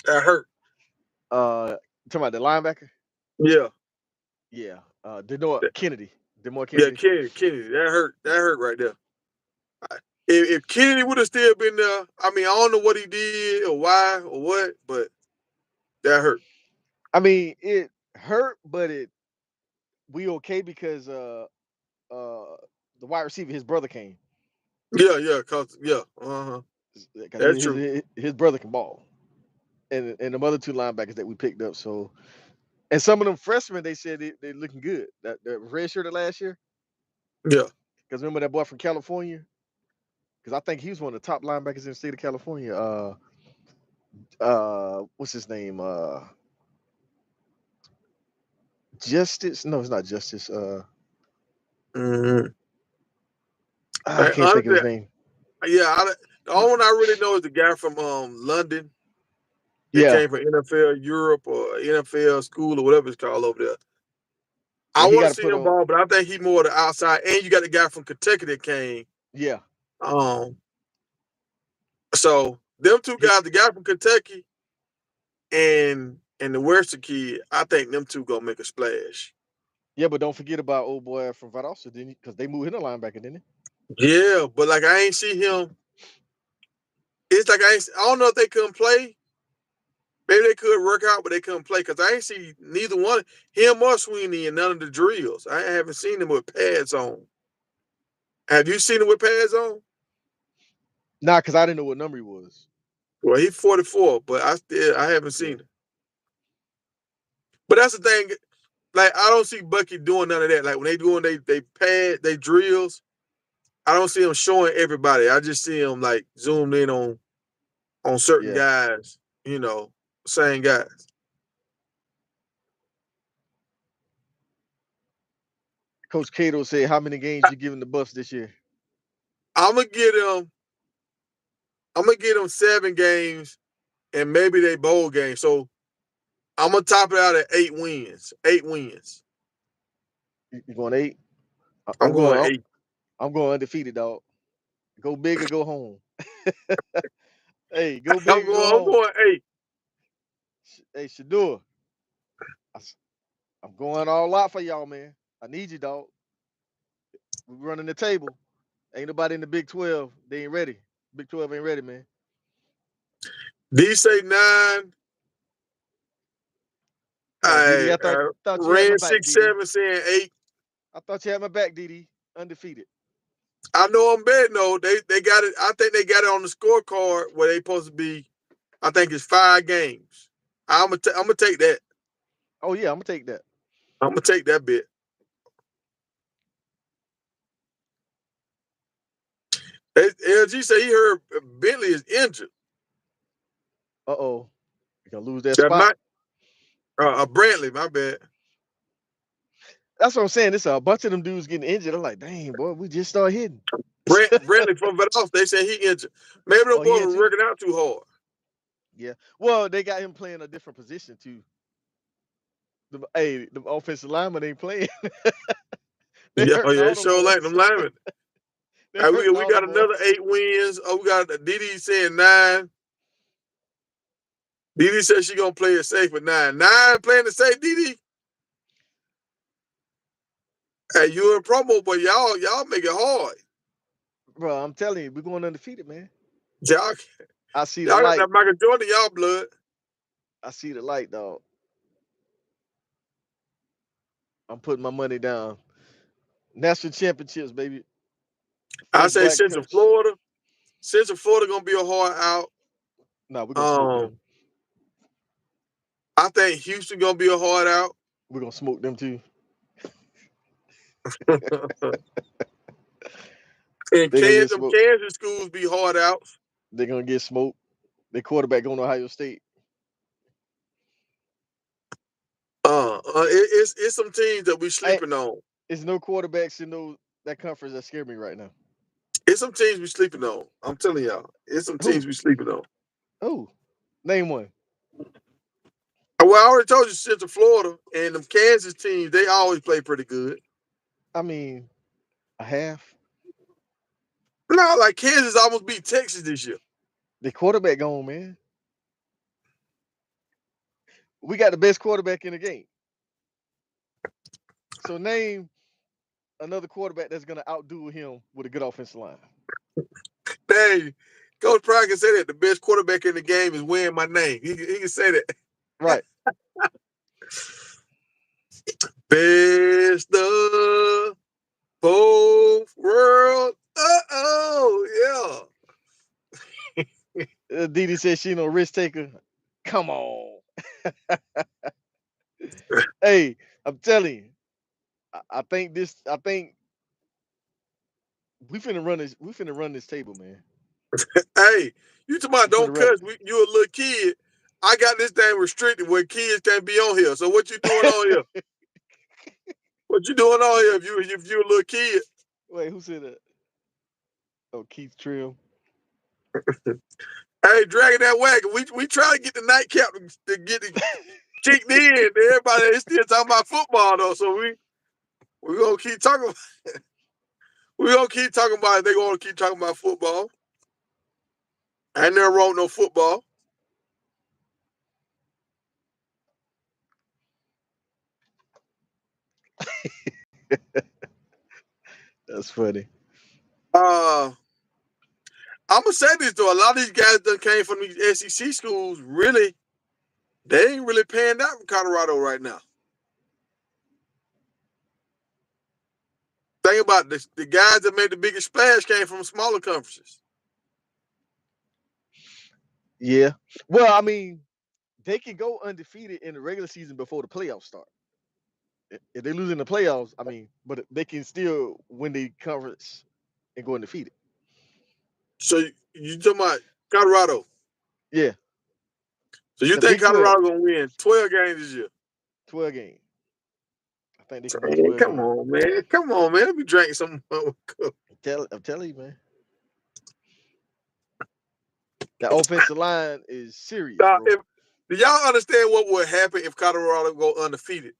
That hurt. talking about the linebacker. Yeah. Yeah, Denor That- Kennedy. Demore Yeah, Kennedy. Kennedy. That hurt. That hurt right there. If Kennedy would have still been there, I mean, I don't know what he did or why or what, but that hurt. I mean, it hurt, but we okay because the wide receiver, his brother came Yeah, because that's true. his brother can ball, and the other 2 linebackers that we picked up. So, and some of them freshmen, they said they looking good. That red shirt last year, Yeah. because remember that boy from California? Because I think he was one of the top linebackers in the state of California. What's his name? Justice? No, it's not Justice. Mm-hmm. I can't think of Honestly, his name. yeah, the only one I really know is the guy from London that Yeah, came from NFL Europe or NFL school or whatever it's called over there. yeah, I he want got to to see put him on. ball, but I think he's more the outside. And you got the guy from Kentucky that came. Yeah, Um, so them 2 he, guys, the guy from Kentucky and the Western kid, I think them 2 gonna make a splash. yeah, but don't forget about old boy from Valdosta, didn't he? Because they moved him to linebacker, didn't Yeah, but like I ain't see him. It's like I don't know if they couldn't play. Maybe they could work out, but they couldn't play because I ain't see neither one him or Sweeney in none of the drills. I haven't seen them with pads on. Have you seen him with pads on? he? Nah, because I didn't know what number he was. Well, he's 44, but I haven't Yeah, seen him. But that's the thing. Like I don't see Bucky doing none of that. Like when they doing they drills, I don't see him showing everybody. I just see him like zoomed in on certain yeah. guys. Same guys. Coach Cato said, "How many games you giving the Buffs this year?" I'm gonna get him. I'm gonna get him 7 games and maybe they bowl game. So I'm gonna top it out at 8 wins. 8 wins. You going 8? I'm going 8. I'm going undefeated, dog. Go big or go home. Hey, go big or go I'm home. going 8. Hey, Shador. I'm going all out for y'all, man. I need you, dog. We're running the table. Ain't nobody in the Big 12. They ain't ready. Big 12 ain't ready, man. D say 9. Come on, Diddy. I thought you had my Ran back, 6 Diddy. 7 saying 8. I thought you had my back, Diddy. Undefeated. I know I'm betting though. They got it. I think they got it on the scorecard where they supposed to be. I think it's 5 games. I'm gonna take that. Oh yeah, I'm gonna take that. I'm gonna take that bet. LG say he heard Bentley is injured. Uh-oh. You're gonna lose that That spot. might Brantley, my bad. That's what I'm saying. It's a bunch of them dudes getting injured. I'm like, dang, boy, we just started hitting. Brantley from Valdosta, they say he injured. Maybe them Oh, he boys in were too? working out too hard. Yeah. Well, they got him playing a different position too. The offensive lineman ain't playing. They Yeah, hurting all it them sure like boys. them linemen. They Hey, hurting we all got them boys. another 8 wins. Oh, we got Diddy saying 9. Diddy says she gonna play it safe with 9. 9 playing it safe, Diddy. Hey, you in promo, but y'all make it hard. Bro, I'm telling you, we're going undefeated, man. Y'all I see the got light. that Michael Jordan in y'all blood. I see the light, dog. I'm putting my money down. National championships, baby. I First say black Central coach. Florida. Central Florida gonna be a hard out. Nah, we're gonna smoke them. I think Houston gonna be a hard out. We're gonna smoke them too. And They're gonna get smoked. Kansas schools be hard outs. They're gonna get smoked. Their quarterback going to Ohio State. It's some teams that we sleeping on. It's no quarterbacks in that conference that scare me right now. It's some teams we sleeping on. I'm telling y'all. It's some Who? teams we sleeping on. Oh, name one. Well, I already told you Central Florida and them Kansas teams, they always play pretty good. I mean, a half. No, like Kansas almost beat Texas this year. The quarterback gone, man. We got the best quarterback in the game. So name another quarterback that's gonna outdo him with a good offensive line. Hey, Coach Pryor can say that the best quarterback in the game is wearing my name. He can say that. Right. Best of both worlds. Oh, yeah. Didi said she no risk taker. Come on. Hey, I'm telling you. I think we finna run this table, man. Hey, you talking about We finna don't run it. cuss. You a little kid. I got this thing restricted where kids can't be on here. So what you doing on here? What you doing on here if you a little kid? Wait, who said that? Oh, Keith Trim. Hey, dragging that wagon. We try to get the nightcap to get it kicked in. Everybody is still talking about football though. So we gonna keep talking. We gonna keep talking about it. They gonna keep talking about football. I ain't never wrote no football. That's funny. I'm gonna say this though. A lot of these guys that came from these SEC schools. Really, they ain't really panned out in Colorado right now. Think about this: the guys that made the biggest splash came from smaller conferences. Yeah. Well, I mean, they can go undefeated in the regular season before the playoffs start. If they lose in the playoffs, I mean, but they can still win the conference and go undefeated. So you talking about Colorado? Yeah. So you The think Big 12, Colorado gonna win 12 games this year? 12 games. I think they can win Man, 12 come games. on, man. Come on, man. Let me drink some. I'm telling you, man. That offensive line is serious, bro. Do y'all understand what would happen if Colorado go undefeated?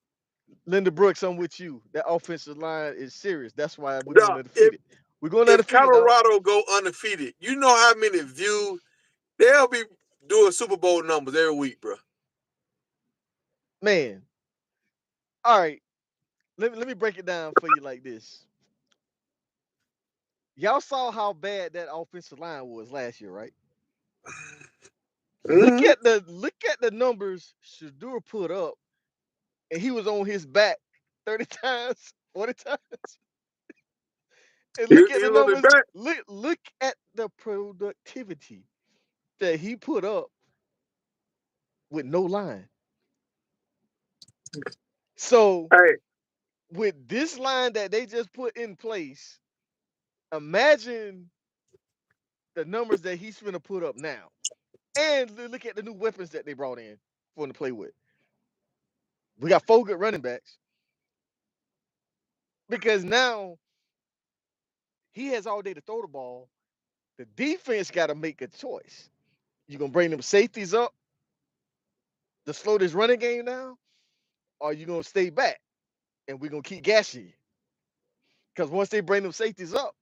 Linda Brooks, I'm with you. That offensive line is serious. That's why we're going Now, undefeated. We're going if undefeated, dog. Colorado go undefeated, you know how many views they'll be doing Super Bowl numbers every week, bro. Man. All right. Let me break it down for you like this. Y'all saw how bad that offensive line was last year, right? Look Mm-hmm. at the numbers Shadur put up, and he was on his back 30 times, 40 times. And He, look at he the was on the numbers. back. Look at the productivity that he put up with no line. So Hey, with this line that they just put in place, imagine the numbers that he's gonna put up now. And look at the new weapons that they brought in for him to play with. We got 4 good running backs because now he has all day to throw the ball. The defense got to make a choice. You gonna bring them safeties up to slow this running game down, or you gonna stay back and we're gonna keep gashing you? Because once they bring them safeties up,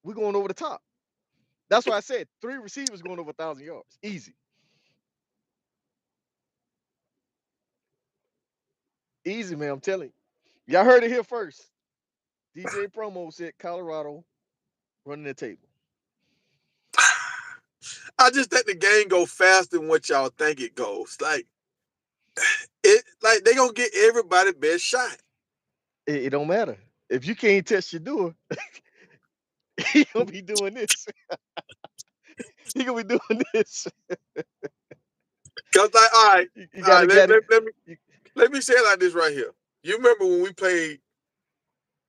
we're going over the top. That's why I said 3 receivers going over 1,000 yards, easy, easy, man. I'm telling you, y'all heard it here first. DJ Promo said Colorado running the table. I just think the game go faster than what y'all think it goes. Like they gonna get everybody best shot. It don't matter if you can't touch your door. He gonna be doing this. He gonna be doing this. Cause like, You all gotta right, let, get it. let, let me You, let me say it like this right here. You remember when we played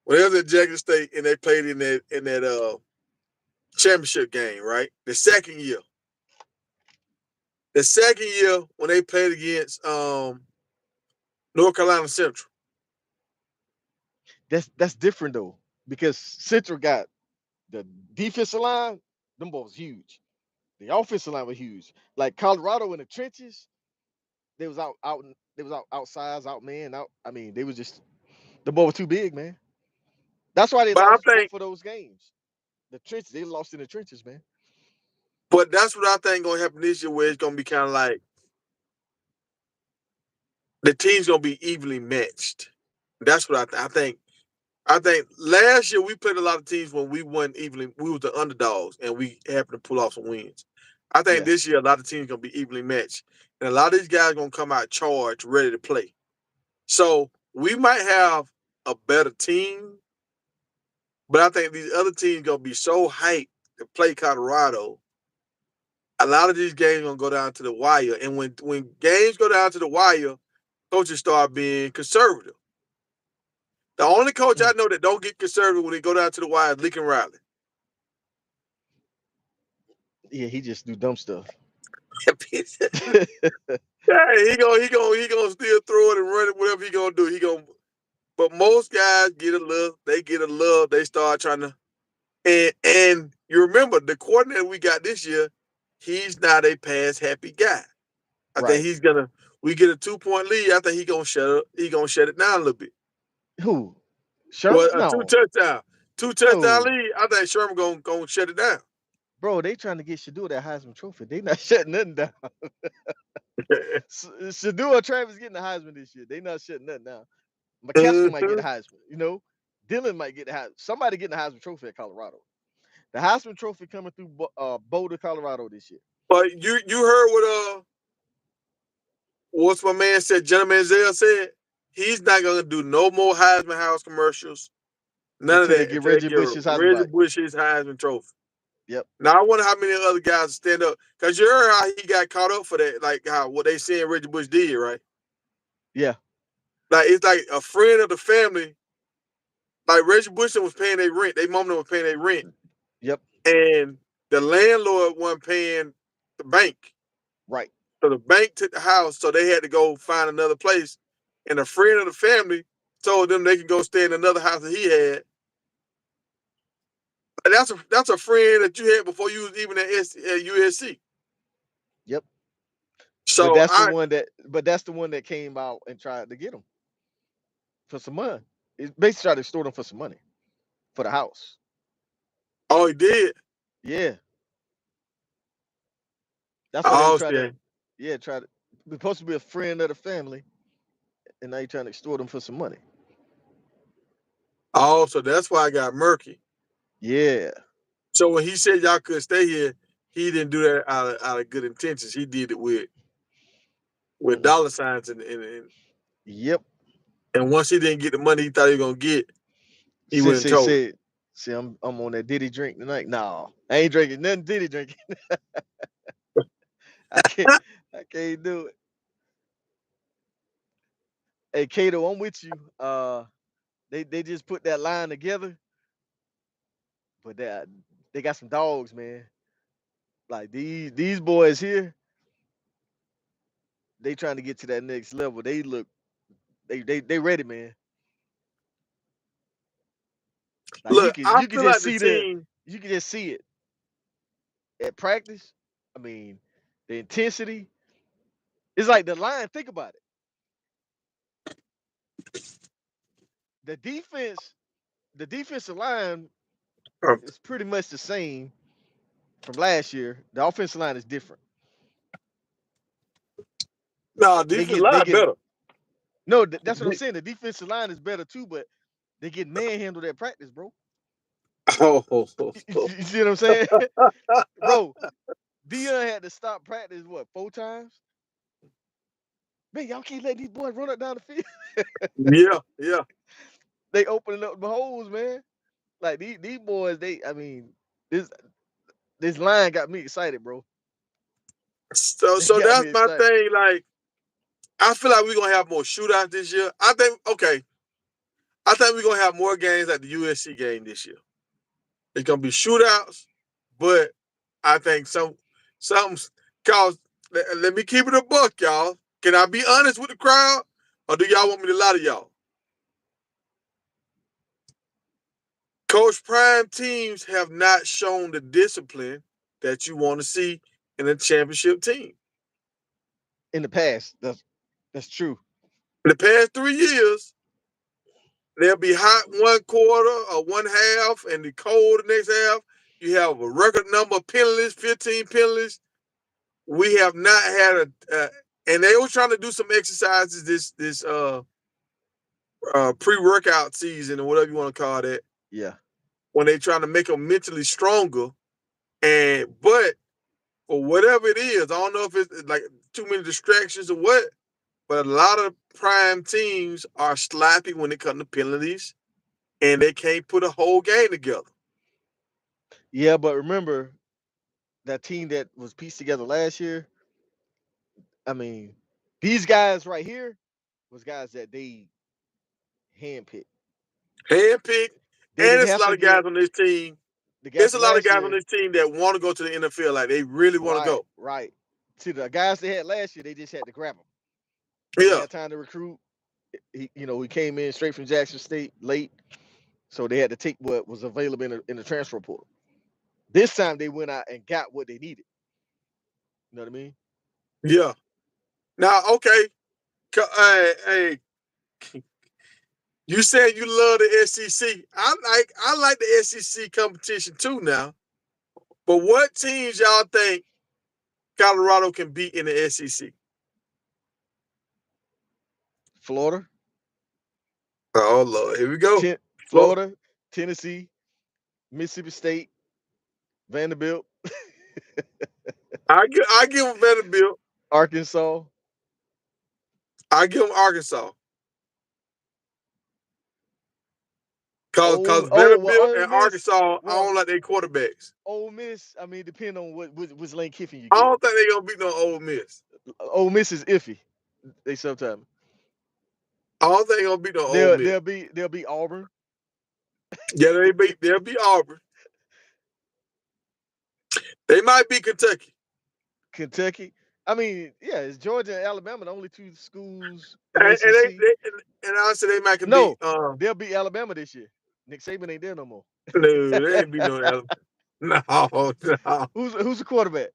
when they was at Jackson State and they played in that championship game, right? The second year. The second year when they played against North Carolina Central. that's different though, because Central got the defensive line. Them balls huge. The offensive line was huge. Like Colorado in the trenches, they was they was outsized, out man, out. I mean, they was just the ball was too big, man. That's why they But I lost think both of those games. The trenches, they lost in the trenches, man. but that's what I think gonna happen this year where it's gonna be kind of like the team's gonna be evenly matched. That's what I think. I think last year we played a lot of teams when we won evenly. We were the underdogs and we happened to pull off some wins. I think Yeah, this year a lot of teams gonna be evenly matched, and a lot of these guys gonna come out charged, ready to play. So we might have a better team, but I think these other teams gonna be so hyped to play Colorado. A lot of these games gonna go down to the wire, and when games go down to the wire, coaches start being conservative. The only coach I mm. know that don't get conservative when they go down to the wire is Lincoln Riley. Yeah, he just do dumb stuff. Yeah, he gonna still throw it and run it, whatever he gonna do. But most guys get a love. They get a love. They start trying to, and you remember the coordinator we got this year, he's not a pass happy guy. I think Right? he's gonna. We get a 2 point lead. I think he gonna shut up. He gonna shut it down a little bit. Who? Well, Sherman? a two No, touchdown, two touchdown no, lead. I think Sherman gonna shut it down. bro. They trying to get Shadur that Heisman Trophy. They not shutting nothing down. Shadur or Travis getting the Heisman this year. They not shutting nothing down. McCaskill might get the Mhm. Heisman. You know, Dylan might get the Heisman. Somebody getting the Heisman Trophy at Colorado. The Heisman Trophy coming through Boulder, Colorado this year. But you heard what's my man said? Gentleman Zell said he's not gonna do no more Heisman House commercials. None of Until they that get until they Reggie give Bush his Heisman Reggie back. Bush his Heisman Trophy. Yep. Now I wonder how many other guys stand up because you heard how he got caught up for that, like how what they saying Reggie Bush did, right? Yeah. Like it's like a friend of the family. Like Reggie Bush was paying their rent. They mom was paying their rent, Yep. and the landlord wasn't paying the bank. Right. So the bank took the house, so they had to go find another place. And a friend of the family told them they could go stay in another house that he had. And that's a friend that you had before you was even at USC. Yep. But So that's the I one that. But that's the one that came out and tried to get him. for some money. It basically tried to extort him for some money for the house. Oh, he did. Yeah, that's why they were Oh, trying to. shit. Yeah, try to. We're supposed to be a friend of the family, and now you're trying to extort him for some money. Oh, so that's why I got murky. Yeah. So when he said y'all could stay here, he didn't do that out of good intentions. He did it with Mm-mm. dollar signs Yep. and once he didn't get the money he thought he was gonna get, he went Since and they told him. said, "See, I'm on that Diddy drink tonight." No, I ain't drinking nothing Diddy drinking. I can't I can't do it. Hey Kato, I'm with you. They just put that line together, but they got some dogs, man. Like these boys here, they trying to get to that next level. They look they ready, man. Like Look, I you can feel just like the see team. you can just see it at practice. I mean, the intensity. It's like the line, think about it. The defense, the defensive line uh, is pretty much the same from last year. The offensive line is different. Nah, They defense get they line get better. no, that's what I'm saying. The defensive line is better too, but they get manhandled at practice, bro. Oh, You see what I'm saying? Bro, Dion had to stop practice what 4 times? Man, y'all can't let these boys run up down the field. yeah, yeah. They opening up the holes, man. Like these boys, I mean, this this line got me excited, bro. So They so got that's me my excited. thing. Like, I feel like we're gonna have more shootouts this year. I think okay. I think we're gonna have more games like the USC game this year. It's gonna be shootouts, but I think some cause let me keep it a buck, y'all. Can I be honest with the crowd? Or do y'all want me to lie to y'all? Coach Prime teams have not shown the discipline that you want to see in a championship team. In the past, that's true. In the past 3 years, they'll be hot one quarter or one half and the cold the next half. You have a record number of penalties, 15 penalties. We have not had and they were trying to do some exercises this pre-workout season or whatever you want to call that Yeah. when they trying to make them mentally stronger. And but for whatever it is, I don't know if it's like too many distractions or what, but a lot of prime teams are sloppy when it comes to penalties, and they can't put a whole game together. Yeah, but remember that team that was pieced together last year? I mean, these guys right here was guys that they handpicked. Handpicked, They and didn't it's a have lot to of guys get on this team. the guys It's a from lot of last guys on year. this team that want to go to the NFL, like they really want to Right, go. right. To the guys they had last year, they just had to grab them. They didn't Yeah, have time to recruit. He came in straight from Jackson State late, so they had to take what was available in the transfer portal. This time they went out and got what they needed. You know what I mean? yeah. Now, okay, hey, you said you love the SEC. I like the SEC competition too now. But what teams y'all think Colorado can beat in the SEC? Florida, Oh Lord, here we go. Flo- Florida, Tennessee, Mississippi State, Vanderbilt, I give them Vanderbilt. Arkansas. I give them Arkansas. Cause Well, Vanderbilt Ole and Miss. Arkansas, I Well, don't like their quarterbacks. Ole Miss. I mean, depending on which Lane Kiffin you I get. don't think they're gonna beat no Ole Miss. Ole Miss is iffy. They sometimes I don't think they're gonna beat no Ole Miss. they'll be Auburn, Yeah, they'll be Auburn. They might beat Kentucky. Kentucky. I mean, yeah, it's Georgia and Alabama the only two schools in the And, and they, SEC. they and honestly they might can beat No, they'll beat Alabama this year. Nick Saban ain't there no more. no, they ain't beat no Alabama. No, no, Who's the quarterback?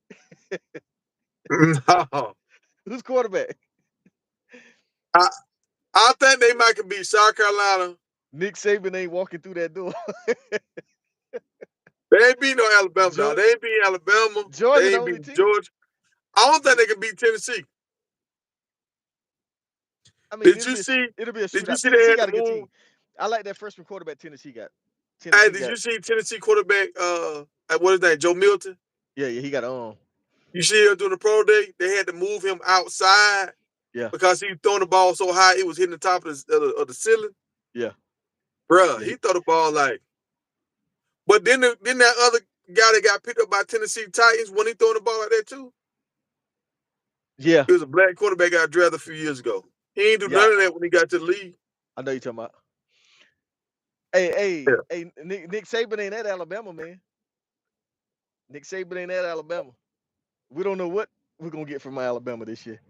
no. Who's quarterback? I think they might can beat South Carolina. Nick Saban ain't walking through that door. They ain't beat no Alabama now. They ain't beat Alabama. Georgia They the ain't only beat team. Georgia. I don't think they can beat Tennessee. I mean, Did you see? it'll be a Did you shootout. see they Tennessee had got to a good move? team. I like that freshman quarterback Tennessee got. Hey, did you see Tennessee quarterback? What is that? Joe Milton. Yeah, he got You see him doing the pro day. They had to move him outside. Yeah. Because he throwing the ball so high, it was hitting the top of the ceiling. Yeah. Bruh, Yeah, he throw the ball like. But then that other guy that got picked up by Tennessee Titans, when he throwing the ball like that too? Yeah. He was a black quarterback got drafted a few years ago. He ain't do none of that when he got to the league. I know you're talking about. Hey, Yeah. Nick Saban ain't at Alabama, man. Nick Saban ain't at Alabama. We don't know what we're gonna get from Alabama this year.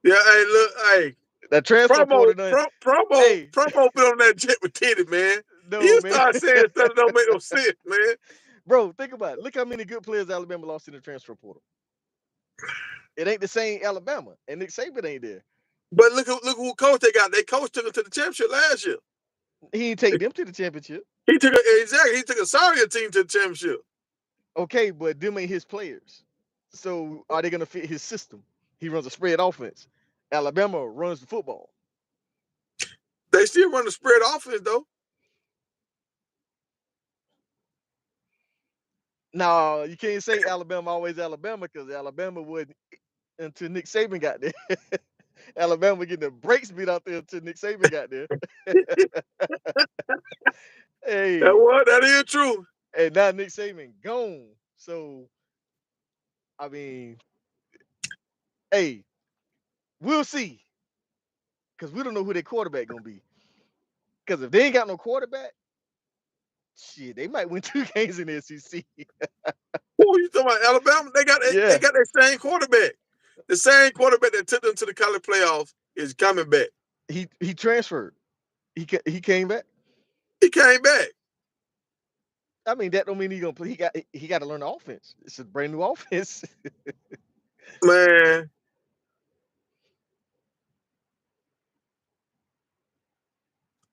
Yeah, hey, look, hey. That transfer portal done. Promo been on that jet with Diddy, man. No, You man. start saying stuff that don't make no sense, man. Bro, think about it. Look how many good players Alabama lost in the transfer portal. It ain't the same Alabama, and Nick Saban ain't there. But look who coach they got. They coach took him to the championship last year. He ain't take them to the championship. He took a Syracuse team to the championship. Okay, but them ain't his players. So are they gonna fit his system? He runs a spread offense. Alabama runs the football. They still run the spread offense though. Now you can't say Alabama always Alabama because Alabama wouldn't until Nick Saban got there. Alabama getting the brakes beat out there until Nick Saban got there. Hey, That is true. and now Nick Saban gone. So I mean, hey, we'll see. Because we don't know who their quarterback gonna be. Because if they ain't got no quarterback, shit, they might win 2 games in the SEC. Who you talking about? Alabama? They got Yeah. that same quarterback. The same quarterback that took them to the college playoffs is coming back. He transferred. He came back. He came back. I mean, that don't mean he gonna play. He got to learn the offense. It's a brand new offense. Man.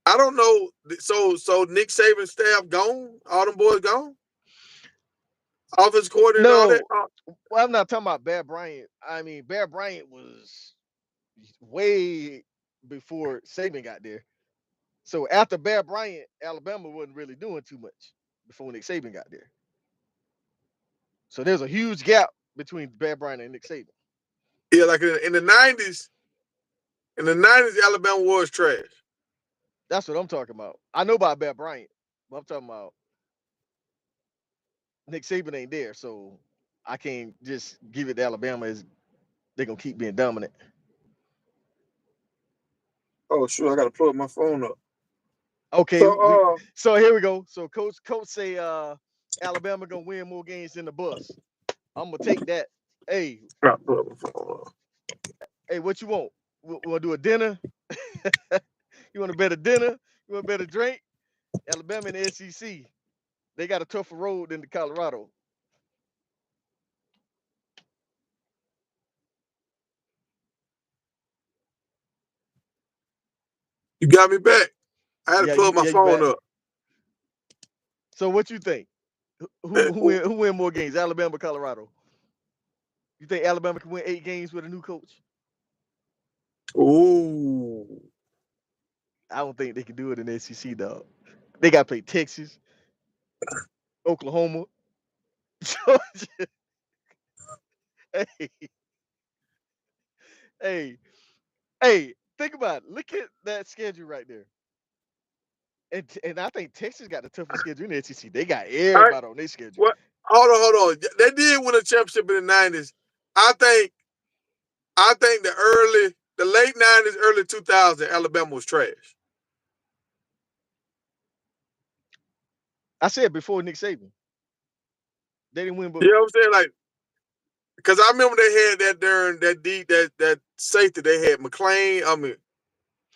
I don't know. So Nick Saban's staff gone? All them boys gone? Offense coordinator, all that? No, well, I'm not talking about Bear Bryant. I mean, Bear Bryant was way before Saban got there. So after Bear Bryant, Alabama wasn't really doing too much before Nick Saban got there. So there's a huge gap between Bear Bryant and Nick Saban. Yeah, like in the 90s, Alabama was trash. That's what I'm talking about. I know about Bear Bryant, but I'm talking about Nick Saban ain't there, so I can't just give it to Alabama as they're gonna keep being dominant. Oh, sure. I got to plug my phone up. Okay, So, so here we go. So coach say Alabama gonna win more games than the bus. I'm gonna take that. Hey, hey, what you want? We wanna do a dinner? You want a better dinner? You want a better drink? Alabama and the SEC, they got a tougher road than the Colorado. you got me back. I had to plug my Yeah, you phone back. up. So what you think? Who win more games, Alabama or Colorado? You think Alabama can win 8 games with a new coach? Ooh. I don't think they can do it in the SEC, dog. They got to play Texas, Oklahoma, Georgia. Hey, hey, hey, think about it. Look at that schedule right there. And I think Texas got the toughest schedule in the SEC. They got All right. everybody on their schedule. What? Hold on. They did win a championship in the 90s. I think the late 90s, early 2000s, Alabama was trash. I said before Nick Saban, they didn't win, but You know what I'm saying? Like, because I remember they had that safety they had McLean. I mean,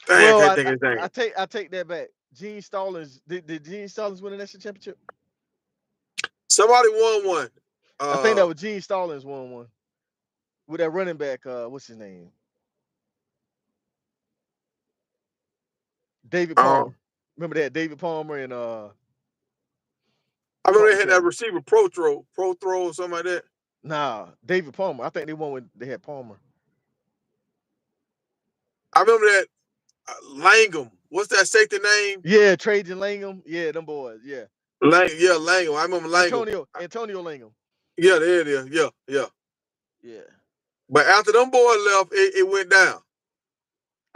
dang, I well, can't think of his name. I take that back. Gene Stallings did Gene Stallings win the national championship? Somebody won one. I think that was Gene Stallings won one with that running back. What's his name? David Uh, Palmer. Remember that David Palmer and I remember punt they had that returner. receiver pro throw or something like that. Nah, David Palmer. I think they won when they had Palmer. I remember that Langham. What's that safety name? Yeah, Trajan Langham. Yeah, them boys. Yeah. Langham. I remember Langham. Antonio Langham. Yeah, there it is. Yeah. Yeah. But after them boys left, it went down.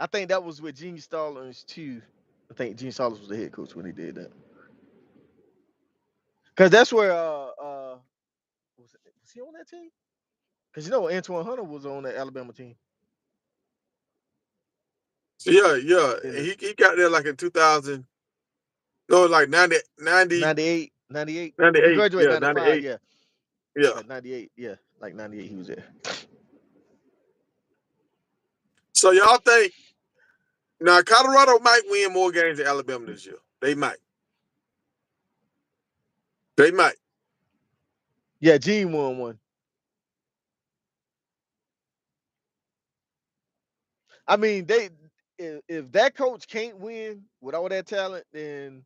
I think that was with Gene Stallings too. I think Gene Stallings was the head coach when he did that. Cause that's where was he on that team? Cause you know Antoine Hunter was on that Alabama team. So yeah. In And the he got there like in 2000. No, like 90, 98. He 98. graduated Yeah, 95, 98. yeah. Yeah. Like 98, yeah. Like 98 he was there. So y'all think now Colorado might win more games than Alabama this year. They might. They might. Yeah, Gene won one. I mean, if that coach can't win with all that talent, then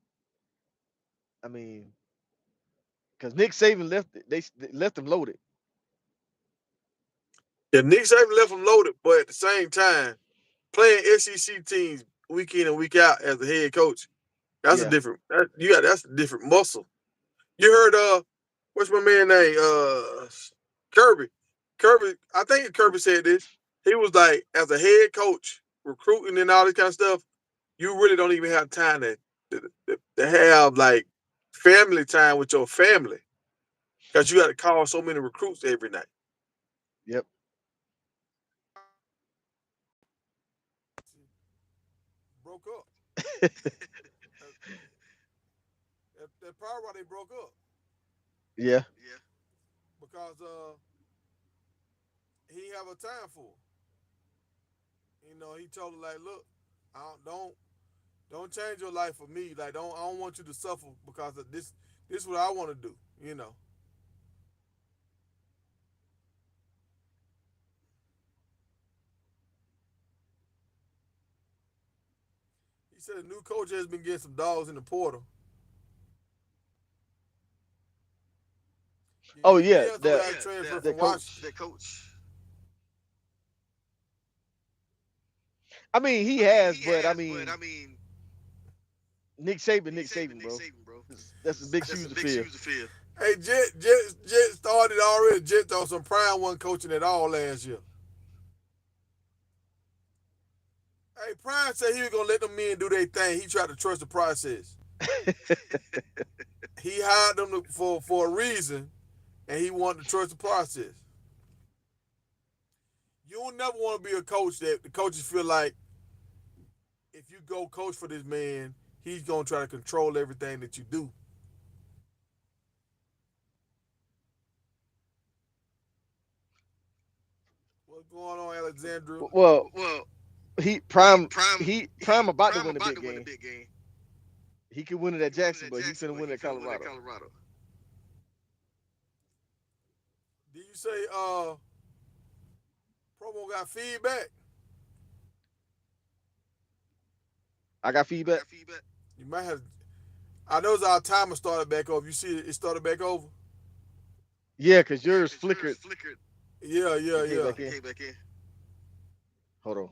I mean, because Nick Saban they left him loaded. Yeah, Nick Saban left them loaded, but at the same time, playing SEC teams week in and week out as a head coach, that's a Yeah. different. That's a different muscle. You heard what's my man name? Kirby. Kirby. I think Kirby said this. He was like, as a head coach, recruiting and all this kind of stuff, you really don't even have time to have like family time with your family because you got to call so many recruits every night. Yep. Broke up. That's probably why they broke up. Yeah. Yeah. Because he have a time for her. He told her like, look, I don't change your life for me. Like, I don't want you to suffer because of this. This is what I want to do. He said a new coach has been getting some dogs in the portal. Yeah, Oh he yeah, has a guy transfer the from coach. Washington. That coach. I mean, he has, but I mean, Nick Saban, bro. That's a big shoes to fill. Hey, Jet started already. Jet thought some prime wasn't coaching at all last year. Hey, Prime said he was gonna let them men do their thing. He tried to trust the process. He hired them for a reason, and he wanted to trust the process. You don't never want to be a coach that the coaches feel like if you go coach for this man, he's gonna try to control everything that you do. What's going on, Alexandra? Well, Well, he he prime prime prime about to prime win a about big to win a game. big game. He could win it at He win Jackson, at but he Jackson, finna but win he at finna win at Colorado. Colorado. Did you say promo got feedback? I got feedback. You might have. I know our timer started back over. You see it started back over? Yeah, cause yours flickered Yeah. and came back It in. came back in. Hold on.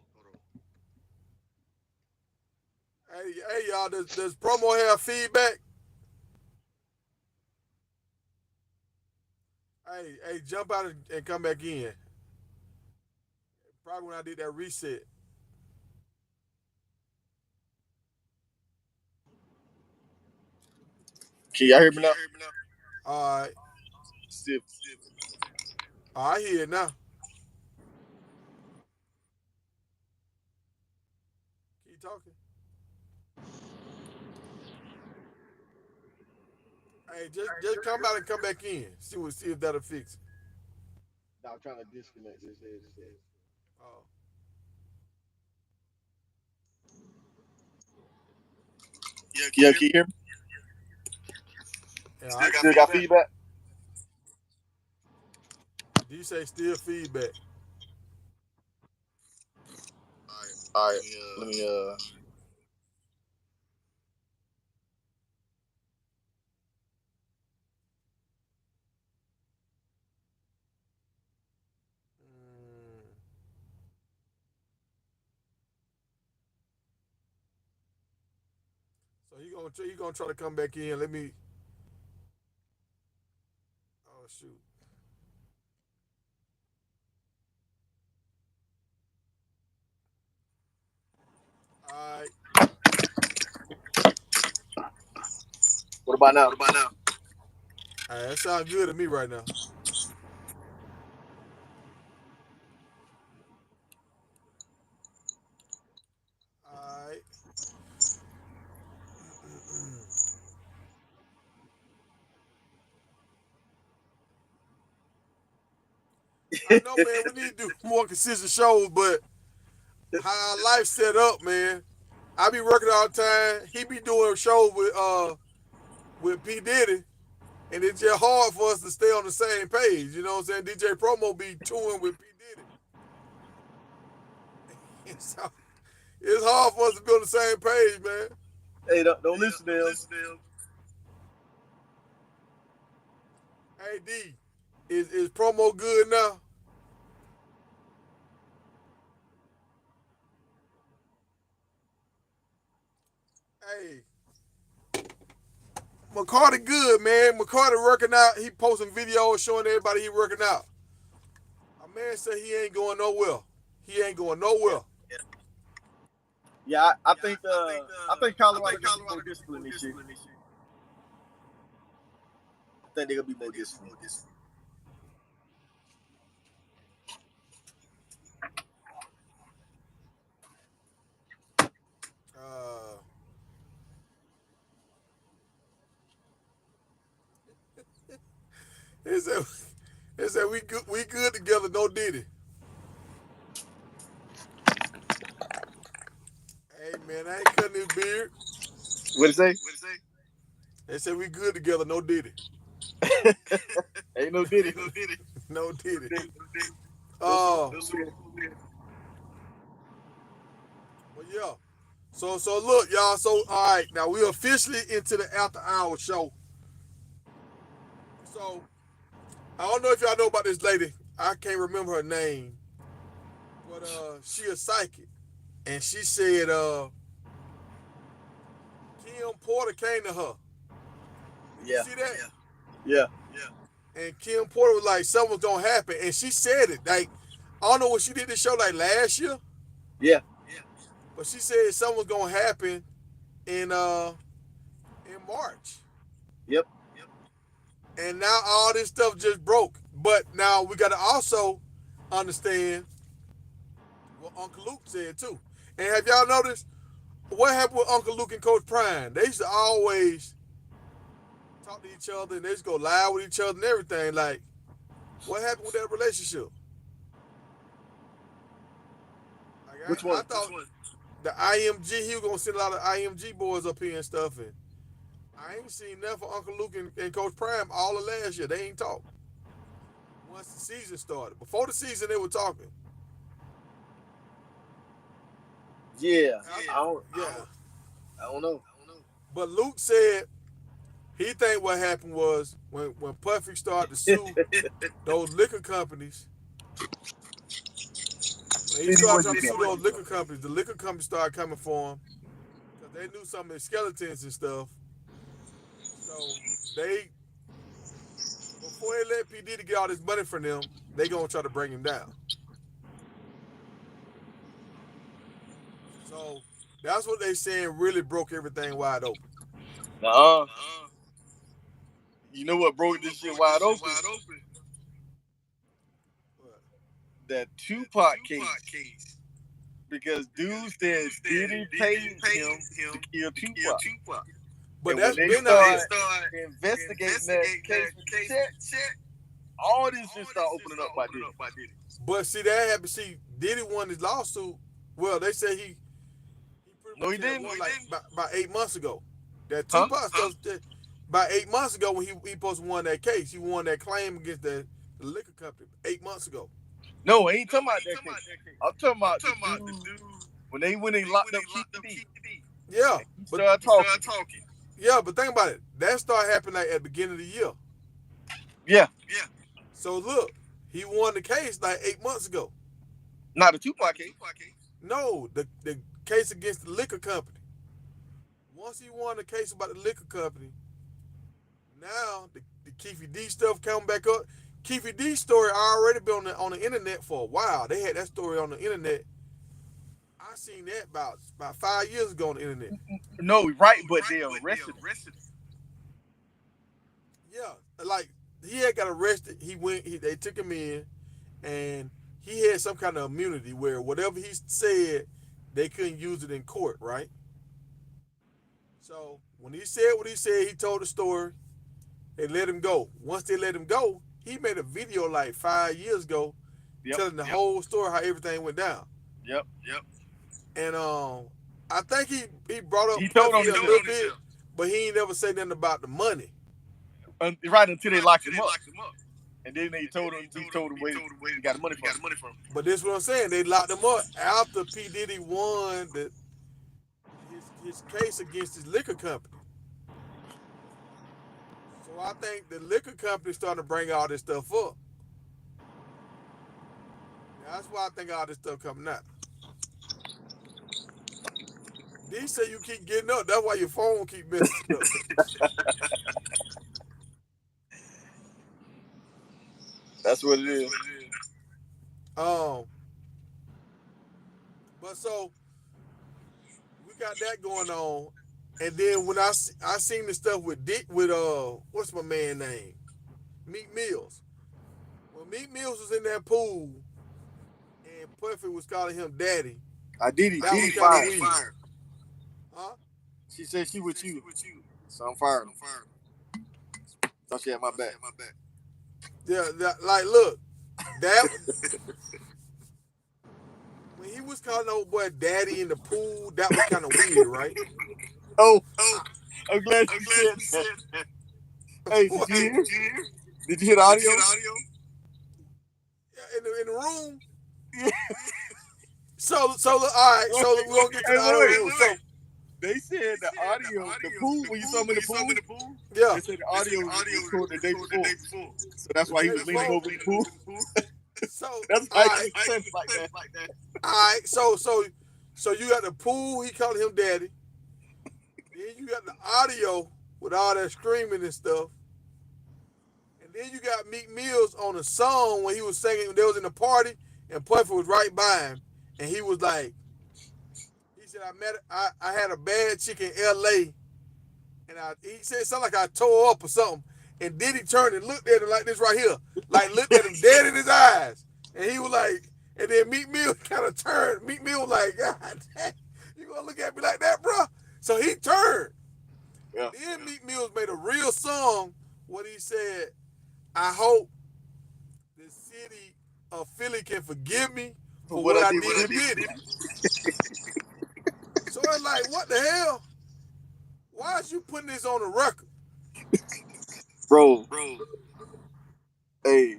Hey, y'all, does promo have feedback? Hey, jump out and come back in. Probably when I did that reset. Can y'all hear me now? All right. Still. I hear it now. Keep talking. Hey, just come out and come back in. See if that'll fix it. Now I'm trying to disconnect this headset. Oh. Yeah, can you hear me? Yeah, I Still got feedback? Did you say still feedback? All right. Let me gonna try to come back in. Let me. Oh shoot. All right. What about now? All right, that sounds good to me right now. All right. I know, man. We need to do more consistent shows, but how our life set up, man. I be working all the time. He be doing shows with P Diddy, and it's just hard for us to stay on the same page. You know what I'm saying? DJ Promo be touring with P Diddy, and so it's hard for us to be on the same page, man. Hey, don't listen to them. Hey D, is Promo good now? Hey, McCarty good, man. McCarty working out. He posting videos showing everybody he working out. My man said he ain't going nowhere. He ain't going nowhere. Yeah, I think Colorado gonna be more disciplined this year. I think they're gonna be more disciplined. He said we good together, no Diddy. Hey man, I ain't cutting his beard. What'd it say? They said we good together, no Diddy. Ain't no Diddy. No Diddy. Well, yeah. So look, y'all. So all right, now we officially into the after hour show. So I don't know if y'all know about this lady. I can't remember her name, but she a psychic, and she said Kim Porter came to her. Did you see that? Yeah. And Kim Porter was like, something's gonna happen, and she said it. Like, I don't know when she did this show, like last year. Yeah. But she said something's gonna happen in March. Yep. And now all this stuff just broke. But now we gotta also understand what Uncle Luke said too. And have y'all noticed what happened with Uncle Luke and Coach Prime? They used to always talk to each other and they used to go live with each other and everything. Like, what happened with that relationship? Like, Which one? I thought the IMG, he was gonna send a lot of IMG boys up here and stuff, and I ain't seen nothing for Uncle Luke and Coach Prime all of last year. They ain't talk. Once the season started. Before the season, they were talking. Yeah. I don't know. But Luke said he think what happened was when Puffy started to sue those liquor companies. When he started trying to sue those liquor companies, the liquor companies started coming for him because they knew some of his skeletons and stuff. So before they let P Diddy get all this money from them, they gonna try to bring him down. So that's what they saying really broke everything wide open. You know what broke this shit wide open? That Tupac case. Because dude said Diddy paid him to kill Tupac. But and that's when been they start investigating that case with check, all this shit start opening up by Diddy. But see, that happened. See, Diddy won his lawsuit. Well, they say he No, he didn't. won like about 8 months ago. That Tupac stuff. About 8 months ago, when he supposed to won that case, he won that claim against the liquor company 8 months ago. No, I ain't talking about that case. I'm talking about the dude when they went and locked up Keith D. Yeah, but started talking. Yeah, but think about it. That started happening like at the beginning of the year. Yeah. So look, he won the case like 8 months ago. Not the Tupac case. No, the case against the liquor company. once he won the case about the liquor company, now the Keefy D stuff come back up. Keefy D story already been on the internet for a while. They had that story on the internet. I seen that about 5 years ago on the internet. No, right, but they arrested him. Yeah, like he had got arrested. They took him in, and he had some kind of immunity where whatever he said, they couldn't use it in court, right? So when he said what he said, he told the story. They let him go. Once they let him go, he made a video like 5 years ago, telling the whole story how everything went down. Yep. And I think he brought up He told Puffy him a little bit, but he ain't never said nothing about the money. Right until they locked him up. And then he told him where he got the money from. But this is what I'm saying. They locked him up after P. Diddy won his case against his liquor company. So I think the liquor company starting to bring all this stuff up. That's why I think all this stuff coming out. D say you keep getting up. That's why your phone keep messing up. That's what it is. But so we got that going on, and then when I seen the stuff with what's my man name, Meek Mills. When Meek Mills was in that pool, and Puffy was calling him daddy. Diddy fired. Huh? She said she with you, so I'm fired. Thought she had my back. Yeah, like look, that when he was calling old boy daddy in the pool, that was kind of weird, right? Oh, I'm glad you said that. Hey, did you hear? Did you hear the audio? Yeah, in the room. Yeah. So all right. So we're gonna get to the audio. So they said the audio, the pool, when you saw him in the pool, yeah, they said the audio was recorded the day before. So that's why he was leaning over the pool. So that's why he said like that. All right, so you got the pool, he called him daddy. Then you got the audio with all that screaming and stuff. And then you got Meek Mills on a song when he was singing, they was in the party, and Puffy was right by him. And he was like, he said, I had a bad chick in L.A., and he said it sounded like I tore up or something. And Diddy turned and looked at him like this right here. Like looked at him dead in his eyes. And he was like, and then Meek Mill kind of turned. Meek Mill was like, God damn, you gonna look at me like that, bro? So he turned. Yeah. Then Meek Mills made a real song where he said, I hope the city of Philly can forgive me for what I did to Diddy. So it's like, what the hell? Why is you putting this on the record? Bro. Hey.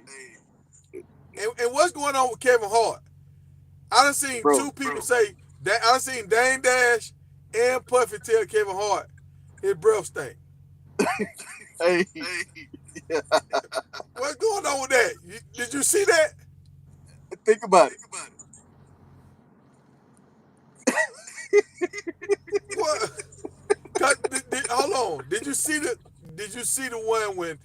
And what's going on with Kevin Hart? I done seen two people say that. I done seen Dame Dash and Puffy tell Kevin Hart his breath stink. Hey. What's going on with that? Did you see that? Think about it. What? Hold on. Did you see the one when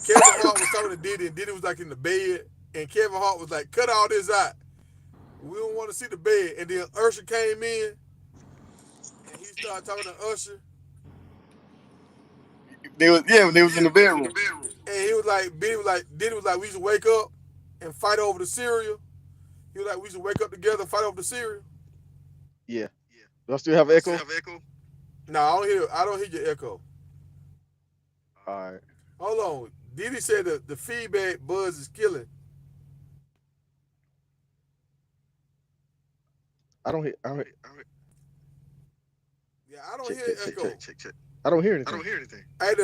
Kevin Hart was talking to Diddy and Diddy was like in the bed and Kevin Hart was like, cut all this out. We don't want to see the bed. And then Usher came in and he started talking to Usher. When they was in the bedroom. And he was like, Diddy was like, we used to wake up and fight over the cereal. He was like, we used to wake up together and fight over the cereal. Yeah. Do I still have echo? No, I don't hear your echo. All right. Hold on. Diddy said the feedback buzz is killing. I don't hear. Yeah, I don't hear echo. Check. I don't hear anything. Hey,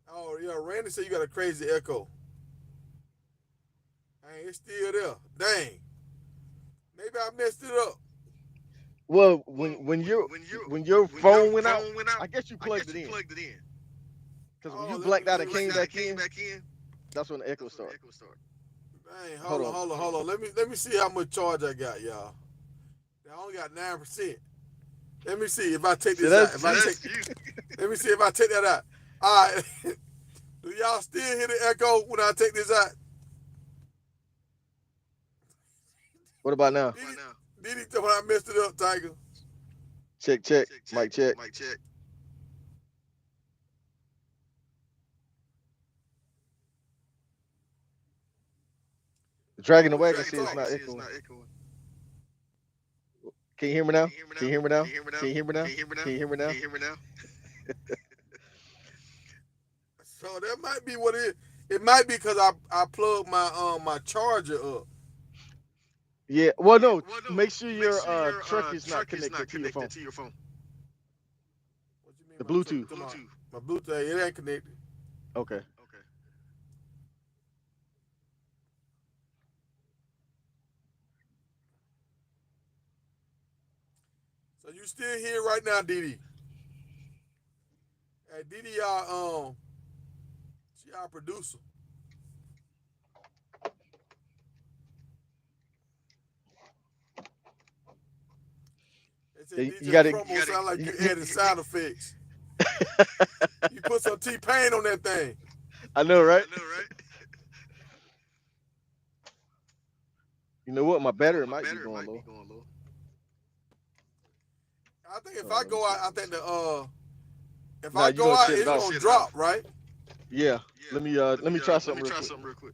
oh yeah, Randy said you got a crazy echo. Hey, it's still there. Dang. Maybe I messed it up. Well, when your phone went out, I guess you plugged it in. Because when you blacked out and came back in, that's when the echo started. Dang, hold on. Let me see how much charge I got, y'all. I only got 9%. Let me see if I take See, this out. that's If I you. take, let me see if I take that out. All right. Do y'all still hear the echo when I take this out? What about now? Diddy when I messed it up, Tiger? Check, check. Mic check. Dragging the wagon says it's not echoing. Can you hear me now? Can you hear me now? Can you hear me now? Can you hear me now? So that might be what it is. It might be because I plugged my charger up. Yeah. Well, no. Make sure your truck is not connected to your phone. What you mean The my truck? Bluetooth. My Bluetooth, it ain't connected. Okay. So you still here right now, Diddy? Hey, Diddy, she our producer. They said You DJ gotta- promo sound like you you- added sound effects. You put some T-Pain on that thing. I know, right? You know what? My battery might be going low. I think if I go out, I think if Nah, I you go gonna out, shut it's it off. gonna drop, right? Yeah. Let me try something real quick.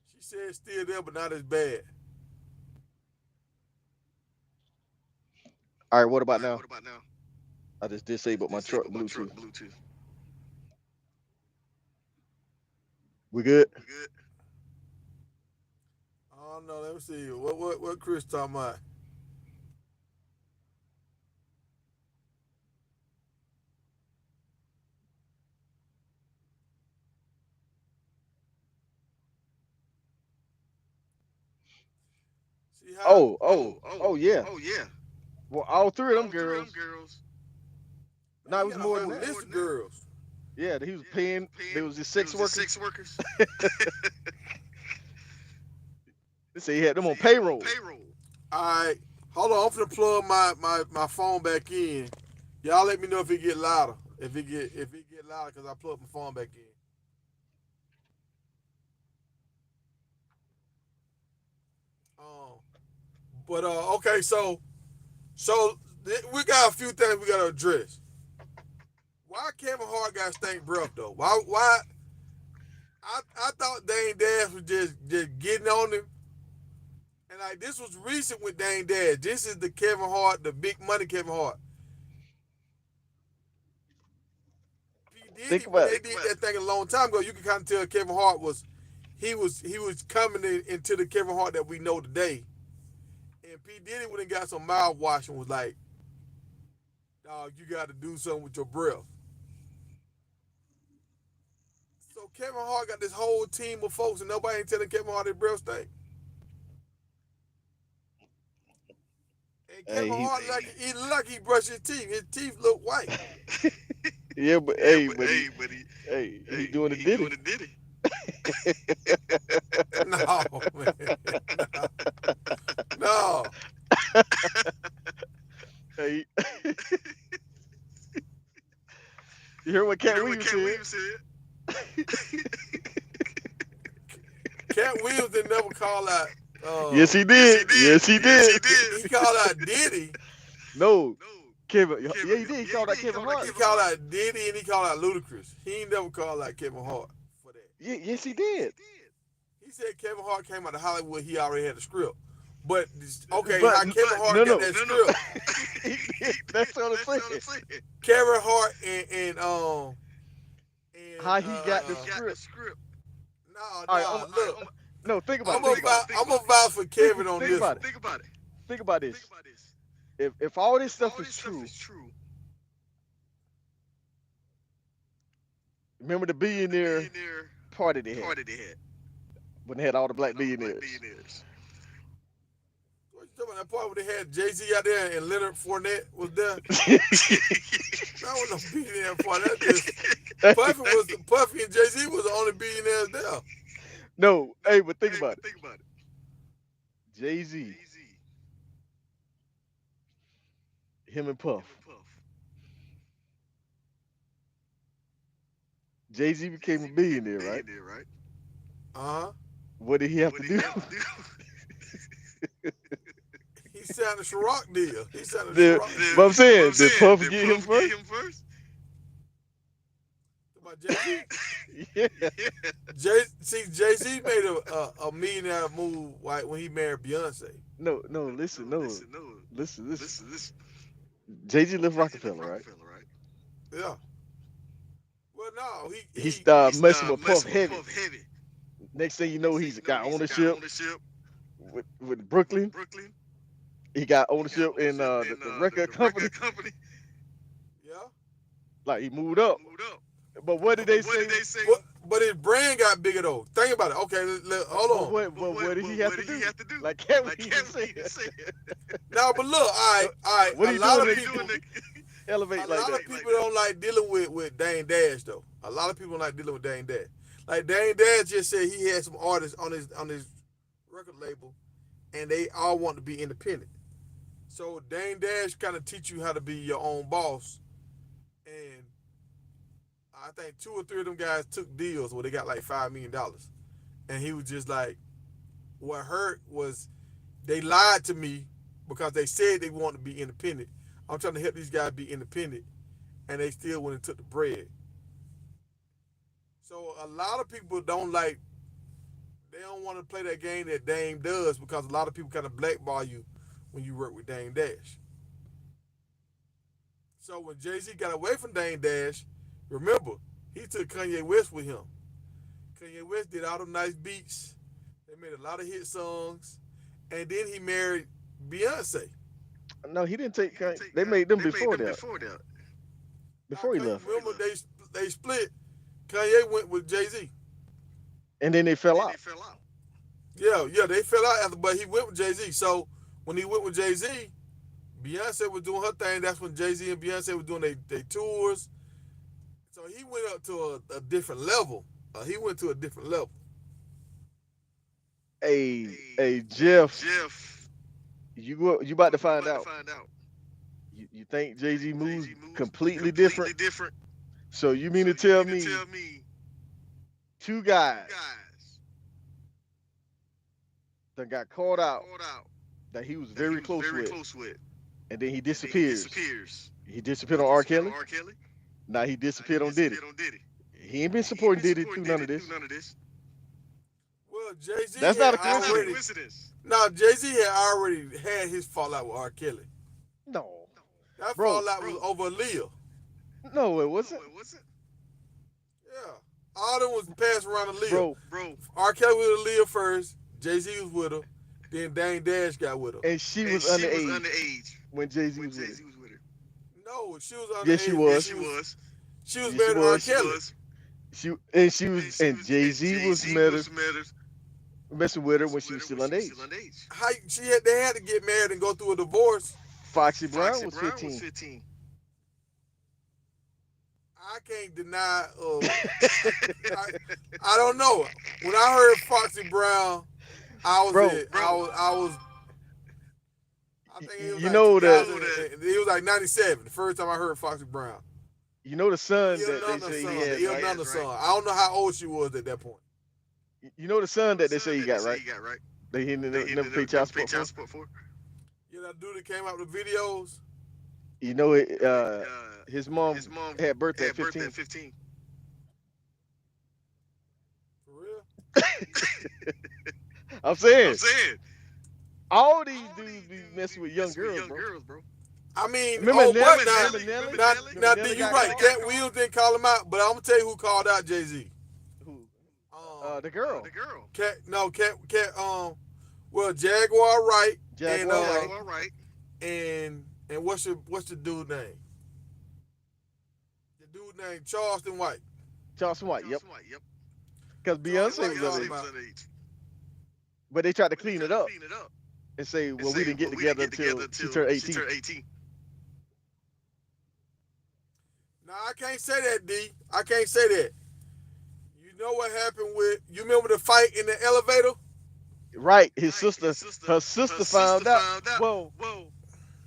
She said it's still there, but not as bad. All right. What about now? I just disabled my truck Bluetooth. We good? I don't know. Let me see. What Chris talking about? See how? Oh, yeah. Well, all three of them girls. Man, No, it he was got a more whole than that. list of girls. Yeah, he was paying. There was just sex workers. They say he had them on payroll. All right, hold on. I'm finna plug my phone back in. Y'all let me know if it get louder. If it get louder, cause I plugged my phone back in. But okay, so we got a few things we gotta address. Why Kevin Hart got stank breath though? Why? I thought Dane Dash was just getting on him. And like this was recent with Dane Dash. This is the Kevin Hart, the big money Kevin Hart. P. Diddy, Think when about they it. did that thing a long time ago, you can kind of tell Kevin Hart was coming into the Kevin Hart that we know today. And P. Diddy went and got some mouthwash and was like, dog, you got to do something with your breath. So Kevin Hart got this whole team of folks and nobody ain't telling Kevin Hart his breath stink. And Kevin Hart he look like he brushed his teeth. His teeth look white. Yeah, but he doing the Diddy. No, man. No. Hey. You hear what Cat Williams said? Cat Williams didn't never call out. Yes, he did. Yes, he did. He called out Diddy. No. Kevin. Yeah, he did. He called out Kevin Hart. He called out Diddy and he called out Ludacris. He ain't never called out Kevin Hart for that. Yeah, yes, he did. He said Kevin Hart came out of Hollywood. He already had a script. But okay, how Kevin Hart got that script? That's what I'm saying. Kevin Hart and how he got the script. No, look. No, think about it. I'm gonna vouch for Kevin on this. Think about this. If all this stuff is true, remember the billionaire party they had when they had all the black billionaires. What you talking about? That part where they had Jay-Z out there and Leonard Fournette was there? That was no billionaire party. That just Puffy and Jay-Z was the only billionaires there. No, hey, but think about it. Jay-Z, him and Puff. Jay-Z became a billionaire, right? Uh-huh. What did he have to do? He signed a Ciroc deal. He signed a Did, Ciroc but deal. I'm saying, did Puff get him first? About Jay-Z. Yeah. Jay-Z made a millionaire move like when he married Beyonce. No, listen. Jay-Z left Rockefeller, right? Yeah. Well, no, He started messing with Puff heavy. Next thing you know, he's got ownership with Brooklyn. He got ownership in the record company. Yeah. Like he moved up. But what did they say? But his brand got bigger though. Think about it. Okay, hold on. But what did he have to do? Like, can't we even say No, but look, all right. What a are you lot doing of people, to elevate a like lot that? of people don't like dealing with Dame Dash though. A lot of people don't like dealing with Dame Dash. Like Dame Dash just said he had some artists on his record label, and they all want to be independent. So Dame Dash kind of teach you how to be your own boss, and I think 2 or 3 of them guys took deals where they got like $5 million, and he was just like, what hurt was they lied to me because they said they wanted to be independent. I'm trying to help these guys be independent, and they still went and took the bread. So a lot of people they don't want to play that game that Dame does because a lot of people kind of blackball you when you work with Dame Dash. So when Jay-Z got away from Dame Dash, remember, he took Kanye West with him. Kanye West did all the nice beats. They made a lot of hit songs. And then he married Beyonce. No, he didn't take. They made them before that. Before he left, remember, they split. Kanye went with Jay-Z. and then they fell out. Yeah, they fell out after, but he went with Jay-Z. So when he went with Jay-Z, Beyonce was doing her thing. That's when Jay-Z and Beyonce were doing their tours. So he went up to a different level. He went to a different level. Hey, Jeff, you about to find out. You think Jay-Z moves completely different? So you mean to tell me 2 guys that got caught out that he was very close with, and then he disappears. He disappeared on R. Kelly. Now he disappeared on Diddy. He ain't been supporting Diddy through none of this. Well, Jay-Z That's not a coincidence. No, Jay-Z had already had his fallout with R. Kelly. No. That fallout was over Aaliyah. No, it wasn't. Yeah. All them was passed around Aaliyah. Bro. R. Kelly was with Aaliyah first. Jay-Z was with her. Then Dame Dash got with her. And she was underage when Jay-Z was with her. No, she was underage. Yes, she was. She was married to R. Kelly. And Jay-Z was messing with her when she was still underage. They had to get married and go through a divorce. Foxy Brown was 15. I can't deny. I don't know. When I heard Foxy Brown, I think it was it was like 97. The first time I heard Foxy Brown. You know the son that they say he had. The another son. I don't know how old she was at that point. You know the son that they say he got, right? They never paid child support for. Yeah, that dude that came out with videos. You know his mom had birthday at 15. For real? I'm saying. All these dudes be messing with young girls, bro. I mean, remember Nelly? Now, you're right. Cat Williams didn't call him out, but I'm gonna tell you who called out Jay-Z. Who? The girl. Cat. Well, Jaguar Wright. Jaguar Wright. And what's the dude name? The dude named Charleston White. Charleston White. Yep. Because Beyonce was underage. But they tried to clean it up and say, well, we didn't get together until she turned 18. No, I can't say that, D. I can't say that. know what happened with? You remember the fight in the elevator? Right. Her sister found out. Well,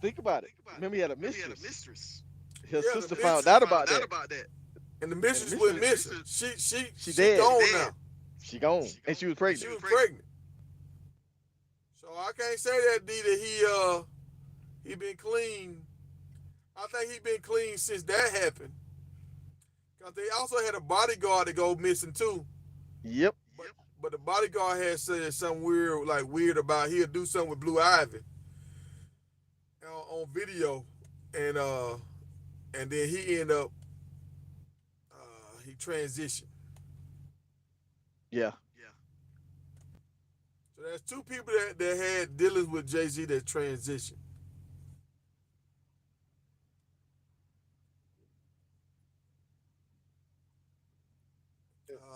think about it. Remember, he had a mistress. Her Yeah, the sister mistress found out about that. And the And mistress the went mistress, missing. she She dead. gone now. She gone. And she was And pregnant. she was pregnant. So I can't say that D that he been clean. I think he been clean since that happened. Cause they also had a bodyguard that go missing too. Yep. But the bodyguard had said something weird about he'll do something with Blue Ivy on video, and then he ended up he transitioned. Yeah. So there's two people that had dealings with Jay-Z that transitioned.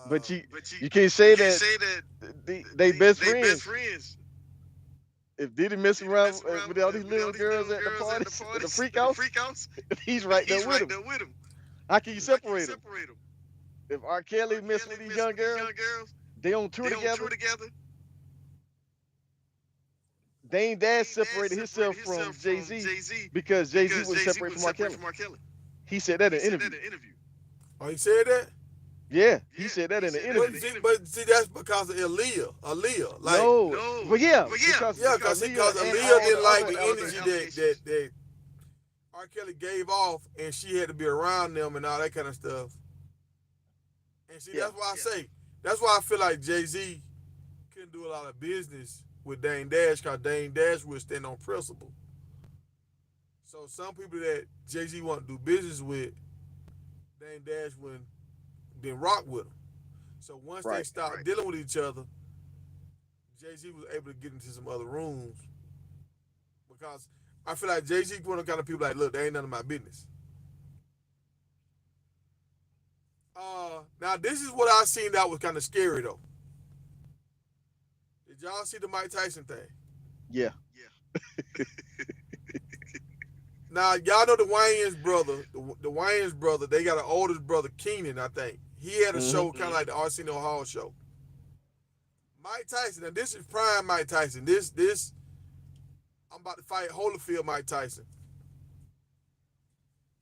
But you can't say that they best friends. If Diddy messing around with all these little girls at the parties, at the freak house, he's right there with him. How can you separate them? If R. Kelly messing with these young girls, they on tour together. Dame Dash separated himself from Jay-Z because Jay-Z was separated from R. Kelly. He said that in an interview. Oh, he said that? Yeah, he said that in an interview. But see, that's because of Aaliyah. Like, No, but yeah, because Aaliyah didn't like the energy that R. Kelly gave off, and she had to be around them and all that kind of stuff. And see, that's why that's why I feel like Jay-Z couldn't do a lot of business with Dame Dash, because Dame Dash would stand on principle. So some people that Jay-Z want to do business with, Dame Dash wouldn't then rock with them. So once they stopped dealing with each other, Jay-Z was able to get into some other rooms. Because I feel like Jay-Z is one of the kind of people like, look, they ain't none of my business. Now this is what I seen that was kind of scary though. Did y'all see the Mike Tyson thing? Yeah. Now y'all know the Wayans brother. The Wayans brother, they got an oldest brother, Keenan, I think. He had a show kind of like the Arsenio Hall show. Mike Tyson, now this is prime Mike Tyson. This I'm about to fight Holyfield Mike Tyson.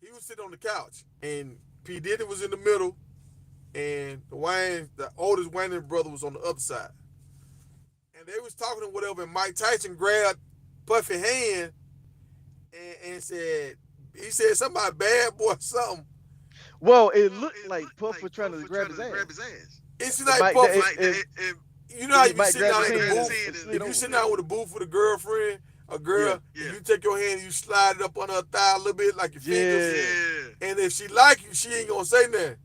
He was sitting on the couch, and P. Diddy was in the middle, and the oldest Wayans brother was on the other side. And they was talking or whatever, and Mike Tyson grabbed Puffy's hand and said something about bad boy or something. Well, it looked like Puff was trying to grab his ass. It's like Puff. You know how you be sitting down in the booth? If you sitting down with a booth with a girlfriend, a girl, you take your hand and you slide it up on her thigh a little bit like your fingers. Yeah. And if she like you, she ain't gonna say nothing.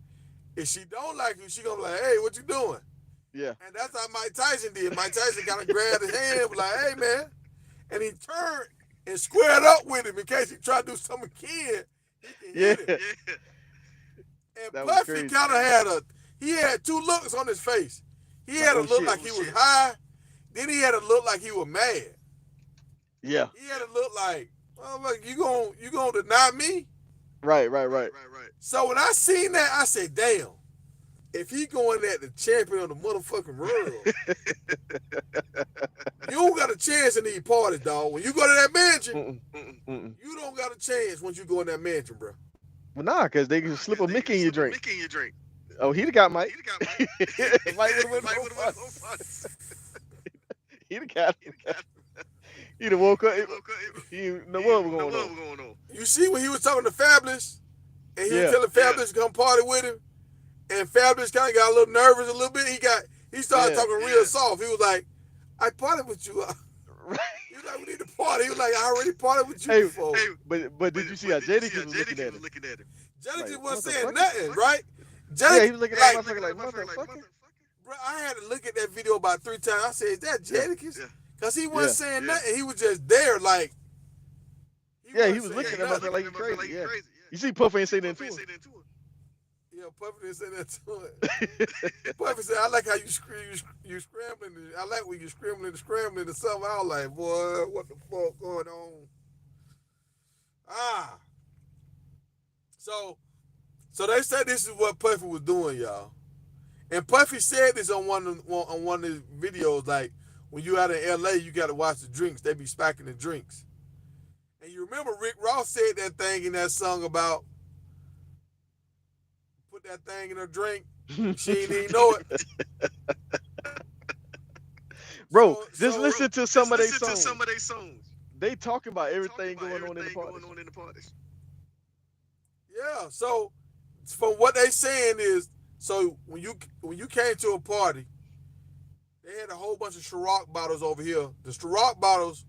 If she don't like you, she gonna be like, hey, what you doing? Yeah. And that's how Mike Tyson did. Mike Tyson kind of grabbed his hand and was like, hey, man. And he turned and squared up with him in case he tried to do something again. He can hit him. And Puffy kind of had two looks on his face. He had a look like he was high. Then he had a look like he was mad. Yeah. He had a look like, oh, look, you gonna deny me? Right. So when I seen that, I said, damn. If he going at the champion of the motherfucking world, you don't got a chance in these parties, dog. When you go to that mansion, you don't got a chance once you go in that mansion, bro. Well, nah, because they can slip a Mickey in your drink. Oh, he'd have got Mike. Mike would have went on fun. He'd have got him. He'd have woke up. He didn't know what was going on. You see when he was talking to Fabulous, and he was telling Fabulous to come party with him, and Fabulous kind of got a little nervous a little bit. He started talking real soft. He was like, I partied with you. Right. He was like, we need to party. He was like, I already partied with you before. But did you see how Jadakiss was looking at him? Jadakiss wasn't saying nothing, right? Yeah, he was looking at motherfucker like, motherfucker. Bro, I had to look at that video about 3 times. I said, is that Jadakiss? Because he wasn't saying nothing. He was just there like. He was looking at that motherfucker like he's crazy. Yeah. You see Puff ain't saying nothing to him. Yeah, Puffy didn't say that to him. Puffy said, I like how you scrambling. I like when you scrambling or something. I was like, boy, what the fuck going on? So they said this is what Puffy was doing, y'all. And Puffy said this on one of his videos, like when you out in LA, you got to watch the drinks. They be spiking the drinks. And you remember Rick Ross said that thing in that song about put that thing in her drink. She didn't even know it. Bro, So just so listen to some of their songs. They talking about everything going on in the parties. yeah. So from what they saying is, so when you came to a party, they had a whole bunch of Ciroc bottles over here. The Ciroc bottles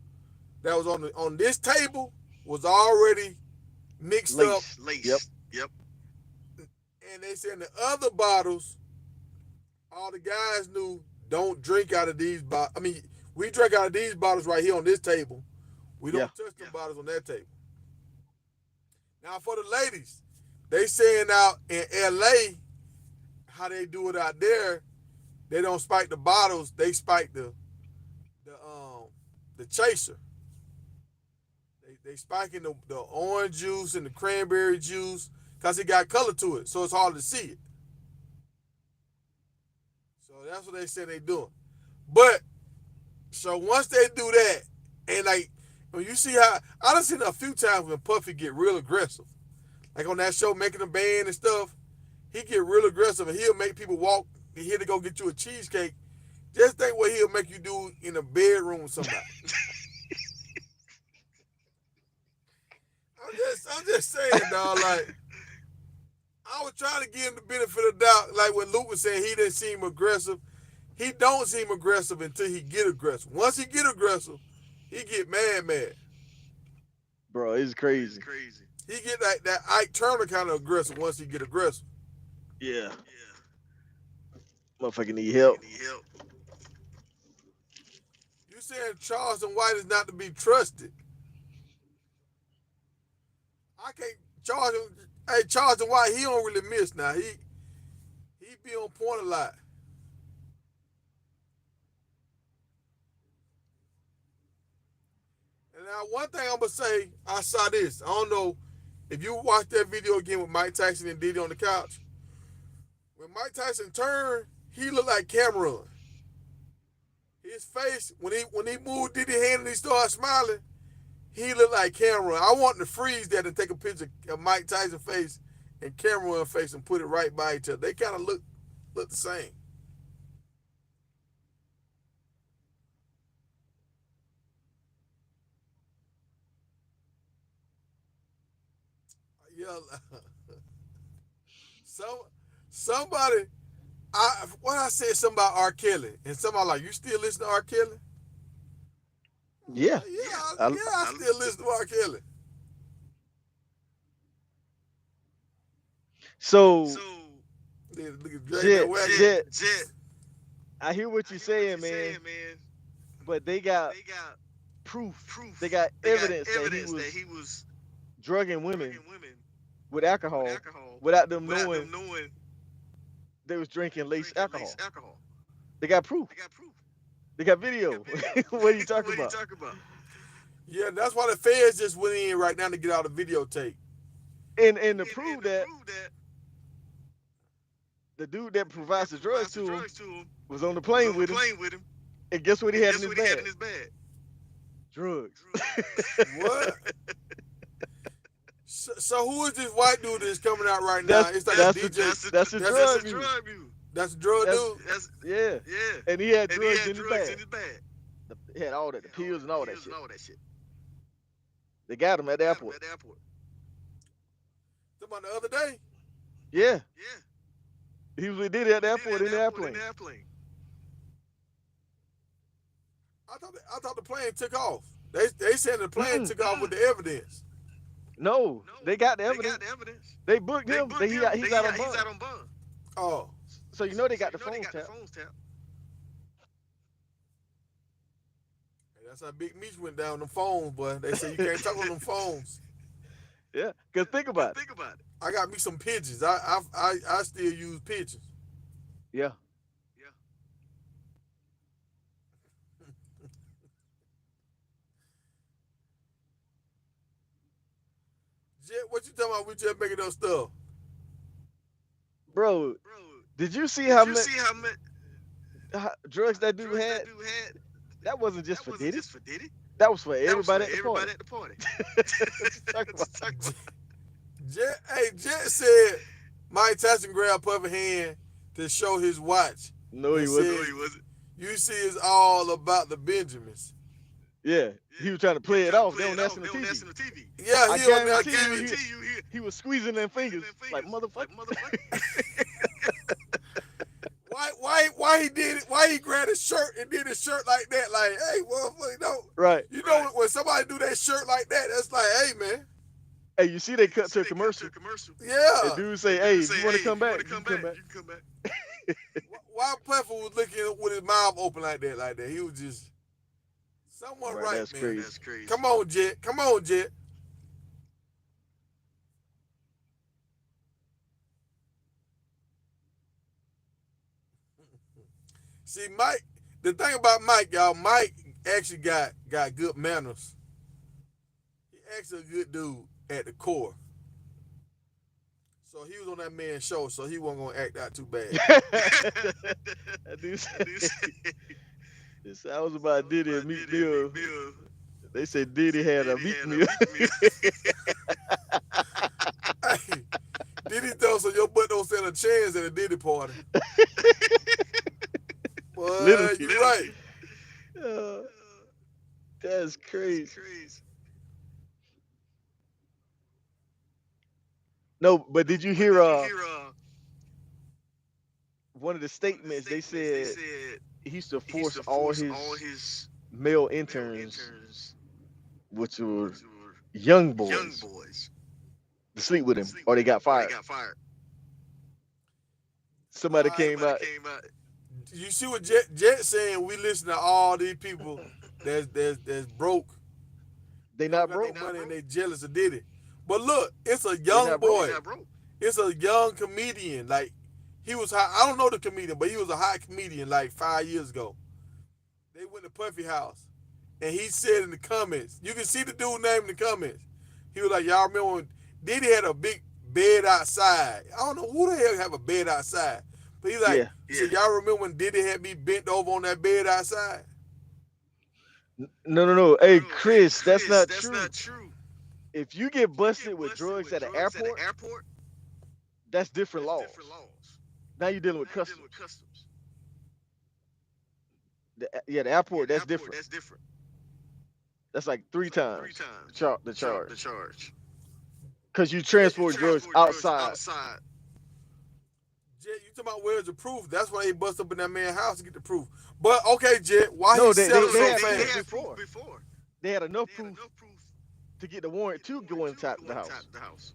that was on this table was already mixed up, Lace. Yep. and they said the other bottles, all the guys knew don't drink out of these bottles. I mean, we drink out of these bottles right here on this table. We Yeah. don't touch the bottles on that table. Now for the ladies, they saying out in LA how they do it out there. They don't spike the bottles. They spike the chaser. They spiking the orange juice and the cranberry juice because it got color to it, so it's hard to see it. So that's what they said they doing. But so once they do that, and like when you see how I done seen it a few times when Puffy get real aggressive, like on that show making a band and stuff, he get real aggressive and he'll make people walk here to go get you a cheesecake. Just think what he'll make you do in a bedroom with somebody. I'm just saying, dog. Like I was trying to give him the benefit of the doubt. Like when Luke was saying he didn't seem aggressive. He don't seem aggressive until he get aggressive. Once he get aggressive, he get mad. Bro, it's crazy. He get that Ike Turner kind of aggressive once he get aggressive. Yeah. Motherfucker need help. You saying Charleston White is not to be trusted? I can't. Charleston White, he don't really miss now. He be on point a lot. And now one thing I'm gonna say, I saw this. I don't know if you watched that video again with Mike Tyson and Diddy on the couch. When Mike Tyson turned, he looked like Cameron. His face, when he moved Diddy hand and he started smiling, he looked like Cameron. I want to freeze that and take a picture of Mike Tyson's face and Cameron's face and put it right by each other. They kind of look the same. Yeah. Somebody, I said something about R. Kelly, and somebody like, you still listen to R. Kelly? Yeah. I still listen to R. Kelly. So Jet, I hear what you're saying, man. But they got proof. They got evidence that he was drugging women with alcohol without them knowing they was drinking laced alcohol. They got proof. They got video. What are you talking about? Yeah, that's why the feds just went in right now to get out a videotape. And to prove that the dude that provides the drugs to him was on the plane with him. And guess what he had in his bag? Drugs. What? So who is this white dude that's coming out right now? It's like that's a DJ. That's a drug mule. That's a drug dude. Yeah. And he had drugs in his bag. He had all that, the pills and all that shit. They got him at the airport. Talking about the other day. Yeah. He was with Diddy at the airport in the airplane. I thought the plane took off. They said the plane took off with the evidence. No, they got the evidence. They booked him. He's out on bond. Oh. So you know they got the phones tapped. Hey, that's how Big Meech went down them phones, boy. They say you can't talk on them phones. Yeah, because think about it. I got me some pigeons. I still use pigeons. Yeah. Jet, what you talking about? We just making up stuff. Bro, Did you see how much drugs that dude had? That wasn't just for Diddy. That was for everybody at the party. What you talking about? Jet said Mike Tyson grabbed Puffy hand to show his watch. No, he and wasn't. said, "You see, it's all about the Benjamins." Yeah, he was trying to play it off. They don't ask him the TV. Yeah, I he on that guarantee TV. you, he was squeezing them fingers like motherfucker. Why he did it? Why he grabbed his shirt and did his shirt like that? Like, hey, motherfucker, Right. You know when somebody do that shirt like that, that's like, hey, man. Hey, you see they cut to a commercial. Yeah. And dude say, hey, you want to come back? You can come back. Why Puffy was looking with his mouth open like that? He was just someone right, That's man. crazy. That's crazy. Come on, Jet. See, Mike, the thing about Mike, y'all, Mike actually got good manners. He actually a good dude at the core. So he was on that man's show, so he wasn't gonna act out too bad. That dude said, it sounds about Diddy and Meat Mill. They said Diddy had a meat meal. Hey, Diddy thought so your butt don't stand a chance at a Diddy party. Boy, Literally. you right. That's crazy. No, but did you hear one of the statements? They said he used to force all his male interns, which were young boys, to sleep with him, or they got fired. Somebody came out. You see what Jet saying? We listen to all these people that's broke. They not broke. No money and they jealous of Diddy. But look, it's a young boy. It's a young comedian. Like, he was high. I don't know the comedian, but he was a hot comedian like 5 years ago. They went to Puffy house, and he said in the comments, you can see the dude name in the comments. He was like, y'all remember when Diddy had a big bed outside? I don't know who the hell have a bed outside. But he's like, he said, y'all remember when Diddy had me bent over on that bed outside? No. Hey, Chris, that's not true. If you get busted with drugs at an airport, that's different laws. Now you're dealing with customs. The airport, that's different. That's like 3 times the charge. Because you transport drugs outside. Jet, you talking about where's the proof? That's why they bust up in that man's house to get the proof. But okay, Jet, why he selling so fast? Before. They had enough proof to get the warrant to go inside the house.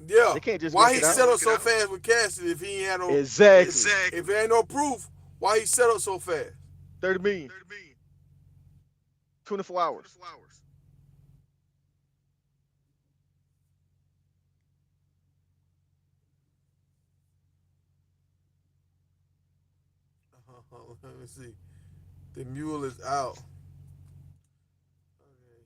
Yeah. They can't just why he settled so fast with Cassidy if he ain't had no Exactly. If there ain't no proof, why he settled so fast? 30 million. 24 hours. Let me see. The mule is out. Okay.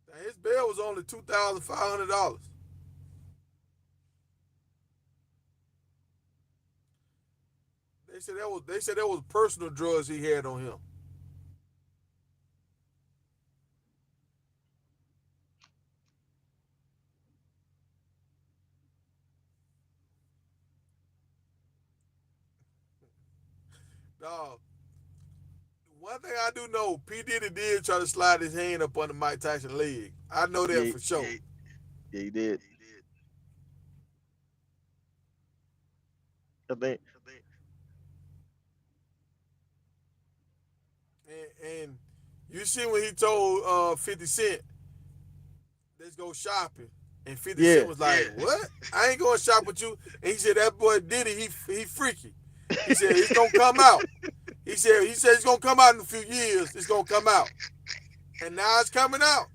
Now his bail was only $2,500. They said that was personal drugs he had on him. Dog. One thing I do know, P. Diddy did try to slide his hand up under Mike Tyson's leg. I know that for sure. Yeah, he did. I think. And you see when he told 50 Cent, let's go shopping. And 50 Cent was like, what? I ain't going to shop with you. And he said, that boy Diddy, he freaky. He said, it's going to come out. He said it's going to come out in a few years. It's going to come out. And now it's coming out.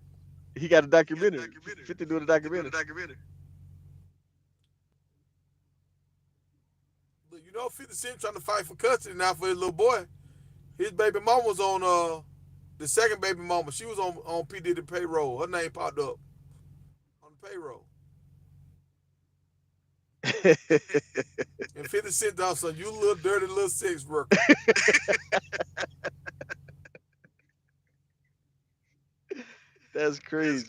He got a documentary. 50 doing a documentary. Look, you know 50 Cent trying to fight for custody now for his little boy. His baby mama was on the second baby mama. She was on P. Diddy payroll. Her name popped up on the payroll. And 50 Cent down, son, you little dirty little sex worker. That's crazy.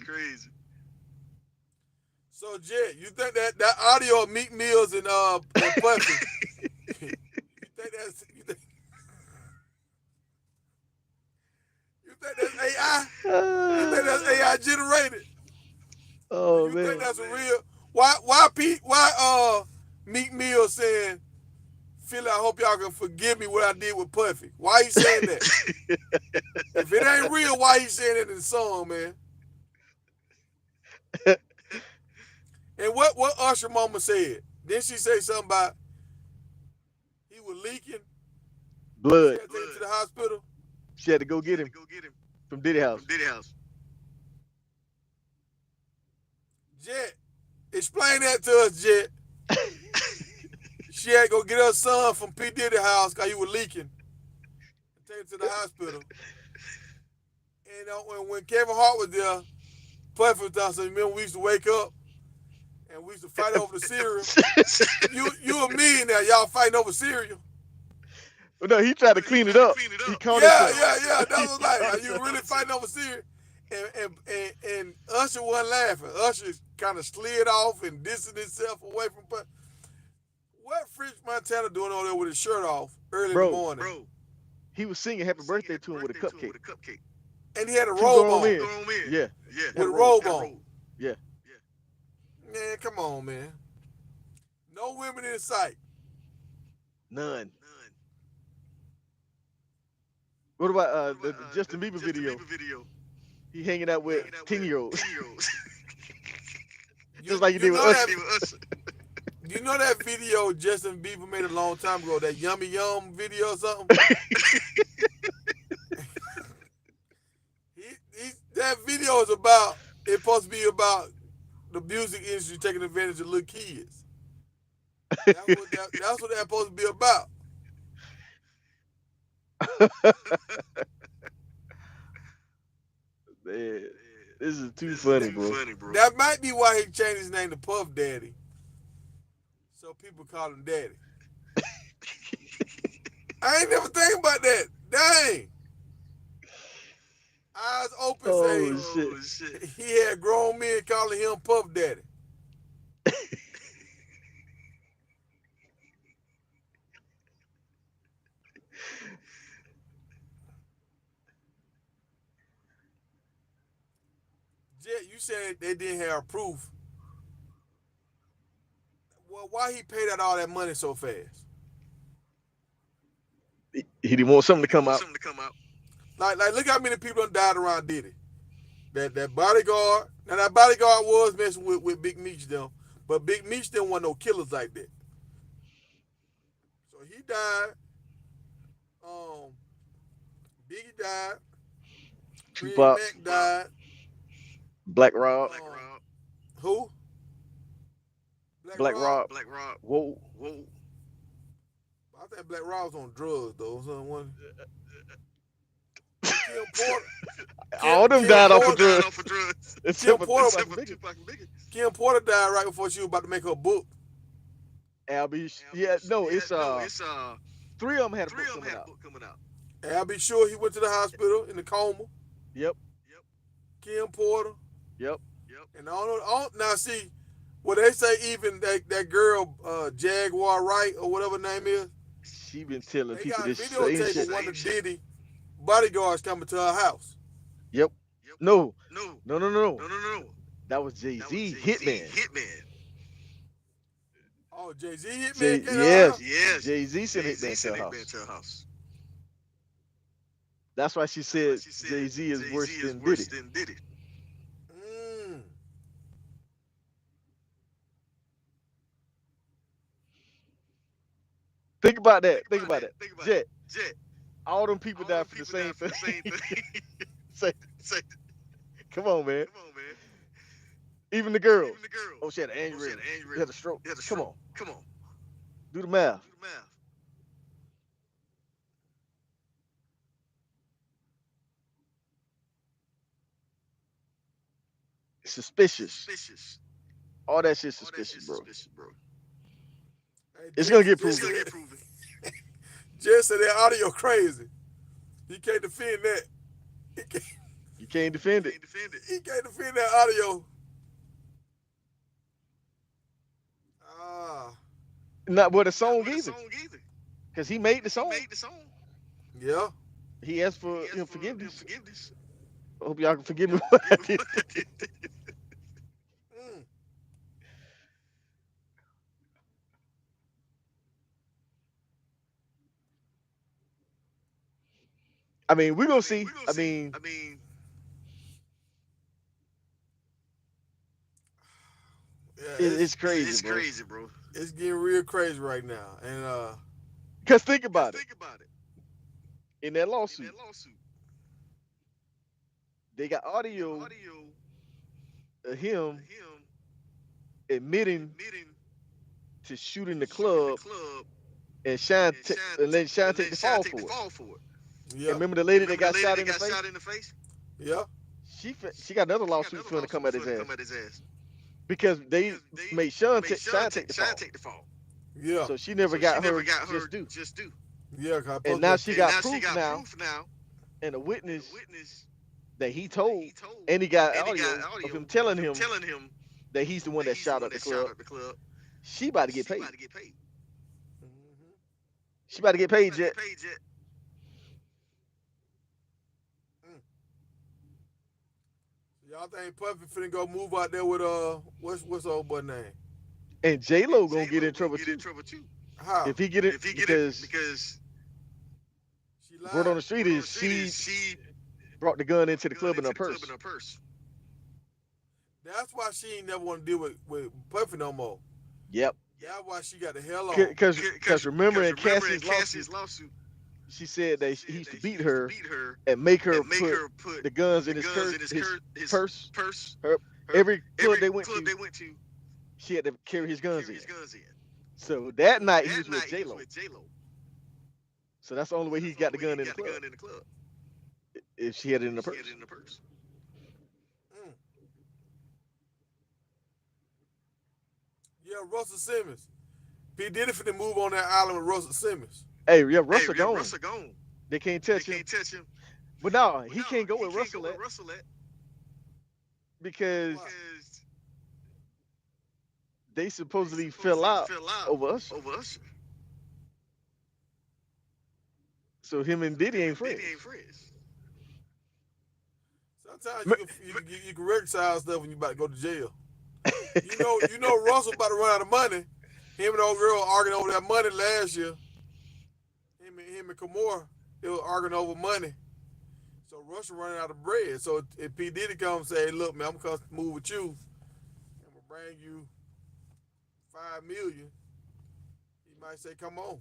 So, Jet, you think that audio of Meek Mills and Puffy, you think that's AI? You think that's AI generated? Oh you man. think that's a real? Why Meek Mill saying, Philly, I hope y'all can forgive me what I did with Puffy? Why he saying that? If it ain't real, why he saying it in the song, man? And what Usher mama said? Didn't she say something about he was leaking? Blood. She had to take him to the hospital. She had to go get him from Diddy house. Jet, explain that to us, Jet. She had to go get her son from P. Diddy house because he was leaking. Take him to the hospital. And when Kevin Hart was there, Puffy was down. So remember we used to wake up and we used to fight over the cereal. you a millionaire, y'all fighting over cereal. No, he tried to clean it up. He caught himself. Yeah. That was like, are you really fighting over cereal? And Usher wasn't laughing. Usher kind of slid off and distanced himself away from Puffy. What French Montana doing over there with his shirt off early in the morning? Bro, he was singing happy birthday to him with a cupcake. And he had a Two robe grown on. men. Yeah. With a robe on. Yeah. Man, come on, man. No women in sight. None. What about the Justin Bieber video? He hanging out with 10-year-olds. Just like he did with Usher. You know that video Justin Bieber made a long time ago, that Yummy Yum video or something? That video is it's supposed to be about the music industry taking advantage of little kids. That's what that's supposed to be about. Man, this is too funny, bro. That might be why he changed his name to Puff Daddy. So people call him Daddy. I ain't never think about that. Dang. Eyes open shit. He had grown men calling him Puff Daddy. Jet, you said they didn't have proof. Well, why he paid out all that money so fast? He didn't want something to come out. Like look how many people done died around Diddy. That bodyguard. Now that bodyguard was messing with Big Meech them, but Big Meech didn't want no killers like that. So he died. Biggie died. Tupac Mac died. Black Rob. Who? Black Rob. Whoa. I think Black Rob was on drugs though. Someone. Kim Porter. All them died off of drugs. Kim Porter died right before she was about to make her book. Albie, it's 3 of them had a book coming out. Albie Sure, he went to the hospital in the coma. Yep. Kim Porter. Yep. And all now see, what they say, even that girl Jaguar Wright or whatever her name is. She been telling they people got this videotape same of one of Diddy bodyguards coming to her house. Yep. No. That was Jay-Z, Hitman. Oh, Jay-Z Hitman came to her house? Yes. Jay-Z sent Hitman to her house. That's why she said Jay-Z is worse than Diddy. Think about that. Jet. All them people died for the same thing. Say, come on, man. Even the girl. Oh, she had an aneurysm. She had a stroke. Come on. Do the math. suspicious. All that shit suspicious, bro. Hey, It's gonna get proven. Jess said that audio crazy. He can't defend that. He can't, You can't defend it. he can't defend that audio. Ah, Not with a song either, because he made the song. yeah. He asked for forgiveness. I hope y'all can forgive me what I did. Mm. I mean, we're gonna see. I mean, Yeah, it's crazy, bro. it's getting real crazy right now. And Because think about it. In that lawsuit, they got audio of him admitting to shooting the club and and letting Shine take the fall for it. yeah, And remember the lady that got shot in the face? yeah, She got another lawsuit finna come at his ass because they made Shine take the fall. yeah, So she never got her just due. yeah. 'Cause And now she got proof now and a witness that he told, and he got audio of him telling him that he's the one that shot up the club. She about to get paid. Mhm. She about to get paid, Jet. Y'all think Puffy finna go move out there with what's old boy name? And J-Lo gonna get in trouble too. How? If he get it, because She word on lied. the street is she brought the gun into the club in her purse. That's why she ain't never want to deal with Puffy no more. Yep. That's why she got the hell on. Because remember in Cassie's lawsuit, she said that he used to beat her and make her put the guns in his purse. Every club they went to, she had to carry his guns in. So that night he was with J-Lo. So that's the only way he got the gun in the club. If she had it in the purse. Mm. Yeah, Russell Simmons. P. Diddy finna move on that island with Russell Simmons. Hey, yeah, Russell gone. They can't touch him. But no, he can't go with Russell at, because Why? they supposedly fell out over us. So him and Diddy ain't friends. Sometimes you can reconcile stuff when you about to go to jail. You know Russell about to run out of money. Him and the old girl arguing over that money last year. Him and Kamora, they were arguing over money. So Russell running out of bread. So if P. Diddy comes and say, look, man, I'm gonna move with you. I'm gonna bring you $5 million. He might say, come on.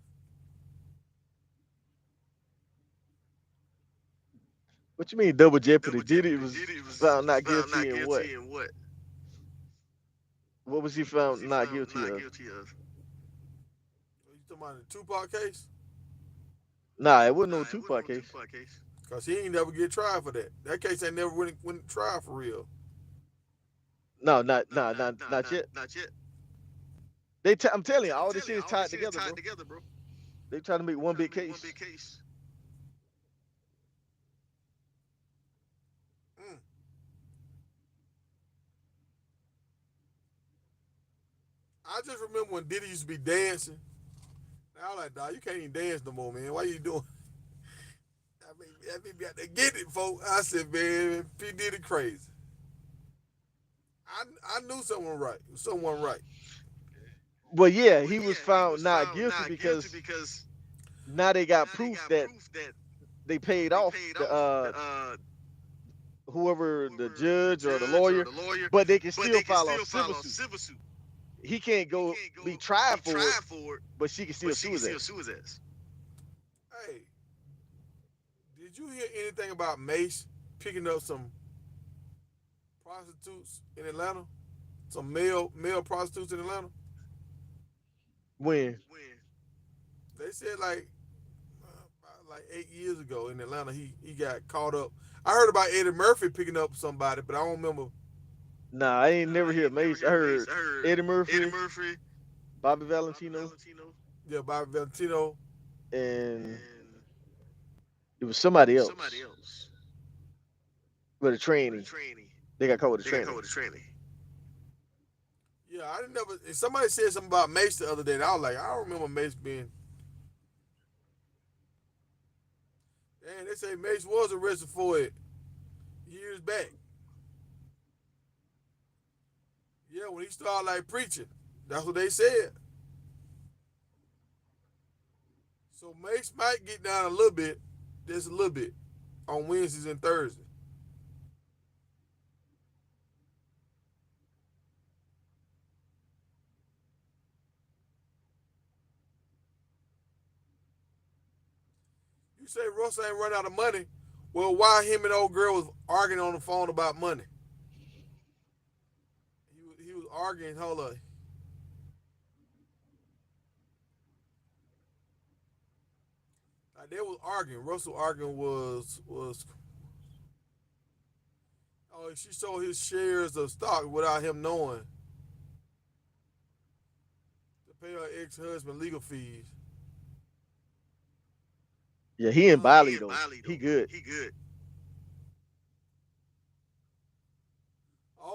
What you mean double jeopardy? Diddy was found not guilty in what? What was he found not guilty of? You talking about the Tupac case? Nah, it wasn't no Tupac case. Cause he ain't never get tried for that. That case ain't never went to trial for real. No, not yet. I'm telling you, all this shit is tied together, bro. They trying to make one big case. Mm. I just remember when Diddy used to be dancing. Now I'm like, dog, you can't even dance no more, man. Why you doing? I mean, got to get it, folks. I said, man, P. Diddy crazy. I knew someone right. Well, yeah, he was found not guilty because now they got proof that they paid off the whoever the judge or the lawyer, but they can still file a civil suit. He can't go be tried for it, but she can still sue his ass. Hey, did you hear anything about Mace picking up some prostitutes in Atlanta? Some male prostitutes in Atlanta? When? They said like 8 years ago in Atlanta, he got caught up. I heard about Eddie Murphy picking up somebody, but I don't remember Nah, I ain't never hear Mace. I heard Eddie Eddie Murphy, Murphy, Bobby Valentino, Yeah, Bobby Valentino. and and it was somebody somebody else else with a with a tranny. tranny. They got caught with a They got caught tranny. with a tranny. Yeah, I didn't never. Somebody said something about Mace the other day, and I was like, I don't remember Mace being. And they say Mace was arrested for it years back. Yeah, when he started like preaching, that's what they said. So Mace might get down a little bit, just a little bit, on Wednesdays and Thursdays. You say Russell ain't run out of money. Well, why him and old girl was arguing on the phone about money? He was arguing. Hold on. Like they was arguing. Russell arguing was. Oh, she sold his shares of stock without him knowing to pay her ex-husband legal fees. Yeah, he in He Bali in though. Bali He though. good. He good.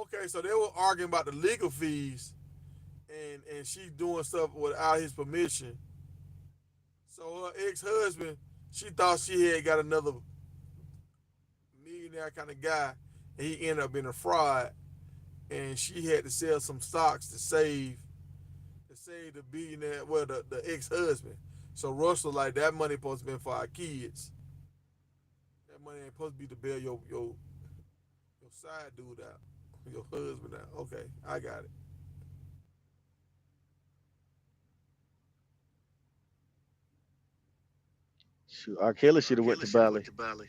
Okay, so they were arguing about the legal fees, and she doing stuff without his permission. So her ex-husband, she thought she had got another millionaire kind of guy, and he ended up being a fraud, and she had to sell some stocks to save the billionaire, well, the ex-husband. So Russell like that money supposed to be for our kids. That money ain't supposed to be to bail your side dude out, your husband out. Okay, I got it. Shoot, R. Kelly R. should have went Kelly to should have went Bali. to Bali.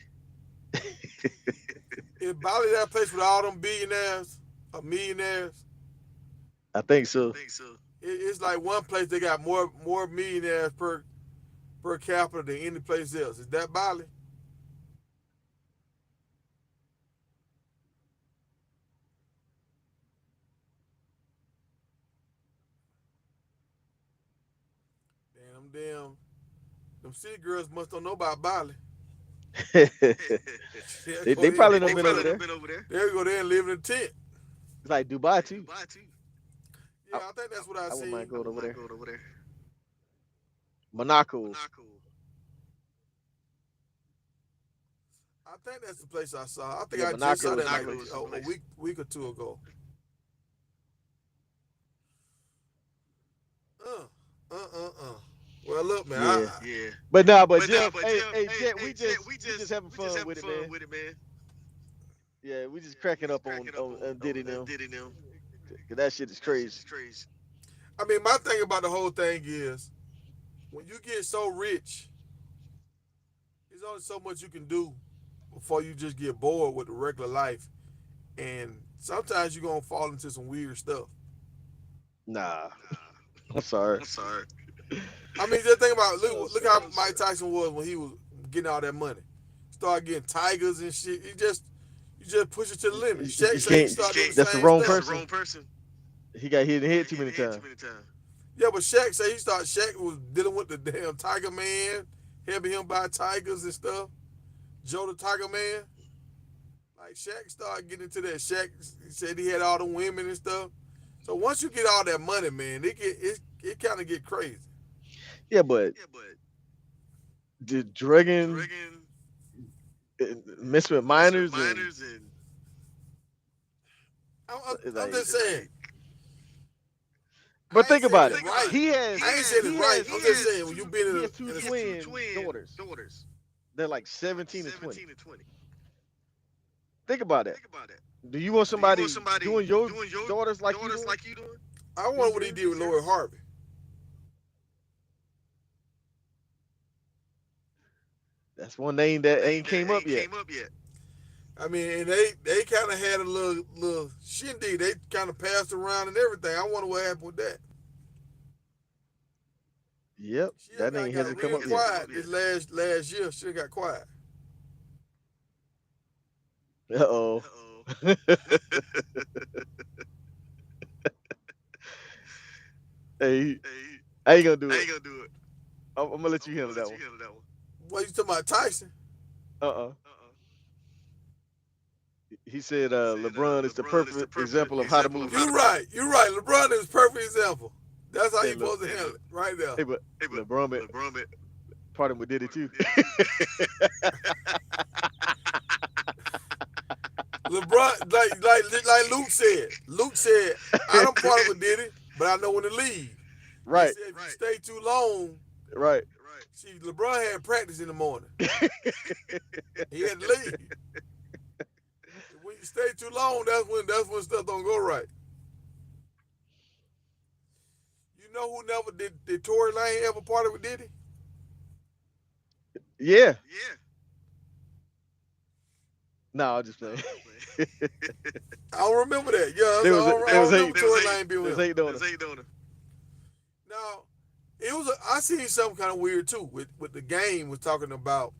Is Bali that place with all them billionaires or millionaires? I think I so. think so. It's like one place they got more millionaires per capita than any place else. Is that Bali? Them city girls must don't know about Bali. they They'll go they there and probably live done They been in over probably done there. been over there. They'll go there and live in a tent. It's like Dubai Like too. Dubai too. Yeah, I think that's what I I wouldn't mind seen. I going wouldn't over mind there. going over there. Monaco. Monaco. I think that's the place I saw. I think Yeah, I just saw Monaco is that the like Monaco is place. the a place. week or two ago. Uh, uh. Well, look, man. Yeah. Yeah. But nah, but But nah, Jeff, but hey, Jeff, hey, hey, Jet, hey, we Jet, just we just having we just fun having with it, fun man. with it, man. Yeah, we just Yeah, we cracking just up cracking up on Diddy on now. Diddy now. 'Cause that shit is That shit crazy. is crazy. I mean, my thing about the whole thing is when you get so rich, there's only so much you can do before you just get bored with the regular life. And sometimes you're gonna fall into some weird stuff. Nah, Nah, I'm sorry. I'm sorry. I mean, just think about I'm look sorry. how Mike Tyson was when he was getting all that money. Started getting tigers and shit. You just push it to the limit. Shaq You say he can't. started doing the That's the same wrong stuff. That's the person. wrong person. He got hit in the He head got too hit in many the head too times. many times. Yeah, but Shaq was dealing with the damn Tiger Man, helping him buy tigers and stuff. Joe the Tiger Man. Like Shaq started getting into that. Shaq said he had all the women and stuff. So once you get all that money, man, it kind of get crazy. Yeah, but Yeah, but the drugging, drugging, messing with messing with minors, and minors, and I'm like. just saying. But I ain't think saying about it's it. think about right. it. He He has I ain't saying has it's he right. has he I'm just two has saying when you two been he has two he in a has two twin twin daughters. daughters. They're like They're like 17 and 20. 17 and 20. Think about that. Think about that. Do you want Do you want somebody somebody doing your doing your daughters like you daughters doing like you doing I wonder these what he years? did with Lori Harvey. That's one name one that name ain't that came up ain't yet. came up yet? I mean, and they kind of had a little shindig. They kind of passed around and everything. I wonder what happened with that. Yep, She that name got hasn't come real up yet. quiet this last year. She got quiet. Uh oh. Uh oh. Hey, I ain't gonna do I it. ain't gonna do it. I'm gonna let you handle that one. What you talking about, Tyson? He said LeBron is the perfect example of how to move. You're right. LeBron is a perfect example. That's how Hey, you supposed to handle it, right there. Hey, but LeBron parting with Diddy too. LeBron, like Luke said. I don't part with Diddy, but I know when to leave. Right. He said if you stay too long, Right. see, LeBron had practice in the morning. He had to leave. When you stay too long, that's when stuff don't go right. You know who never did Tory Lane ever party with Diddy? Yeah. No, I'm just playing. I don't remember that. Yeah, There I don't remember Tory Lane being with him. hate on him. Now, I seen something kind of weird too with the game was talking about.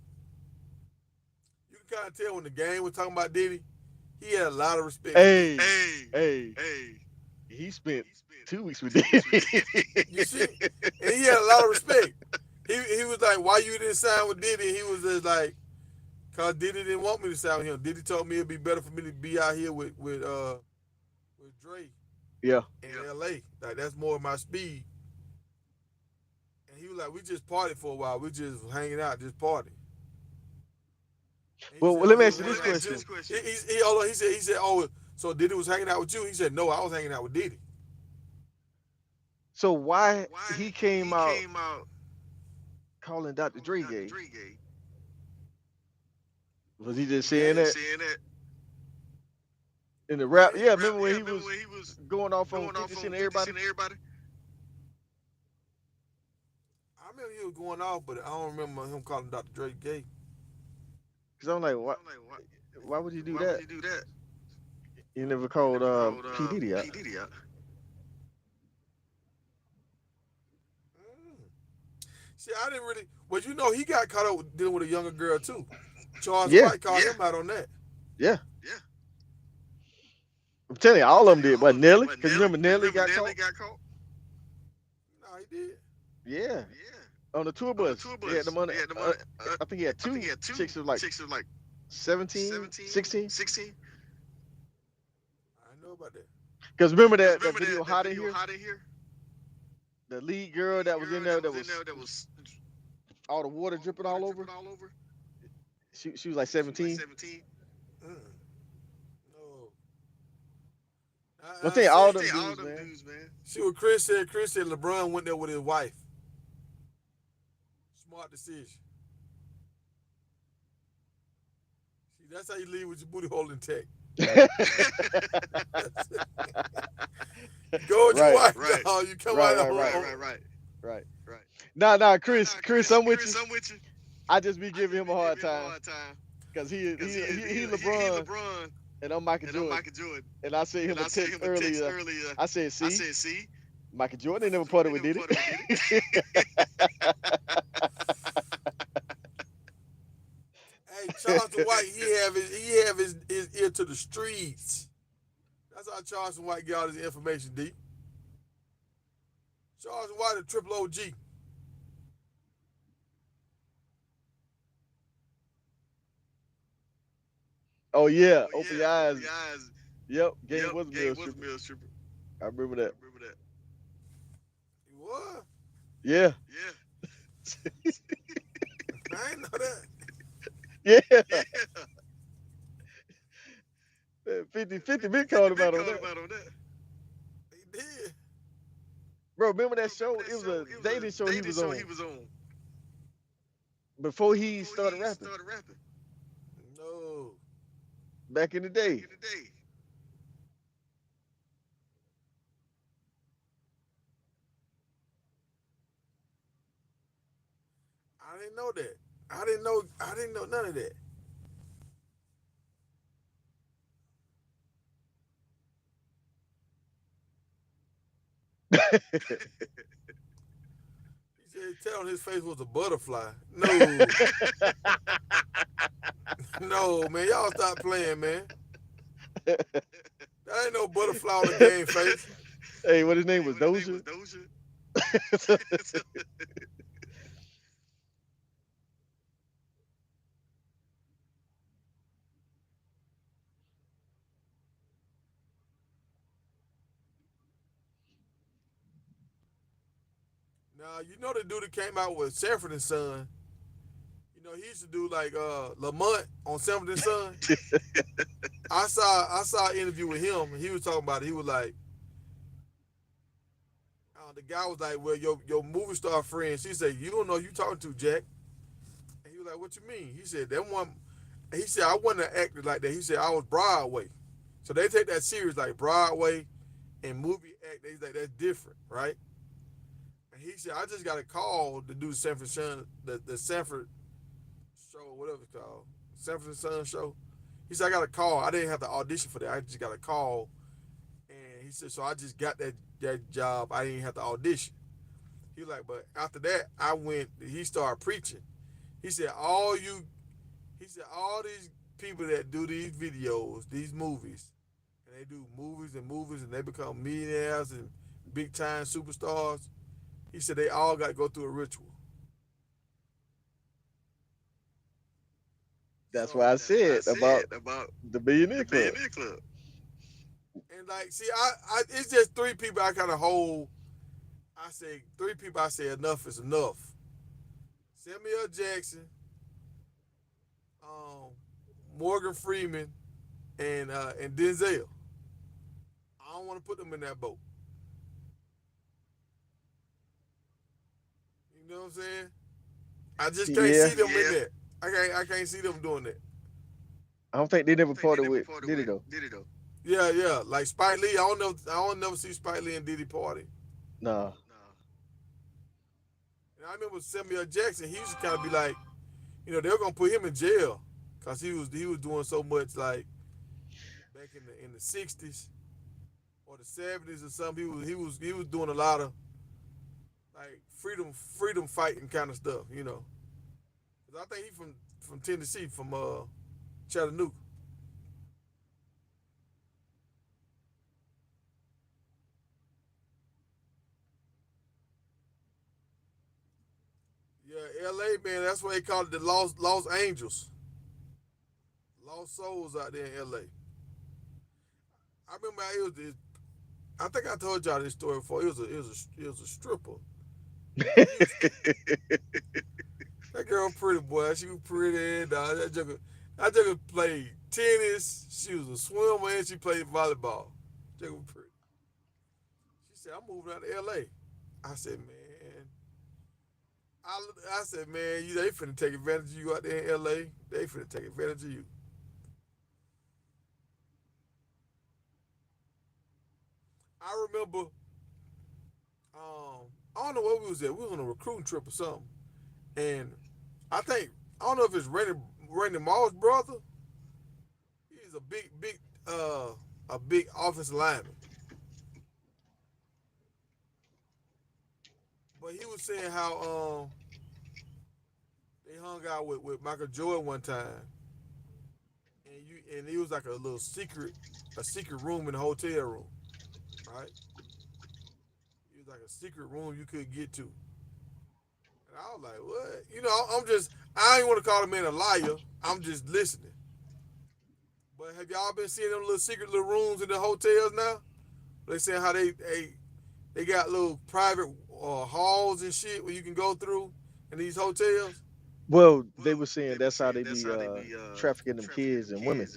You can kind of tell when the game was talking about Diddy, he had a lot of respect. Hey. He spent 2 weeks with Diddy. You see, and he had a lot of respect. He was like, "Why you didn't sign with Diddy?" He was just like, "Cause Diddy didn't want me to sign with him. Diddy told me it'd be better for me to be out here with Dre." Yeah. In LA. Like that's more of my speed. And he was like, we just partied for a while. We just hanging out, just partying. Well, let me ask you this question. He said, oh, so Diddy was hanging out with you? He said, no, I was hanging out with Diddy. So why he came out calling Dr. Dre gay? Was he just saying that? In the rap? Yeah, remember when he was going off on 50 Cent and everybody? I remember he was going off, but I don't remember him calling Dr. Dre gay. Because I'm like, why would you do that? You never called P. Diddy out. See, I didn't really. Well, you know, he got caught up dealing with a younger girl too. Charles Yeah. White called him out on that. Yeah. I'm telling you, all of them did. But Nelly, because you remember Nelly got caught? No, he did. Yeah. On the tour bus. He had the money. I think he had two chicks of like 17, 16. I know about that. Because remember that video Hot in Here? The lead girl that was in there that was all the water dripping all over? She was like 17. No. I'm telling you, all them dudes, man. See what Chris said? Chris said LeBron went there with his wife. Smart decision. See, that's how you leave with your booty hole intact. Go with your wife, dog. You come out Right. Nah, Chris, I'm with you. I just be giving him a hard time. Because he LeBron. And I'm Michael Jordan. And I sent him a text earlier. I said, see, Michael Jordan ain't never parted with Diddy. Hey, Charleston White, he have his ear to the streets. That's how Charleston White get all his information, D. Charleston White, a triple OG. Oh yeah, open your eyes. Yep, game was Mill stripper. I remember that. What? Yeah. I ain't know that. Yeah. 50 been called about on that. He did. Bro, remember that show? It was a dating show he was on. Before he started rapping. No. Back in the day. I didn't know that. I didn't know none of that. He said telling his face was a butterfly. No. No, man. Y'all stop playing, man. That ain't no butterfly on the game face. Hey, what his name was? Doja? Now you know the dude that came out with Sanford and Son. You know he used to do like Lamont on Sanford and Son. I saw an interview with him, and he was talking about it. He was like, the guy was like, "Well, your movie star friend." She said, "You don't know who you talking to, Jack." And he was like, "What you mean?" He said, "That one." He said, "I wasn't an actor like that." He said, "I was Broadway." So they take that serious, like Broadway and movie act. He's like, "That's different, right?" And he said, "I just got a call to do the Sanford Son, the Sanford show, whatever it's called, Sanford and Son show." He said, "I got a call. I didn't have to audition for that. I just got a call." And he said, "So I just got that job. I didn't have to audition." He was like, "But after that, I went." He started preaching. He said, all these people that do these videos, these movies, and they do movies and movies, and they become millionaires and big time superstars." He said they all got to go through a ritual. That's So why I said about the Billionaire Club. and like, see, I it's just three people I kind of hold. I say three people. I say enough is enough. Samuel L. Jackson, um, Morgan Freeman, and Denzel. I don't want to put them in that boat. You know what I'm saying? I just can't Yeah, see them in that. I can't see them doing that. I don't think they never parted with Diddy though. Yeah. Like Spike Lee, I don't never see Spike Lee and Diddy party. Nah. And I remember Samuel Jackson. He used to kind of be like, they were gonna put him in jail because he was doing so much like back in the '60s or the '70s or something. He was doing a lot of like freedom fighting kind of stuff. 'Cause I think he from Tennessee, from Chattanooga. Yeah, L.A. man, that's why they call it the Lost Angels, lost souls out there in L.A. I remember I think I told y'all this story before. It was a stripper. That girl pretty, boy. She was pretty. And, that jugger played tennis. She was a swimmer and she played volleyball. That jugger was pretty. She said, "I'm moving out to L.A." I said, "Man." I said, "Man, they finna take advantage of you out there in L.A. They finna take advantage of you." I remember, I don't know where we was at. We was on a recruiting trip or something. And I don't know if it's Randy Moss' brother. He's a big offensive lineman. But he was saying how they hung out with Michael Jordan one time, and it was like a secret room in the hotel room, right? It was like a secret room you couldn't get to, and I was like, what? I ain't want to call the man a liar. I'm just listening. But have y'all been seeing them little secret little rooms in the hotels now? They saying how they got little private halls and shit where you can go through in these hotels. Well, they were saying that's how they be trafficking them kids and women,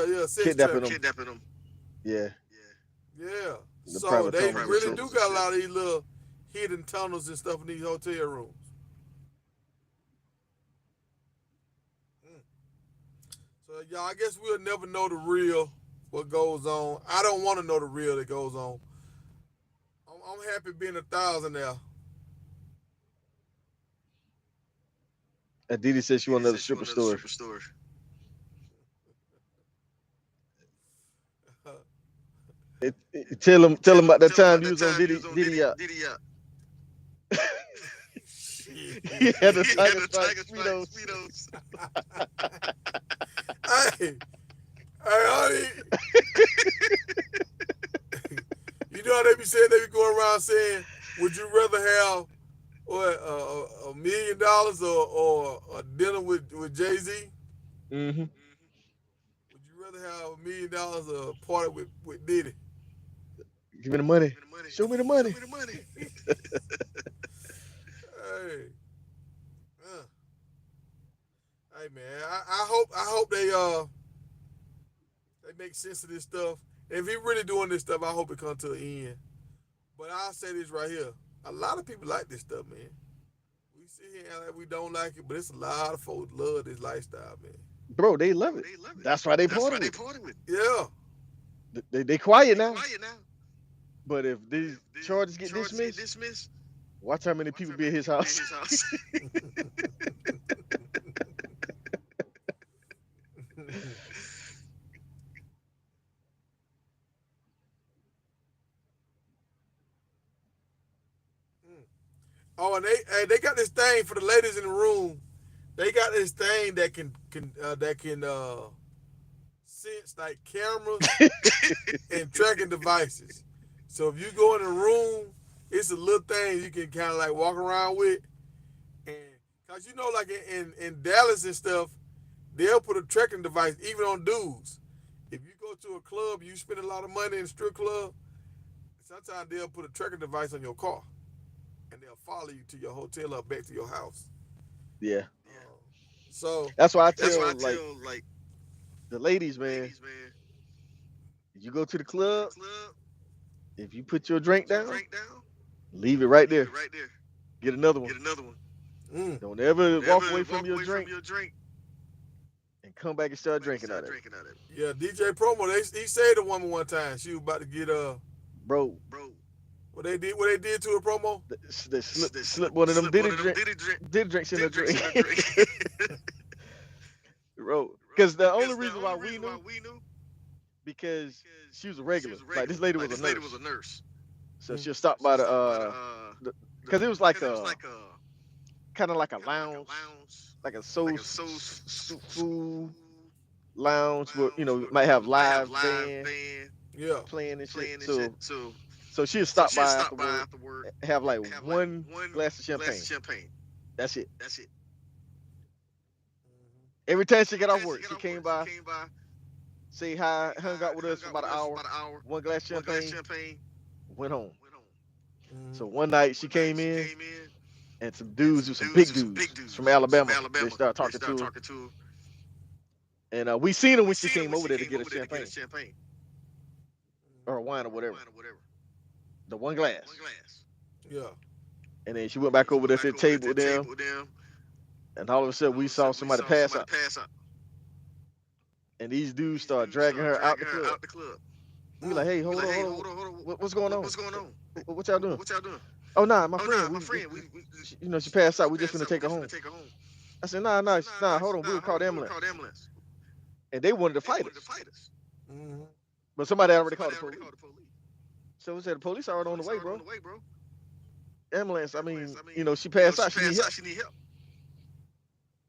Yeah. Sex kidnapping trafficking. them. Yeah, Yeah. the So private they tunnels and really shit. do got a lot of these little hidden tunnels and stuff in these hotel rooms. Mm. So y'all, I guess we'll never know the real what goes on. I don't want to know the real that goes on. I'm happy being a thousandaire. And Didi said she wanted another stripper story. Tell him about that time you was on Diddy yacht. He had the tiger stripe speedos. Hey, honey. You know how they be saying, they be going around saying Would you rather have what $1 million or a dinner with Jay-Z? Mm-hmm. Would you rather have $1 million or a party with Diddy? Give me the money. Show me the money. Hey, uh, hey man, I hope they make sense of this stuff. If he really doing this stuff, I hope it comes to an end. But I'll say this right here: a lot of people like this stuff, man. We sit here and act like we don't like it, but it's a lot of folks love this lifestyle, man. Bro, they love it. That's why they party with it. Yeah. They quiet now. But if these charges get dismissed, watch how many people be at his house. Oh, and they got this thing for the ladies in the room. They got this thing that can sense like cameras and tracking devices. So if you go in a room, it's a little thing you can kind of like walk around with, and cause you know like in Dallas and stuff, they'll put a tracking device even on dudes. If you go to a club, you spend a lot of money in a strip club. Sometimes they'll put a tracking device on your car, and they'll follow you to your hotel or back to your house. Yeah. So That's why I tell like the ladies, man, you go to the club, if you put your drink down, leave it right there. Get another one. Don't ever walk away from your drink and come back and start drinking out of it. yeah, DJ Promo, he said to a woman one time she was about to get Bro, what they did to her, Promo. they slip one of them Diddy drinks in her drink. Bro, because the only reason why we knew, because she was a regular. Like this lady was a nurse. So she'll stop by the because it was like a kind of like a lounge, like a soul food lounge where might have live band playing and shit. So she'll stop by afterward, have like one glass of champagne. That's it. Every time she got off work, she came by, say hi, hung out with us for about an hour, one glass of champagne, went home. So one night she came in, and some dudes, some big dudes from Alabama, they started talking to her. And we seen her when she came over there to get a champagne or a wine or whatever. The one glass. Yeah. And then she went back over there to the table with them. And all of a sudden we saw somebody pass out. And these dudes started dragging her out the club. We like, hey, hold on. What's going on? What y'all doing? Oh, nah, my friend. She passed out. We just gonna take her home. I said, nah, hold on. We'll call the ambulance. And they wanted to fight us. Mm-hmm. But somebody already called the police. So we said, the police are already on the way, bro. Ambulance, I mean, she passed out. She need help.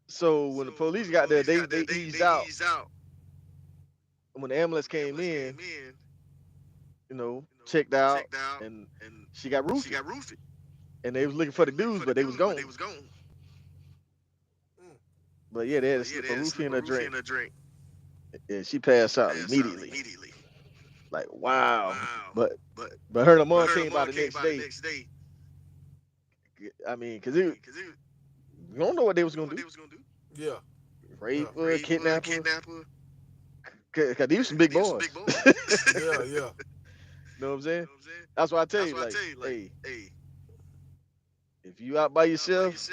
So when the police got there, they eased out. When the ambulance came in, checked out, and she got roofied. And they was looking for the dudes, but they was gone. But yeah, they had to slip a roofie in her drink. And she passed out immediately. Like, wow. But her and her mom came by the next day. I mean, because you don't know what they was going to do. Yeah. Rape her, kidnap her. Because these some big boys. Yeah. Know what I'm saying? That's why I tell you, like, hey, if you out by yourself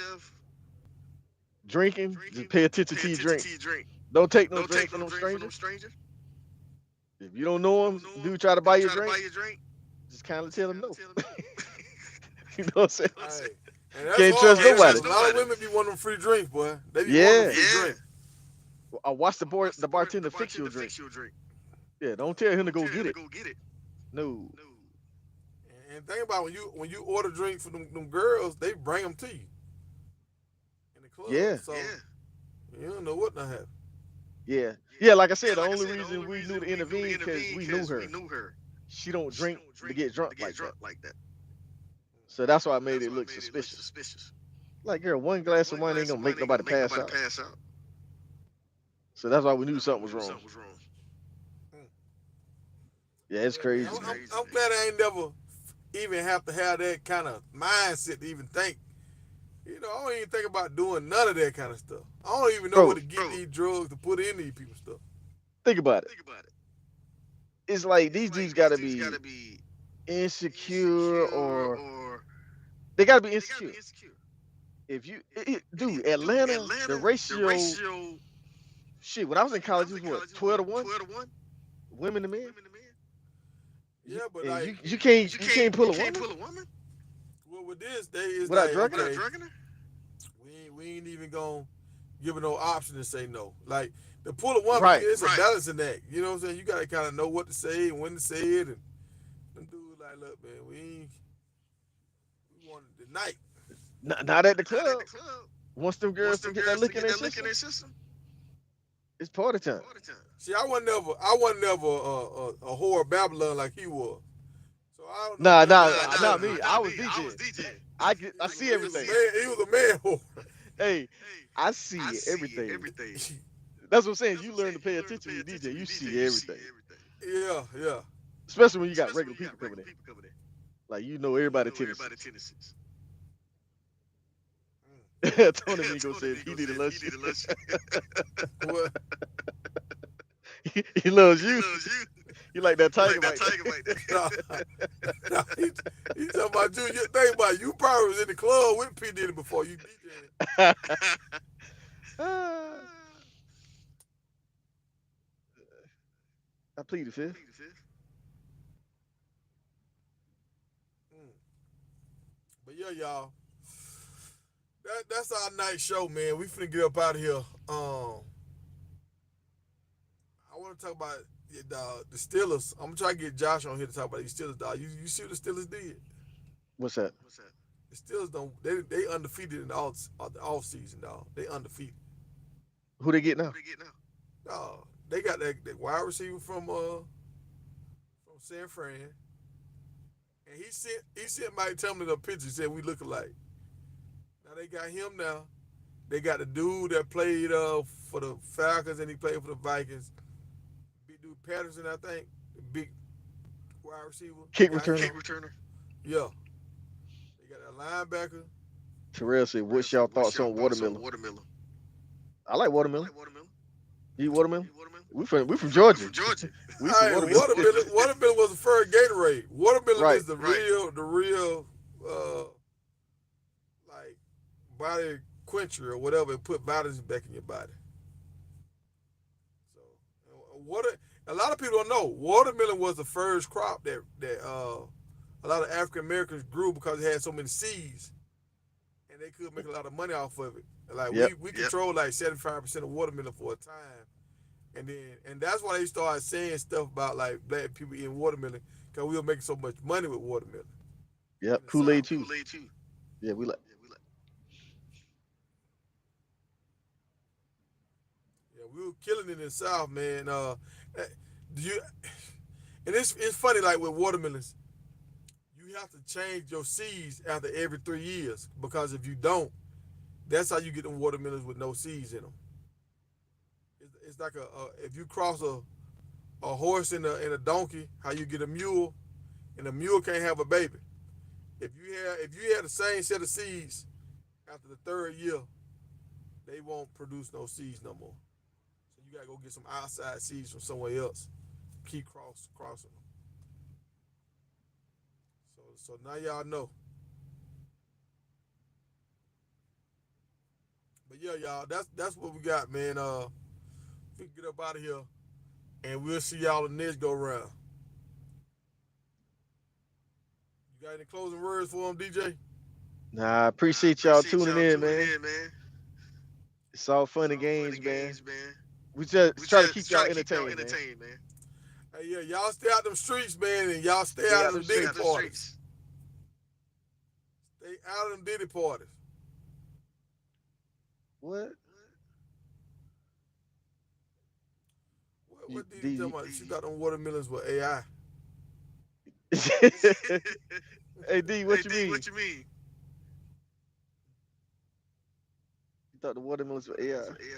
drinking, just pay attention to your drink. Don't take no drink from no stranger. If you don't know him, dude try to buy your drink, just kind of tell him no. You know what I'm saying? Can't trust nobody. A lot of women be wanting free drinks, boy. They be wanting free drink. I watch the bartender fix your drink. Yeah, don't tell him to go get it. No. And think about when you order drinks for them girls, they bring them to you in the club. Yeah. So you don't know what to have. Yeah. Like I said, the only reason we knew to intervene because we knew her. She don't drink to get drunk like that. So that's why I made it look suspicious. Like, girl, one glass of wine ain't gonna make nobody pass out. So that's why we knew something was wrong. Yeah, it's Yeah, man. crazy, man. I'm glad I ain't never even have to have that kind of mindset to even think. You know, I don't even think about doing none of that kind of stuff. I don't even know where Bro, to get these drugs to put in these people's stuff. think about it. It's like these dudes gotta be insecure, or they gotta be insecure. If you, dude, Atlanta, the ratio, shit. When I was in college, it was what, 12 to 1, women to men. Yeah, but And like, you can't pull a woman well, with this, they is without like, drugging her. okay, we ain't even gonna give her no option to say no. Like, to pull a woman, Right. it's a balancing act. You know what I'm saying? You gotta kind of know what to say and when to say it. And them dudes like, look, man, we want it tonight. Not at the club. Once them girls to get that lick in their system, it's party time. See, I wasn't never a whore Babylon like he was. So I don't know Nah, nothing nah, about not that. me. I was DJing. I see everything. He was a man whore. Hey, I see everything. That's what I'm saying. You learn to pay attention when you DJ. You see everything, Yeah. especially when you got regular people coming in. Like, you know everybody tendencies. Tony Migo said he needed lunch. What? He loves you. You like that tiger bite. Nah, he talking about you. You think about it, you probably was in the club with P Diddy before you DJing. I plead the fifth. But yeah, y'all. That's our night show, man. We finna get up out of here. I want to talk about the Steelers. I'm gonna try to get Josh on here to talk about these Steelers, dog. You see what the Steelers did? What's that? The Steelers don't. They undefeated in the off season, dog. They undefeated. Who they get now? Dog. They got that wide receiver from San Fran, and he sent Mike Tomlin a picture. He said we look alike. Now they got him now. They got the dude that played for the Falcons and he played for the Vikings. Big dude Patterson, I think. The big wide receiver. Kick returner. Yeah. They got that linebacker. Terrell said, "What's y'all thoughts on watermelon?" I like watermelon. You eat watermelon? We from Georgia. We some watermelon. Watermelon was the first Gatorade. Watermelon Right. is the real like body quencher or whatever, and put vitamins back in your body. So a lot of people don't know. Watermelon was the first crop that a lot of African Americans grew because it had so many seeds, and they could make a lot of money off of it. Like we controlled like 75% of watermelon for a time, and that's why they started saying stuff about like black people eating watermelon because we were making so much money with watermelon. Yep, Kool-Aid too. Yeah, we like. Yeah, we were killing it in the South, man. Do you? And it's funny, like with watermelons, you have to change your seeds after every 3 years because if you don't, that's how you get them watermelons with no seeds in them. It's like if you cross a horse and a donkey, how you get a mule, and a mule can't have a baby. If you had the same set of seeds after the 3rd year, they won't produce no seeds no more. So you gotta go get some outside seeds from somewhere else. Keep crossing them. So now y'all know. But yeah, y'all, that's what we got, man. We can get up out of here, and we'll see y'all in the next go round. You got any closing words for them, DJ? Nah, I appreciate y'all tuning in, man. It's all fun and games, man. We just try to keep y'all entertained, man. Hey, yeah, y'all stay out them streets, man, and y'all stay out of them Diddy parties. Stay out of them Diddy parties. What? What did you talking about? She thought them watermelons were AI. Hey D, what you mean? What you mean? You thought the watermelons were AI? Yeah.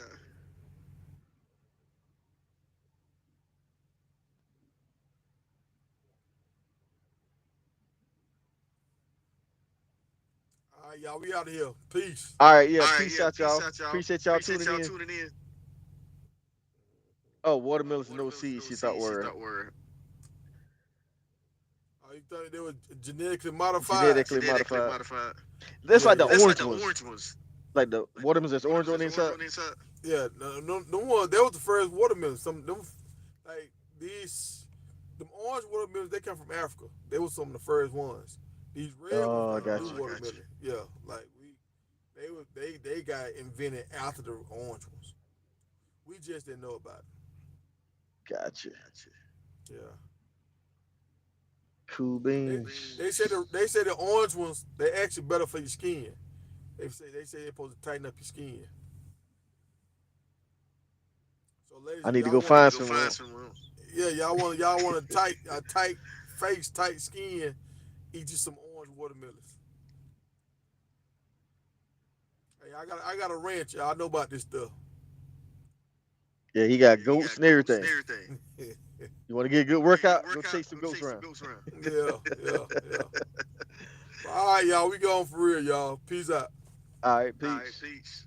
All right, y'all. We out of here. Peace. All right, yeah. All right, Peace yeah. out, Peace y'all. out, y'all. Appreciate y'all Appreciate tuning y'all in. tuning in. Oh, watermelons and no Watermelons with seeds. no She thought seeds. She were thought were. Oh, you thought they were genetically modified? genetically Genetically modified. modified. That's like the That's like orange the ones, orange ones. like the Like the watermelons that's orange watermelons on that's the orange inside. on the inside. Yeah, no one. That was the first watermelon. Like them orange watermelons. They come from Africa. They were some of the first ones. These red ones Oh, I were got new you. watermelon. Yeah, like they got invented after the orange ones. We just didn't know about it. Gotcha. Yeah. Cool They, beans. they say the orange ones they actually better for your skin. They say they're supposed to tighten up your skin. So ladies, I if need to y'all go want find to some. yeah, y'all want a tight face, tight skin, eat you some orange watermelons. Hey, I got a ranch, y'all. I know about this stuff. Yeah, he got Yeah, he goats got and goats and everything. everything. You want to get a good Want to get a workout? good Go workout? chase some Go goats chase some around. goats around. Yeah. All right, y'all. We going for real, y'all. Peace out. All right, All right, peace. peace.